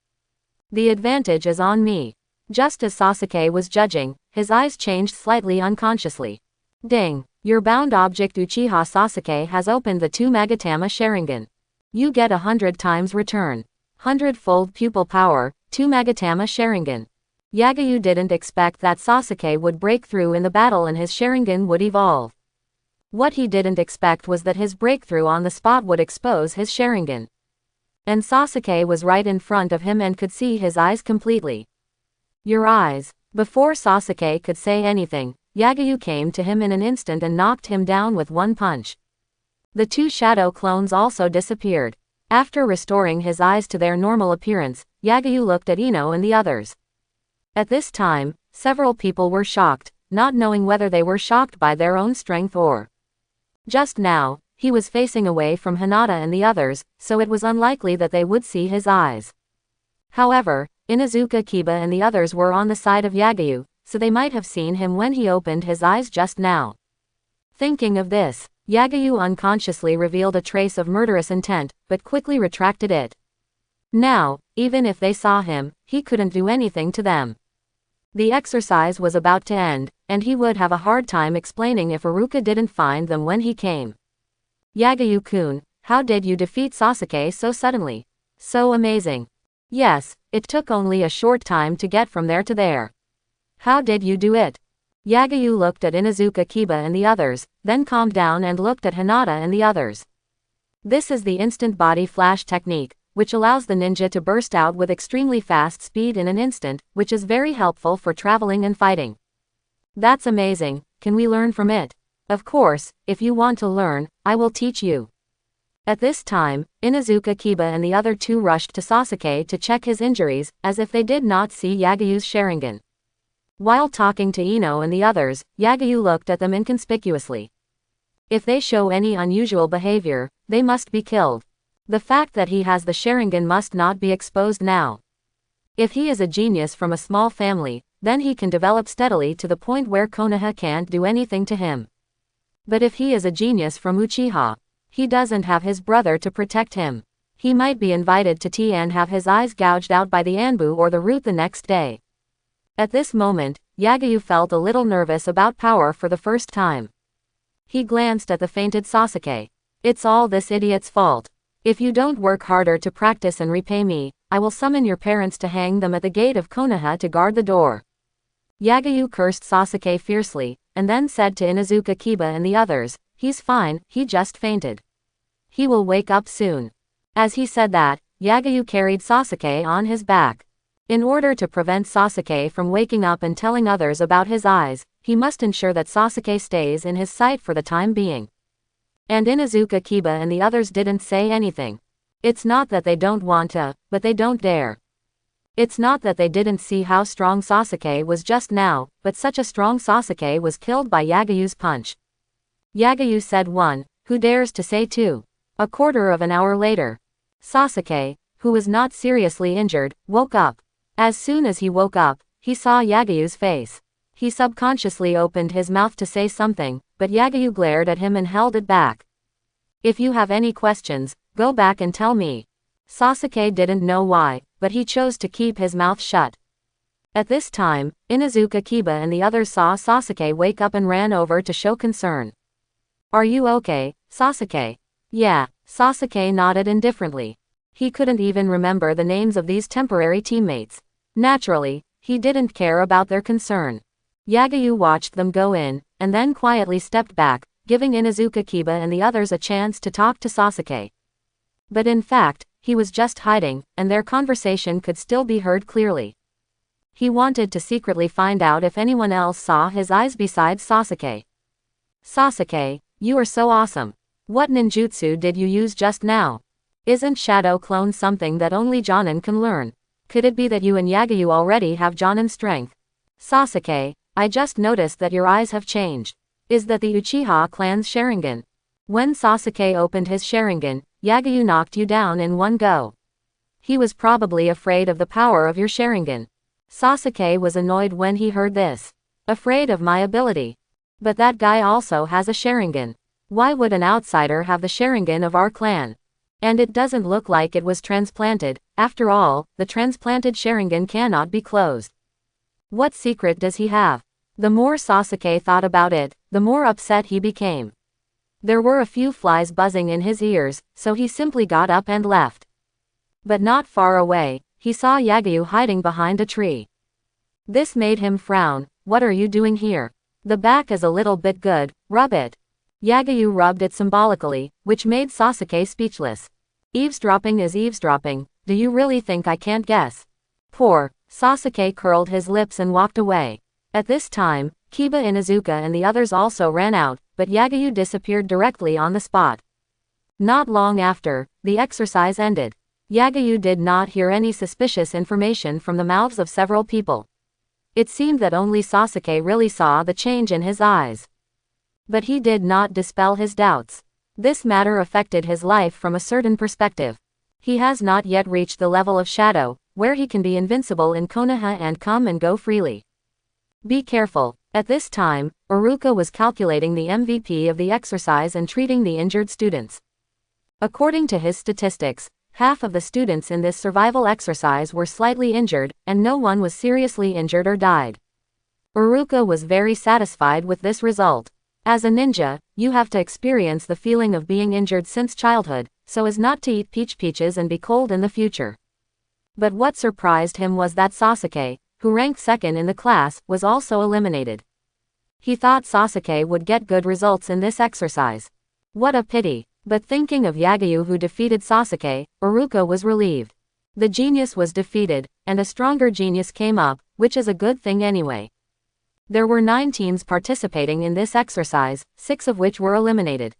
The advantage is on me. Just as Sasuke was judging, his eyes changed slightly unconsciously. Ding! Your bound object Uchiha Sasuke has opened the 2 Magatama Sharingan. You get 100 times return. 100-fold pupil power, 2 Magatama Sharingan. Yagu didn't expect that Sasuke would break through in the battle and his Sharingan would evolve. What he didn't expect was that his breakthrough on the spot would expose his Sharingan. And Sasuke was right in front of him and could see his eyes completely. Your eyes. Before Sasuke could say anything, Yagu came to him in an instant and knocked him down with 1 punch. The 2 shadow clones also disappeared. After restoring his eyes to their normal appearance, Yagu looked at Ino and the others. At this time, several people were shocked, not knowing whether they were shocked by their own strength or. Just now, he was facing away from Hinata and the others, so it was unlikely that they would see his eyes. However, Inuzuka Kiba and the others were on the side of Yagu, so they might have seen him when he opened his eyes just now. Thinking of this, Yagu unconsciously revealed a trace of murderous intent, but quickly retracted it. Now, even if they saw him, he couldn't do anything to them. The exercise was about to end, and he would have a hard time explaining if Iruka didn't find them when he came. Yagu-kun, how did you defeat Sasuke so suddenly? So amazing. Yes, it took only a short time to get from there to there. How did you do it? Yagu looked at Inuzuka Kiba and the others, then calmed down and looked at Hinata and the others. This is the instant body flash technique, which allows the ninja to burst out with extremely fast speed in an instant, which is very helpful for traveling and fighting. That's amazing, can we learn from it? Of course, if you want to learn, I will teach you. At this time, Inuzuka Kiba and the other two rushed to Sasuke to check his injuries, as if they did not see Yagu's Sharingan. While talking to Ino and the others, Yagu looked at them inconspicuously. If they show any unusual behavior, they must be killed. The fact that he has the Sharingan must not be exposed now. If he is a genius from a small family, then he can develop steadily to the point where Konoha can't do anything to him. But if he is a genius from Uchiha, he doesn't have his brother to protect him. He might be invited to tea and have his eyes gouged out by the Anbu or the root the next day. At this moment, Yagu felt a little nervous about power for the first time. He glanced at the fainted Sasuke. It's all this idiot's fault. If you don't work harder to practice and repay me, I will summon your parents to hang them at the gate of Konoha to guard the door. Yagu cursed Sasuke fiercely, and then said to Inuzuka Kiba and the others, he's fine, he just fainted. He will wake up soon. As he said that, Yagu carried Sasuke on his back. In order to prevent Sasuke from waking up and telling others about his eyes, he must ensure that Sasuke stays in his sight for the time being. And Inuzuka Kiba and the others didn't say anything. It's not that they don't want to, but they don't dare. It's not that they didn't see how strong Sasuke was just now, but such a strong Sasuke was killed by Yagu's punch. Yagu said one, who dares to say two? A quarter of an hour later, Sasuke, who was not seriously injured, woke up. As soon as he woke up, he saw Yagu's face. He subconsciously opened his mouth to say something, but Yagu glared at him and held it back. If you have any questions, go back and tell me. Sasuke didn't know why, but he chose to keep his mouth shut. At this time, Inuzuka Kiba and the others saw Sasuke wake up and ran over to show concern. Are you okay, Sasuke? Yeah, Sasuke nodded indifferently. He couldn't even remember the names of these temporary teammates. Naturally, he didn't care about their concern. Yagu watched them go in, and then quietly stepped back, giving Inuzuka Kiba and the others a chance to talk to Sasuke. But in fact, he was just hiding, and their conversation could still be heard clearly. He wanted to secretly find out if anyone else saw his eyes besides Sasuke. Sasuke, you are so awesome. What ninjutsu did you use just now? Isn't Shadow Clone something that only Jonin can learn? Could it be that you and Yagu already have Jonin strength? Sasuke, I just noticed that your eyes have changed. Is that the Uchiha clan's Sharingan? When Sasuke opened his Sharingan, Yagu knocked you down in one go. He was probably afraid of the power of your Sharingan. Sasuke was annoyed when he heard this. Afraid of my ability. But that guy also has a Sharingan. Why would an outsider have the Sharingan of our clan? And it doesn't look like it was transplanted. After all, the transplanted Sharingan cannot be closed. What secret does he have? The more Sasuke thought about it, the more upset he became. There were a few flies buzzing in his ears, so he simply got up and left. But not far away, he saw Yagu hiding behind a tree. This made him frown. What are you doing here? The back is a little bit good, rub it. Yagu rubbed it symbolically, which made Sasuke speechless. Eavesdropping is eavesdropping, do you really think I can't guess? Poor. Sasuke curled his lips and walked away. At this time, Kiba Inuzuka and the others also ran out, but Yagu disappeared directly on the spot. Not long after, the exercise ended. Yagu did not hear any suspicious information from the mouths of several people. It seemed that only Sasuke really saw the change in his eyes. But he did not dispel his doubts. This matter affected his life from a certain perspective. He has not yet reached the level of shadow, where he can be invincible in Konoha and come and go freely. Be careful. At this time, Iruka was calculating the MVP of the exercise and treating the injured students. According to his statistics, half of the students in this survival exercise were slightly injured, and no one was seriously injured or died. Iruka was very satisfied with this result. As a ninja, you have to experience the feeling of being injured since childhood, so as not to eat peaches and be cold in the future. But what surprised him was that Sasuke, who ranked second in the class, was also eliminated. He thought Sasuke would get good results in this exercise. What a pity. But thinking of Yagu who defeated Sasuke, Iruka was relieved. The genius was defeated, and a stronger genius came up, which is a good thing anyway. There were 9 teams participating in this exercise, 6 of which were eliminated.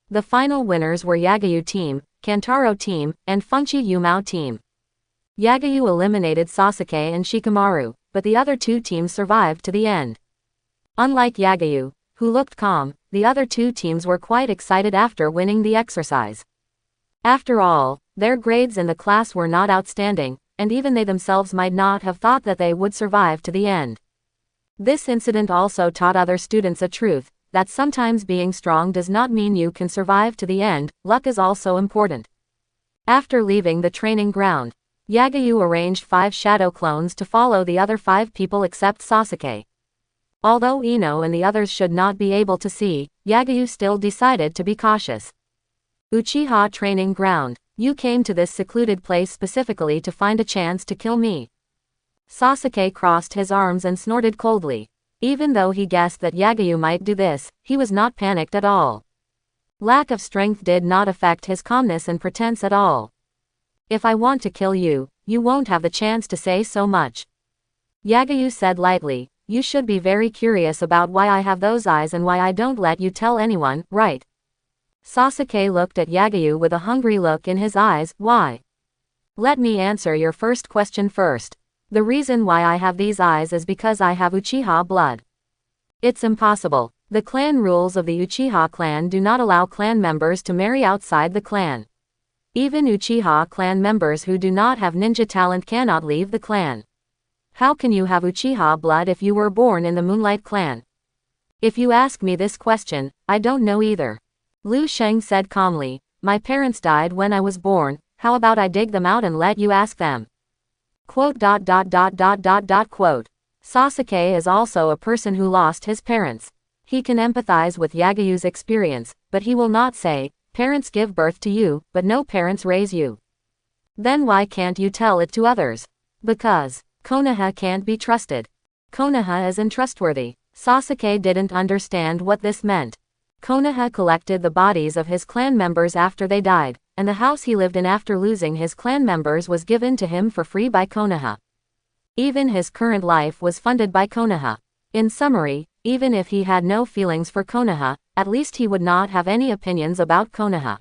The final winners were Yagu team, Kantaro team, and Funchi Yumao team. Yagu eliminated Sasuke and Shikamaru, but the other 2 teams survived to the end. Unlike Yagu, who looked calm, the other 2 teams were quite excited after winning the exercise. After all, their grades in the class were not outstanding, and even they themselves might not have thought that they would survive to the end. This incident also taught other students a truth, that sometimes being strong does not mean you can survive to the end. Luck is also important. After leaving the training ground, Yagu arranged 5 shadow clones to follow the other 5 people except Sasuke. Although Ino and the others should not be able to see, Yagu still decided to be cautious. Uchiha training ground. You came to this secluded place specifically to find a chance to kill me. Sasuke crossed his arms and snorted coldly. Even though he guessed that Yagu might do this, he was not panicked at all. Lack of strength did not affect his calmness and pretense at all. If I want to kill you, you won't have the chance to say so much. Yagu said lightly, you should be very curious about why I have those eyes and why I don't let you tell anyone, right? Sasuke looked at Yagu with a hungry look in his eyes. Why? Let me answer your first question first. The reason why I have these eyes is because I have Uchiha blood. It's impossible. The clan rules of the Uchiha clan do not allow clan members to marry outside the clan. Even Uchiha clan members who do not have ninja talent cannot leave the clan. How can you have Uchiha blood if you were born in the Moonlight clan? If you ask me this question, I don't know either. Lu Sheng said calmly, my parents died when I was born, how about I dig them out and let you ask them? Quote. Sasuke is also a person who lost his parents. He can empathize with Yagu's experience, but he will not say, parents give birth to you, but no parents raise you. Then why can't you tell it to others? Because Konoha can't be trusted. Konoha is untrustworthy. Sasuke didn't understand what this meant. Konoha collected the bodies of his clan members after they died, and the house he lived in after losing his clan members was given to him for free by Konoha. Even his current life was funded by Konoha. In summary, even if he had no feelings for Konoha, at least he would not have any opinions about Konoha.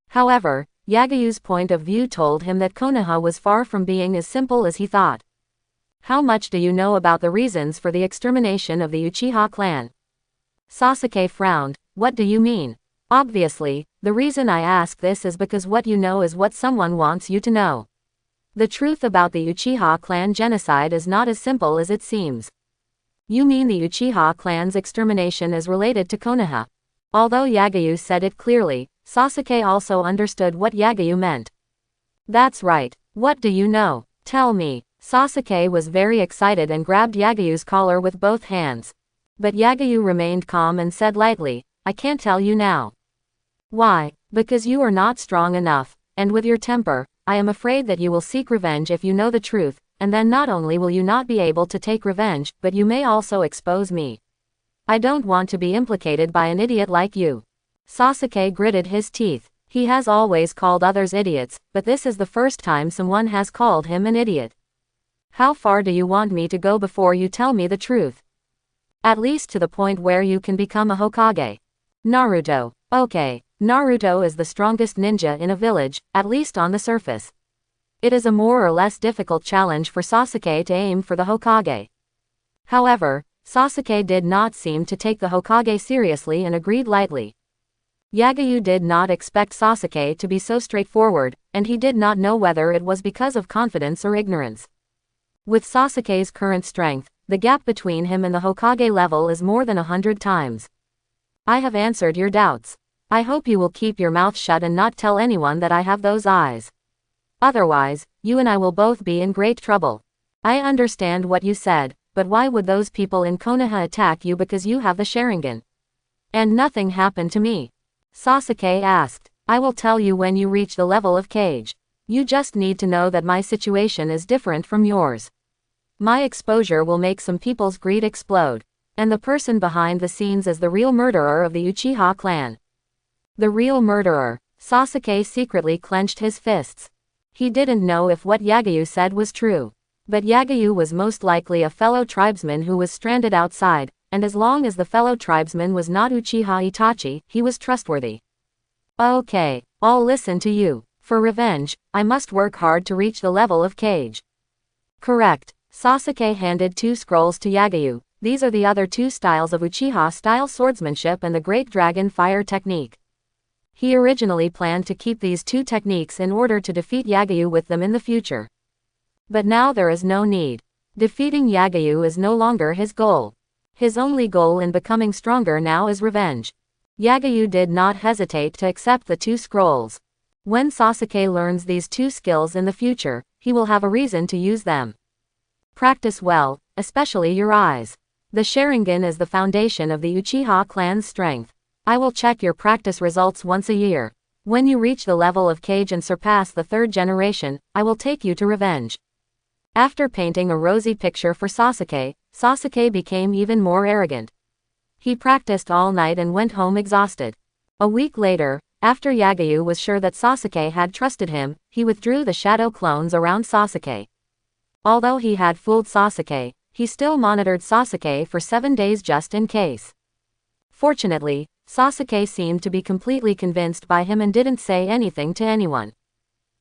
However, Yagu's point of view told him that Konoha was far from being as simple as he thought. How much do you know about the reasons for the extermination of the Uchiha clan? Sasuke frowned. What do you mean? Obviously, the reason I ask this is because what you know is what someone wants you to know. The truth about the Uchiha clan genocide is not as simple as it seems. You mean the Uchiha clan's extermination is related to Konoha? Although Yagu said it clearly, Sasuke also understood what Yagu meant. That's right. What do you know? Tell me. Sasuke was very excited and grabbed Yagu's collar with both hands. But Yagu remained calm and said lightly, I can't tell you now. Why? Because you are not strong enough, and with your temper, I am afraid that you will seek revenge if you know the truth, and then not only will you not be able to take revenge, but you may also expose me. I don't want to be implicated by an idiot like you. Sasuke gritted his teeth. He has always called others idiots, but this is the first time someone has called him an idiot. How far do you want me to go before you tell me the truth? At least to the point where you can become a Hokage. Naruto. Okay, Naruto is the strongest ninja in a village, at least on the surface. It is a more or less difficult challenge for Sasuke to aim for the Hokage. However, Sasuke did not seem to take the Hokage seriously and agreed lightly. Yagu did not expect Sasuke to be so straightforward, and he did not know whether it was because of confidence or ignorance. With Sasuke's current strength, the gap between him and the Hokage level is more than 100 times. I have answered your doubts. I hope you will keep your mouth shut and not tell anyone that I have those eyes. Otherwise, you and I will both be in great trouble. I understand what you said, but why would those people in Konoha attack you because you have the Sharingan? And nothing happened to me? Sasuke asked. I will tell you when you reach the level of Kage. You just need to know that my situation is different from yours. My exposure will make some people's greed explode. And the person behind the scenes is the real murderer of the Uchiha clan. The real murderer. Sasuke secretly clenched his fists. He didn't know if what Yagu said was true. But Yagu was most likely a fellow tribesman who was stranded outside, and as long as the fellow tribesman was not Uchiha Itachi, he was trustworthy. Okay, I'll listen to you. For revenge, I must work hard to reach the level of Kage. Correct. Sasuke handed 2 scrolls to Yagu. These are the other 2 styles of Uchiha-style swordsmanship and the Great Dragon Fire technique. He originally planned to keep these 2 techniques in order to defeat Yagu with them in the future. But now there is no need. Defeating Yagu is no longer his goal. His only goal in becoming stronger now is revenge. Yagu did not hesitate to accept the 2 scrolls. When Sasuke learns these 2 skills in the future, he will have a reason to use them. Practice well, especially your eyes. The Sharingan is the foundation of the Uchiha clan's strength. I will check your practice results once a year. When you reach the level of Kage and surpass the 3rd generation, I will take you to revenge. After painting a rosy picture for Sasuke, Sasuke became even more arrogant. He practiced all night and went home exhausted. A week later, after Yagu was sure that Sasuke had trusted him, he withdrew the shadow clones around Sasuke. Although he had fooled Sasuke, he still monitored Sasuke for 7 days just in case. Fortunately, Sasuke seemed to be completely convinced by him and didn't say anything to anyone.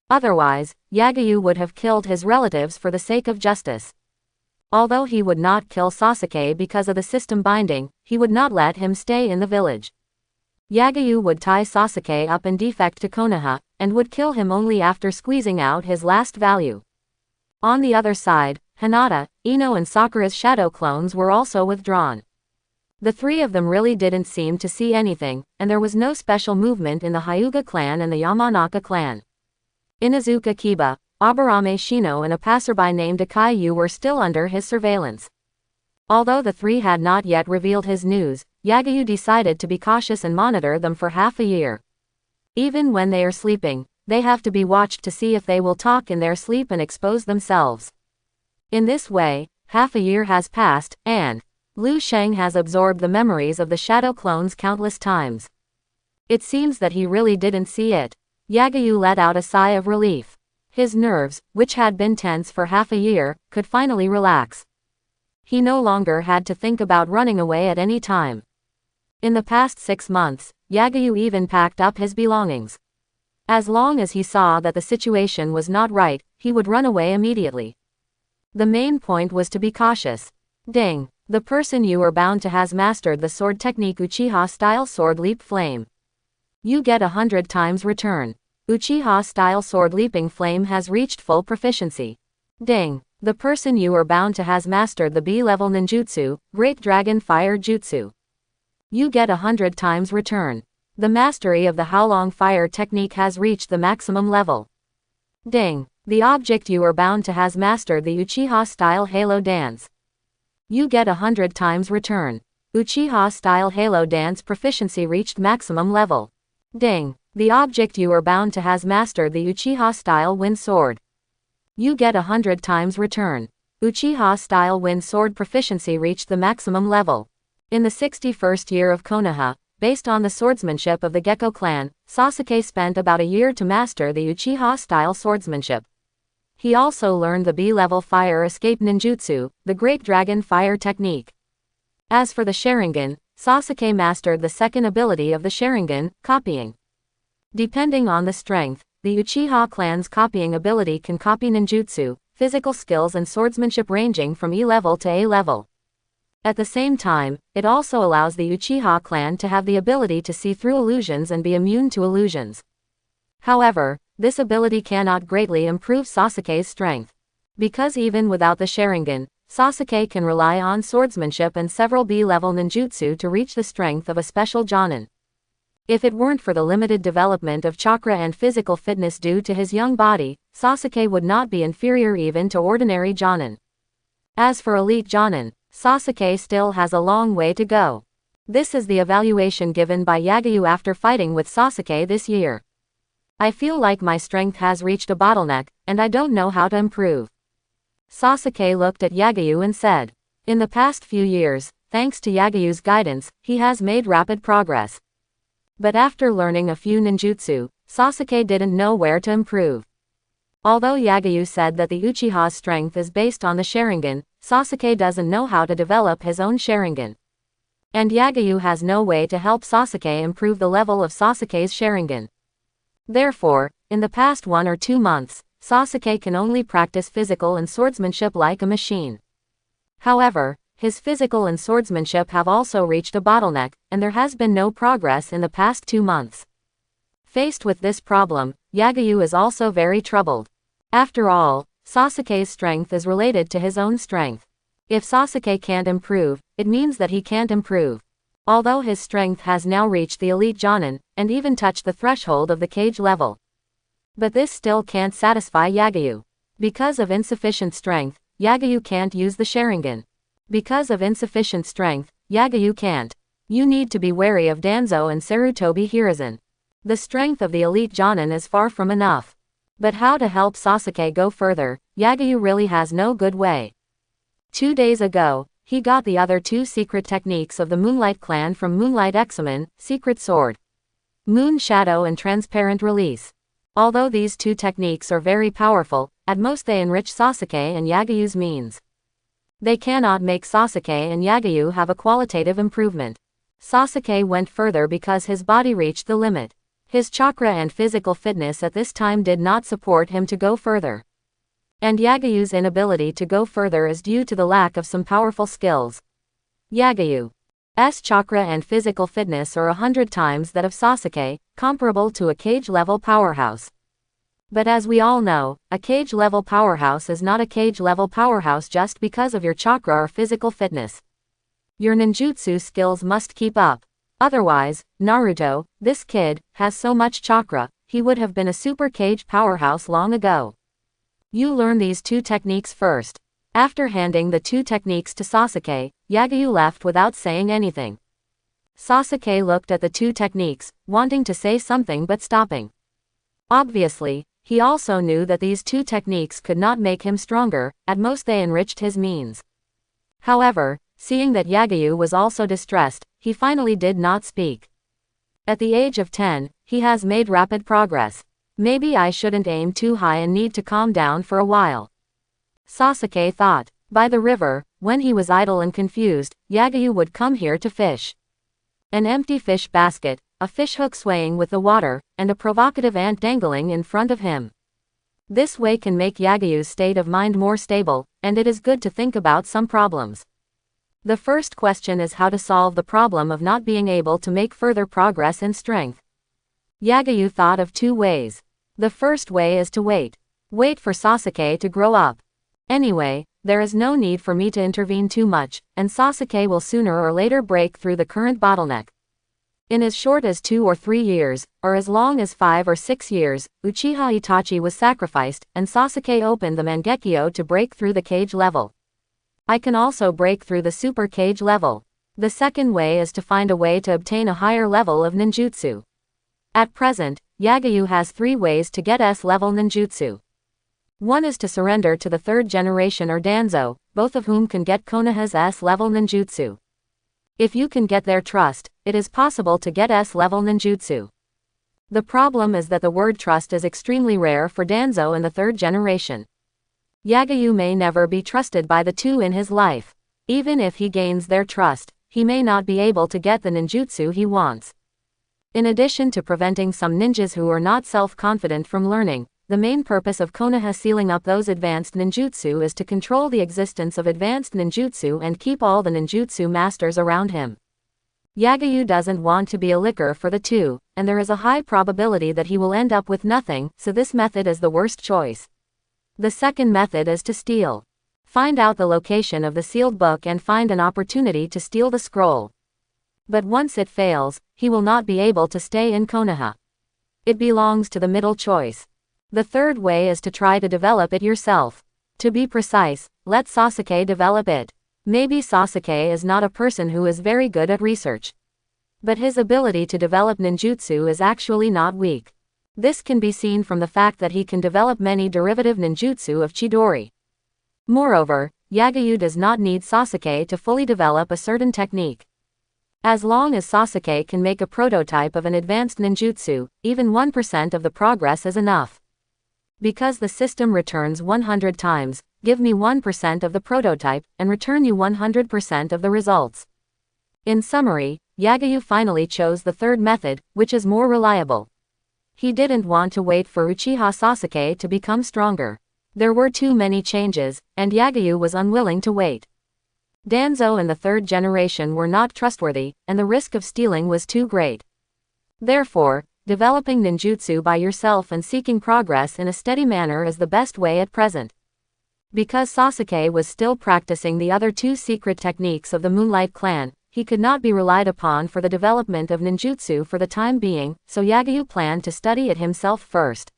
Otherwise, Yagu would have killed his relatives for the sake of justice. Although he would not kill Sasuke because of the system binding, he would not let him stay in the village. Yagu would tie Sasuke up and defect to Konoha, and would kill him only after squeezing out his last value. On the other side, Hinata, Ino and Sakura's shadow clones were also withdrawn. The 3 of them really didn't seem to see anything, and there was no special movement in the Hyuga clan and the Yamanaka clan. Inuzuka Kiba, Aburame Shino and a passerby named Akayu were still under his surveillance. Although the 3 had not yet revealed his news, Yagu decided to be cautious and monitor them for half a year. Even when they are sleeping, they have to be watched to see if they will talk in their sleep and expose themselves. In this way, half a year has passed, and Liu Sheng has absorbed the memories of the shadow clones countless times. It seems that he really didn't see it. Yagu let out a sigh of relief. His nerves, which had been tense for half a year, could finally relax. He no longer had to think about running away at any time. In the past 6 months, Yagu even packed up his belongings. As long as he saw that the situation was not right, he would run away immediately. The main point was to be cautious. Ding! The person you are bound to has mastered the sword technique Uchiha-style sword leap flame. You get 100 times return. Uchiha-style sword leaping flame has reached full proficiency. Ding! The person you are bound to has mastered the B-level ninjutsu, Great Dragon Fire Jutsu. You get 100 times return. The mastery of the Haolong Fire technique has reached the maximum level. Ding! The object you are bound to has mastered the Uchiha-style Halo Dance. You get 100 times return. Uchiha-style Halo Dance proficiency reached maximum level. Ding! The object you are bound to has mastered the Uchiha-style Wind Sword. You get 100 times return. Uchiha-style Wind Sword proficiency reached the maximum level. In the 61st year of Konoha, based on the swordsmanship of the Gecko clan, Sasuke spent about a year to master the Uchiha-style swordsmanship. He also learned the B-level fire escape ninjutsu, the Great Dragon Fire technique. As for the Sharingan, Sasuke mastered the second ability of the Sharingan, copying. Depending on the strength, the Uchiha clan's copying ability can copy ninjutsu, physical skills and swordsmanship ranging from E level to A level. At the same time, it also allows the Uchiha clan to have the ability to see through illusions and be immune to illusions. However, this ability cannot greatly improve Sasuke's strength. Because even without the Sharingan, Sasuke can rely on swordsmanship and several B-level ninjutsu to reach the strength of a special Jonin. If it weren't for the limited development of chakra and physical fitness due to his young body, Sasuke would not be inferior even to ordinary Jonin. As for elite Jonin, Sasuke still has a long way to go. This is the evaluation given by Yagu after fighting with Sasuke this year. I feel like my strength has reached a bottleneck, and I don't know how to improve. Sasuke looked at Yagu and said, in the past few years, thanks to Yagu's guidance, he has made rapid progress. But after learning a few ninjutsu, Sasuke didn't know where to improve. Although Yagu said that the Uchiha's strength is based on the Sharingan, Sasuke doesn't know how to develop his own Sharingan. And Yagu has no way to help Sasuke improve the level of Sasuke's Sharingan. Therefore, in the past 1 or 2 months, Sasuke can only practice physical and swordsmanship like a machine. However, his physical and swordsmanship have also reached a bottleneck, and there has been no progress in the past 2 months. Faced with this problem, Yagu is also very troubled. After all, Sasuke's strength is related to his own strength. If Sasuke can't improve, it means that he can't improve. Although his strength has now reached the elite Jonin, and even touched the threshold of the cage level. But this still can't satisfy Yagu. Because of insufficient strength, Yagu can't use the Sharingan. Because of insufficient strength, Yagu can't. You need to be wary of Danzo and Sarutobi Hiruzen. The strength of the elite Jonin is far from enough. But how to help Sasuke go further, Yagu really has no good way. 2 days ago, he got the other 2 secret techniques of the Moonlight Clan from Moonlight Examen, Secret Sword, Moon Shadow and Transparent Release. Although these 2 techniques are very powerful, at most they enrich Sasuke and Yagu's means. They cannot make Sasuke and Yagu have a qualitative improvement. Sasuke went further because his body reached the limit. His chakra and physical fitness at this time did not support him to go further. And Yagu's inability to go further is due to the lack of some powerful skills. Yagu's chakra and physical fitness are 100 times that of Sasuke, comparable to a cage-level powerhouse. But as we all know, a cage-level powerhouse is not a cage-level powerhouse just because of your chakra or physical fitness. Your ninjutsu skills must keep up. Otherwise, Naruto, this kid, has so much chakra, he would have been a super cage powerhouse long ago. You learn these 2 techniques first. After handing the 2 techniques to Sasuke, Yagu left without saying anything. Sasuke looked at the 2 techniques, wanting to say something but stopping. Obviously, he also knew that these 2 techniques could not make him stronger, at most they enriched his means. However, seeing that Yagu was also distressed, he finally did not speak. At the age of 10, he has made rapid progress. Maybe I shouldn't aim too high and need to calm down for a while. Sasuke thought. By the river, when he was idle and confused, Yagu would come here to fish. An empty fish basket, a fishhook swaying with the water, and a provocative ant dangling in front of him. This way can make Yagu's state of mind more stable, and it is good to think about some problems. The first question is how to solve the problem of not being able to make further progress in strength. Yagu thought of 2 ways. The first way is to wait. Wait for Sasuke to grow up. Anyway, there is no need for me to intervene too much, and Sasuke will sooner or later break through the current bottleneck. In as short as 2 or 3 years, or as long as 5 or 6 years, Uchiha Itachi was sacrificed, and Sasuke opened the Mangekyo to break through the cage level. I can also break through the super cage level. The second way is to find a way to obtain a higher level of ninjutsu. At present, Yagu has 3 ways to get S-level ninjutsu. One is to surrender to the 3rd generation or Danzo, both of whom can get Konoha's S-level ninjutsu. If you can get their trust, it is possible to get S-level ninjutsu. The problem is that the word trust is extremely rare for Danzo in the 3rd generation. Yagu may never be trusted by the 2 in his life. Even if he gains their trust, he may not be able to get the ninjutsu he wants. In addition to preventing some ninjas who are not self-confident from learning, the main purpose of Konoha sealing up those advanced ninjutsu is to control the existence of advanced ninjutsu and keep all the ninjutsu masters around him. Yagu doesn't want to be a licker for the two, and there is a high probability that he will end up with nothing, so this method is the worst choice. The second method is to steal. Find out the location of the sealed book and find an opportunity to steal the scroll. But once it fails, he will not be able to stay in Konoha. It belongs to the middle choice. The third way is to try to develop it yourself. To be precise, let Sasuke develop it. Maybe Sasuke is not a person who is very good at research. But his ability to develop ninjutsu is actually not weak. This can be seen from the fact that he can develop many derivative ninjutsu of Chidori. Moreover, Yagu does not need Sasuke to fully develop a certain technique. As long as Sasuke can make a prototype of an advanced ninjutsu, even 1% of the progress is enough. Because the system returns 100 times, give me 1% of the prototype, and return you 100% of the results. In summary, Yagu finally chose the third method, which is more reliable. He didn't want to wait for Uchiha Sasuke to become stronger. There were too many changes, and Yagu was unwilling to wait. Danzo and the third generation were not trustworthy, and the risk of stealing was too great. Therefore, developing ninjutsu by yourself and seeking progress in a steady manner is the best way at present. Because Sasuke was still practicing the other two secret techniques of the Moonlight Clan, he could not be relied upon for the development of ninjutsu for the time being, so Yagu planned to study it himself first.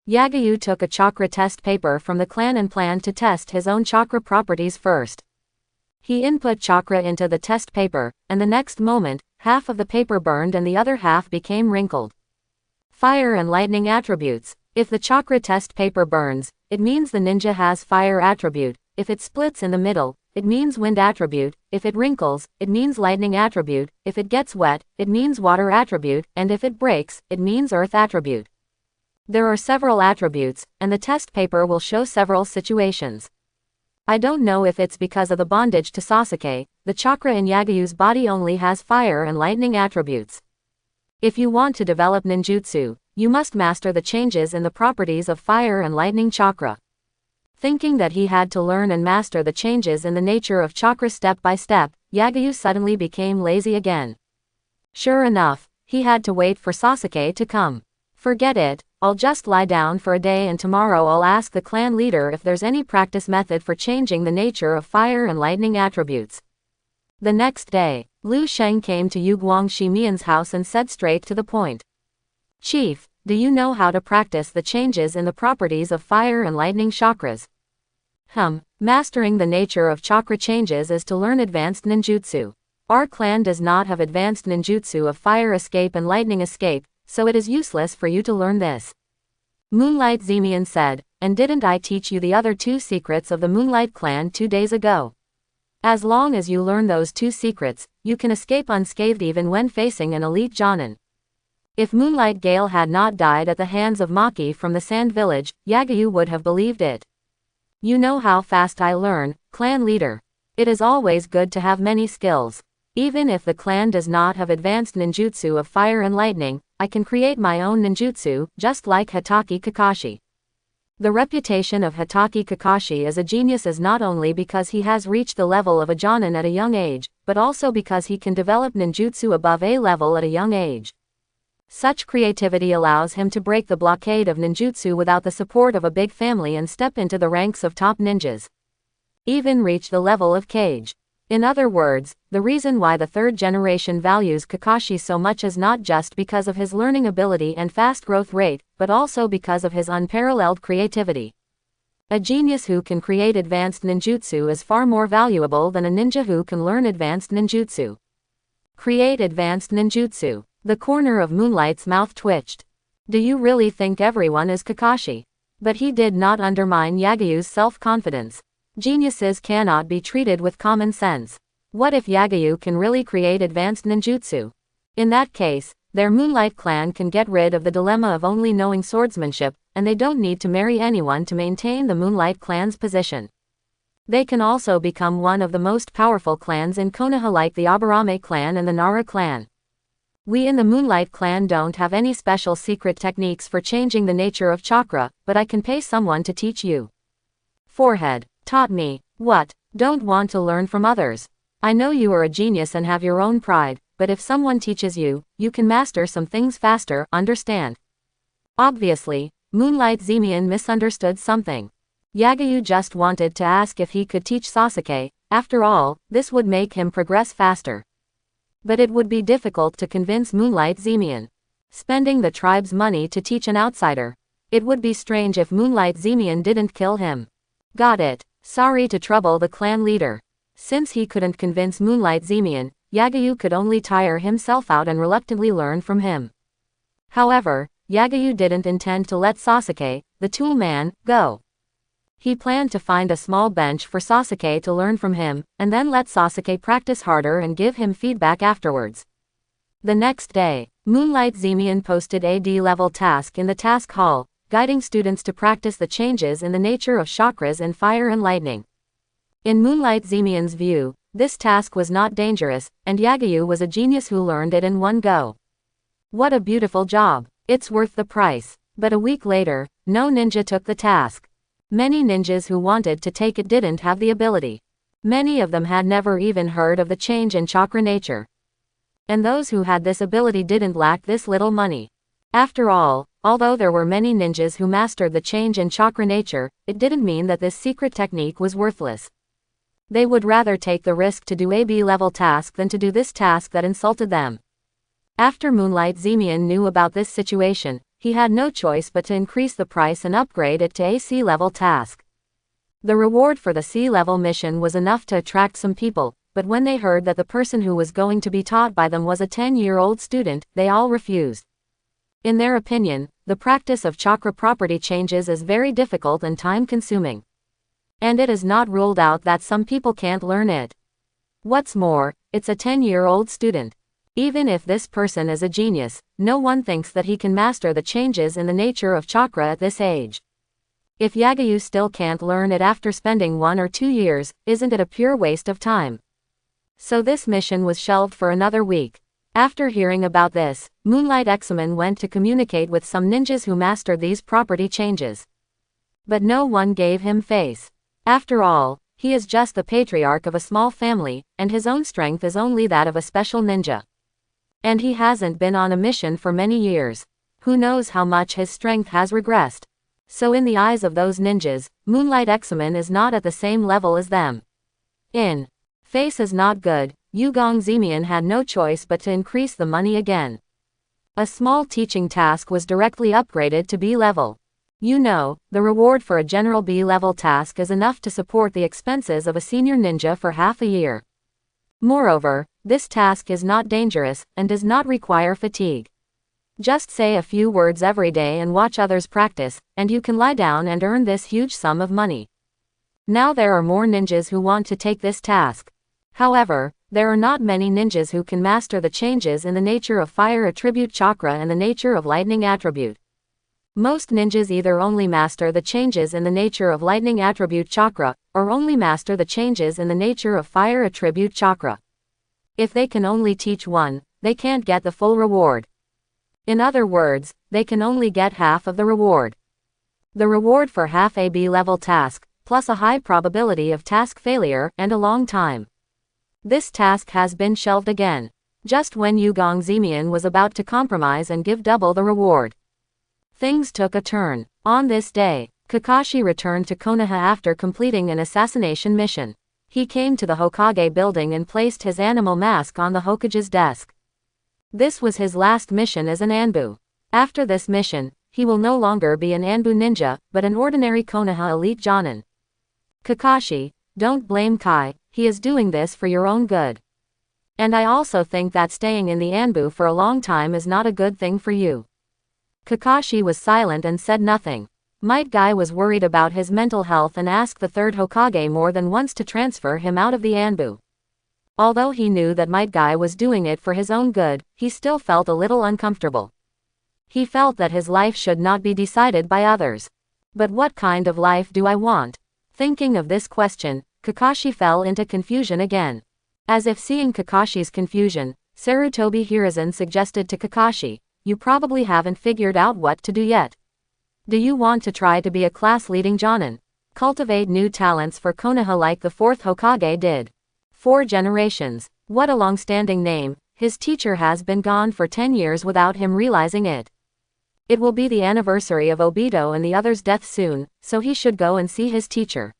Yagu took a chakra test paper from the clan and planned to test his own chakra properties first. He input chakra into the test paper, and the next moment, half of the paper burned and the other half became wrinkled. Fire and lightning attributes. If the chakra test paper burns, it means the ninja has fire attribute. If it splits in the middle, it means wind attribute. If it wrinkles, it means lightning attribute. If it gets wet, it means water attribute, and if it breaks, it means earth attribute. There are several attributes, and the test paper will show several situations. I don't know if it's because of the bondage to Sasuke, the chakra in Yagu's body only has fire and lightning attributes. If you want to develop ninjutsu, you must master the changes in the properties of fire and lightning chakra. Thinking that he had to learn and master the changes in the nature of chakra step by step, Yagu suddenly became lazy again. Sure enough, he had to wait for Sasuke to come. Forget it, I'll just lie down for a day and tomorrow I'll ask the clan leader if there's any practice method for changing the nature of fire and lightning attributes. The next day, Lu Sheng came to Yu Guangxi Mian's house and said straight to the point. Chief, do you know how to practice the changes in the properties of fire and lightning chakras? Mastering the nature of chakra changes is to learn advanced ninjutsu. Our clan does not have advanced ninjutsu of fire escape and lightning escape, so it is useless for you to learn this. Moonlight Zemian said, and didn't I teach you the other two secrets of the Moonlight Clan 2 days ago? As long as you learn those two secrets, you can escape unscathed even when facing an elite Jonin. If Moonlight Gale had not died at the hands of Maki from the Sand Village, Yagu would have believed it. You know how fast I learn, clan leader. It is always good to have many skills. Even if the clan does not have advanced ninjutsu of fire and lightning, I can create my own ninjutsu, just like Hatake Kakashi. The reputation of Hatake Kakashi as a genius is not only because he has reached the level of a Jonin at a young age, but also because he can develop ninjutsu above A level at a young age. Such creativity allows him to break the blockade of ninjutsu without the support of a big family and step into the ranks of top ninjas. Even reach the level of Kage. In other words, the reason why the third generation values Kakashi so much is not just because of his learning ability and fast growth rate, but also because of his unparalleled creativity. A genius who can create advanced ninjutsu is far more valuable than a ninja who can learn advanced ninjutsu. Create advanced ninjutsu. The corner of Moonlight's mouth twitched. Do you really think everyone is Kakashi? But he did not undermine Yagu's self-confidence. Geniuses cannot be treated with common sense. What if Yagu can really create advanced ninjutsu? In that case, their Moonlight Clan can get rid of the dilemma of only knowing swordsmanship, and they don't need to marry anyone to maintain the Moonlight Clan's position. They can also become one of the most powerful clans in Konoha like the Aburame clan and the Nara clan. We in the Moonlight Clan don't have any special secret techniques for changing the nature of chakra, but I can pay someone to teach you. Forehead. Taught me. What? Don't want to learn from others. I know you are a genius and have your own pride, but if someone teaches you, you can master some things faster, understand? Obviously, Moonlight Xemian misunderstood something. Yagu just wanted to ask if he could teach Sasuke, after all, this would make him progress faster. But it would be difficult to convince Moonlight Xemian. Spending the tribe's money to teach an outsider. It would be strange if Moonlight Xemian didn't kill him. Got it. Sorry to trouble the clan leader. Since he couldn't convince Moonlight Xemian, Yagu could only tire himself out and reluctantly learn from him. However, Yagu didn't intend to let Sasuke, the tool man, go. He planned to find a small bench for Sasuke to learn from him, and then let Sasuke practice harder and give him feedback afterwards. The next day, Moonlight Xemian posted a D-level task in the task hall, guiding students to practice the changes in the nature of chakras in fire and lightning. In Moonlight Xemian's view, this task was not dangerous, and Yagu was a genius who learned it in one go. What a beautiful job. It's worth the price. But a week later, no ninja took the task. Many ninjas who wanted to take it didn't have the ability. Many of them had never even heard of the change in chakra nature. And those who had this ability didn't lack this little money. After all, although there were many ninjas who mastered the change in chakra nature, it didn't mean that this secret technique was worthless. They would rather take the risk to do a B-level task than to do this task that insulted them. After Moonlight Xemian knew about this situation, he had no choice but to increase the price and upgrade it to a C-level task. The reward for the C-level mission was enough to attract some people, but when they heard that the person who was going to be taught by them was a 10-year-old student, they all refused. In their opinion, the practice of chakra property changes is very difficult and time-consuming. And it is not ruled out that some people can't learn it. What's more, it's a 10-year-old student. Even if this person is a genius, no one thinks that he can master the changes in the nature of chakra at this age. If Yagu still can't learn it after spending 1 or 2 years, isn't it a pure waste of time? So this mission was shelved for another week. After hearing about this, Moonlight Xemian went to communicate with some ninjas who mastered these property changes. But no one gave him face. After all, he is just the patriarch of a small family, and his own strength is only that of a special ninja. And he hasn't been on a mission for many years. Who knows how much his strength has regressed. So in the eyes of those ninjas, Moonlight Xemian is not at the same level as them. In face is not good, Yagu Xemian had no choice but to increase the money again. A small teaching task was directly upgraded to B level. You know, the reward for a general B level task is enough to support the expenses of a senior ninja for half a year. Moreover, this task is not dangerous, and does not require fatigue. Just say a few words every day and watch others practice, and you can lie down and earn this huge sum of money. Now there are more ninjas who want to take this task. However, there are not many ninjas who can master the changes in the nature of fire attribute chakra and the nature of lightning attribute. Most ninjas either only master the changes in the nature of lightning attribute chakra, or only master the changes in the nature of fire attribute chakra. If they can only teach one, they can't get the full reward. In other words, they can only get half of the reward. The reward for half a B-level task, plus a high probability of task failure and a long time. This task has been shelved again. Just when Yagu Xemian was about to compromise and give double the reward. Things took a turn. On this day, Kakashi returned to Konoha after completing an assassination mission. He came to the Hokage building and placed his animal mask on the Hokage's desk. This was his last mission as an Anbu. After this mission, he will no longer be an Anbu ninja, but an ordinary Konoha elite Jonin. Kakashi, don't blame Kai, he is doing this for your own good. And I also think that staying in the Anbu for a long time is not a good thing for you. Kakashi was silent and said nothing. Might Guy was worried about his mental health and asked the third Hokage more than once to transfer him out of the Anbu. Although he knew that Might Guy was doing it for his own good, he still felt a little uncomfortable. He felt that his life should not be decided by others. But what kind of life do I want? Thinking of this question, Kakashi fell into confusion again. As if seeing Kakashi's confusion, Sarutobi Hiruzen suggested to Kakashi, "You probably haven't figured out what to do yet. Do you want to try to be a class-leading Jonin? Cultivate new talents for Konoha like the fourth Hokage did. 4 generations. What a long-standing name," His teacher has been gone for 10 years without him realizing it. It will be the anniversary of Obito and the other's death soon, so he should go and see his teacher.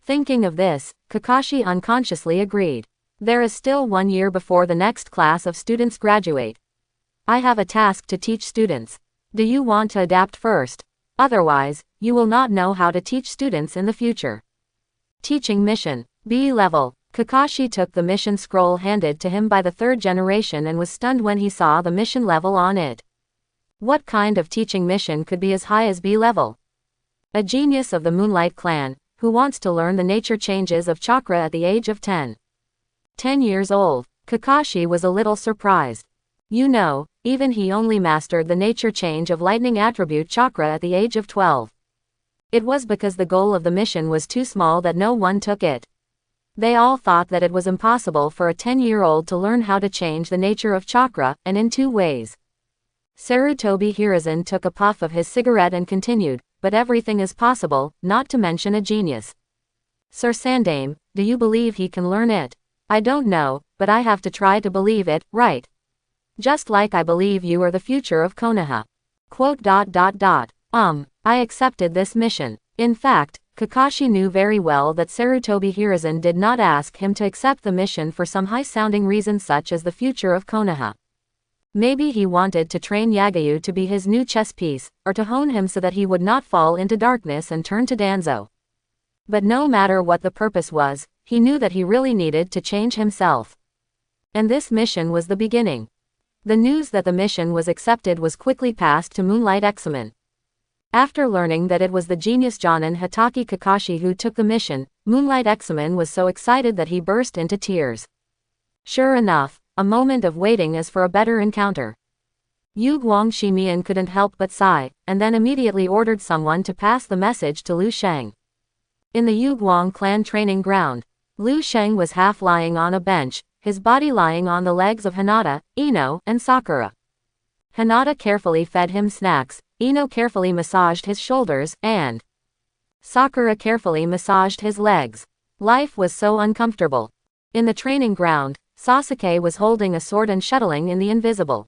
Thinking of this, Kakashi unconsciously agreed. There is still 1 year before the next class of students graduate. I have a task to teach students. Do you want to adapt first? Otherwise, you will not know how to teach students in the future. Teaching mission. B level. Kakashi took the mission scroll handed to him by the third generation and was stunned when he saw the mission level on it. What kind of teaching mission could be as high as B level? A genius of the Moonlight Clan, who wants to learn the nature changes of chakra at the age of 10. 10 years old, Kakashi was a little surprised. You know, even he only mastered the nature change of lightning attribute chakra at the age of 12. It was because the goal of the mission was too small that no one took it. They all thought that it was impossible for a 10-year-old to learn how to change the nature of chakra, and in 2 ways. Sarutobi Hiruzen took a puff of his cigarette and continued, but everything is possible, not to mention a genius. Sir Sandame, do you believe he can learn it? I don't know, but I have to try to believe it, right? Just like I believe you are the future of Konoha. I accepted this mission. In fact, Kakashi knew very well that Sarutobi Hiruzen did not ask him to accept the mission for some high-sounding reason such as the future of Konoha. Maybe he wanted to train Yagu to be his new chess piece, or to hone him so that he would not fall into darkness and turn to Danzo. But no matter what the purpose was, he knew that he really needed to change himself. And this mission was the beginning. The news that the mission was accepted was quickly passed to Moonlight X-Men. After learning that it was the genius Jonin Hitaki Kakashi who took the mission, Moonlight X-Men was so excited that he burst into tears. Sure enough, a moment of waiting is for a better encounter. Yu Guang Shimian couldn't help but sigh, and then immediately ordered someone to pass the message to Liu Sheng. In the Yu Guang clan training ground, Liu Sheng was half lying on a bench, his body lying on the legs of Hinata, Ino, and Sakura. Hinata carefully fed him snacks, Ino carefully massaged his shoulders, and Sakura carefully massaged his legs. Life was so uncomfortable. In the training ground, Sasuke was holding a sword and shuttling in the invisible.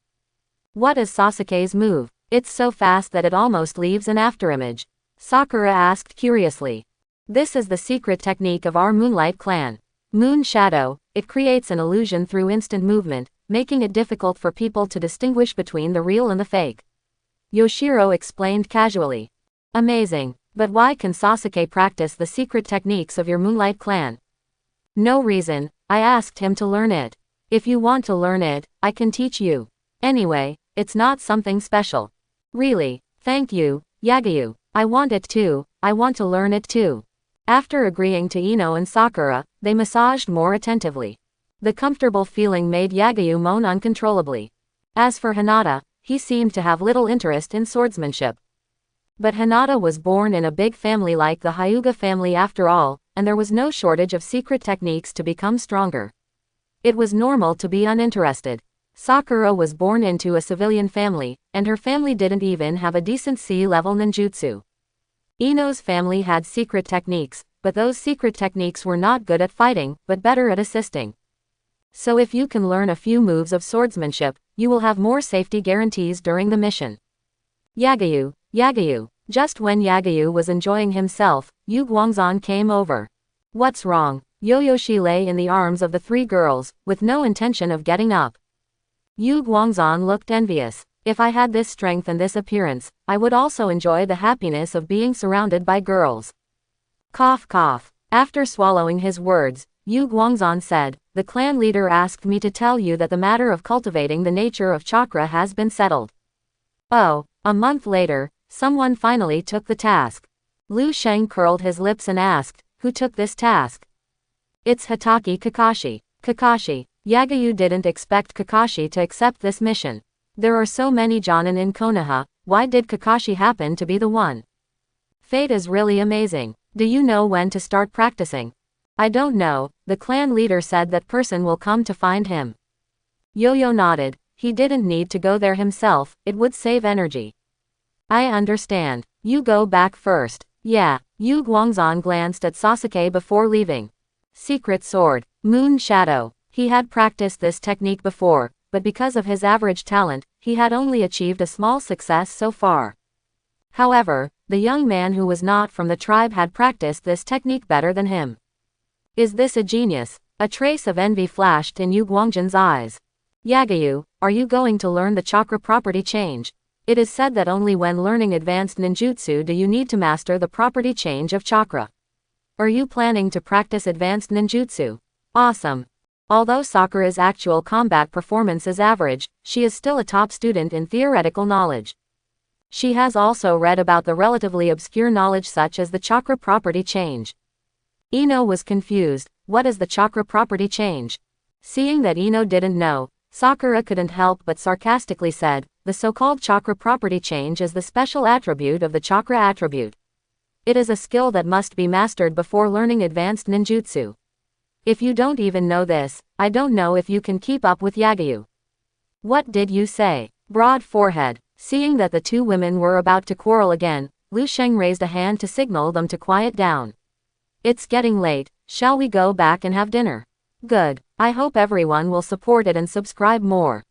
What is Sasuke's move? It's so fast that it almost leaves an afterimage. Sakura asked curiously. This is the secret technique of our Moonlight Clan. Moon Shadow. It creates an illusion through instant movement, making it difficult for people to distinguish between the real and the fake. Yoshiro explained casually. Amazing. But why can Sasuke practice the secret techniques of your Moonlight Clan? No reason. I asked him to learn it. If you want to learn it, I can teach you. Anyway, it's not something special. Really, thank you, Yagu. I want it too, I want to learn it too. After agreeing to Ino and Sakura, they massaged more attentively. The comfortable feeling made Yagu moan uncontrollably. As for Hinata, he seemed to have little interest in swordsmanship. But Hinata was born in a big family like the Hyuga family after all, and there was no shortage of secret techniques to become stronger. It was normal to be uninterested. Sakura was born into a civilian family, and her family didn't even have a decent C-level ninjutsu. Ino's family had secret techniques, but those secret techniques were not good at fighting, but better at assisting. So if you can learn a few moves of swordsmanship, you will have more safety guarantees during the mission. Yagu. Just when Yagu was enjoying himself, Yu Guangzan came over. What's wrong? Yoyoshi lay in the arms of the 3 girls, with no intention of getting up. Yu Guangzan looked envious. If I had this strength and this appearance, I would also enjoy the happiness of being surrounded by girls. Cough cough. After swallowing his words, Yu Guangzan said, the clan leader asked me to tell you that the matter of cultivating the nature of chakra has been settled. Oh, a month later, someone finally took the task. Liu Sheng curled his lips and asked, who took this task? It's Hitaki Kakashi. Kakashi. Yagu didn't expect Kakashi to accept this mission. There are so many Jonin in Konoha, why did Kakashi happen to be the one? Fate is really amazing. Do you know when to start practicing? I don't know, the clan leader said that person will come to find him. Yo-Yo nodded, he didn't need to go there himself, it would save energy. I understand. You go back first. Yeah. Yu Guangzan glanced at Sasuke before leaving. Secret sword. Moon Shadow. He had practiced this technique before, but because of his average talent, he had only achieved a small success so far. However, the young man who was not from the tribe had practiced this technique better than him. Is this a genius? A trace of envy flashed in Yu Guangjin's eyes. Yagu, are you going to learn the chakra property change? It is said that only when learning advanced ninjutsu do you need to master the property change of chakra. Are you planning to practice advanced ninjutsu? Awesome. Although Sakura's actual combat performance is average, she is still a top student in theoretical knowledge. She has also read about the relatively obscure knowledge such as the chakra property change. Ino was confused. What is the chakra property change? Seeing that Ino didn't know, Sakura couldn't help but sarcastically said, the so-called chakra property change is the special attribute of the chakra attribute. It is a skill that must be mastered before learning advanced ninjutsu. If you don't even know this, I don't know if you can keep up with Yagu. What did you say? Broad forehead. Seeing that the two women were about to quarrel again, Lu Sheng raised a hand to signal them to quiet down. It's getting late, shall we go back and have dinner? Good. I hope everyone will support it and subscribe more.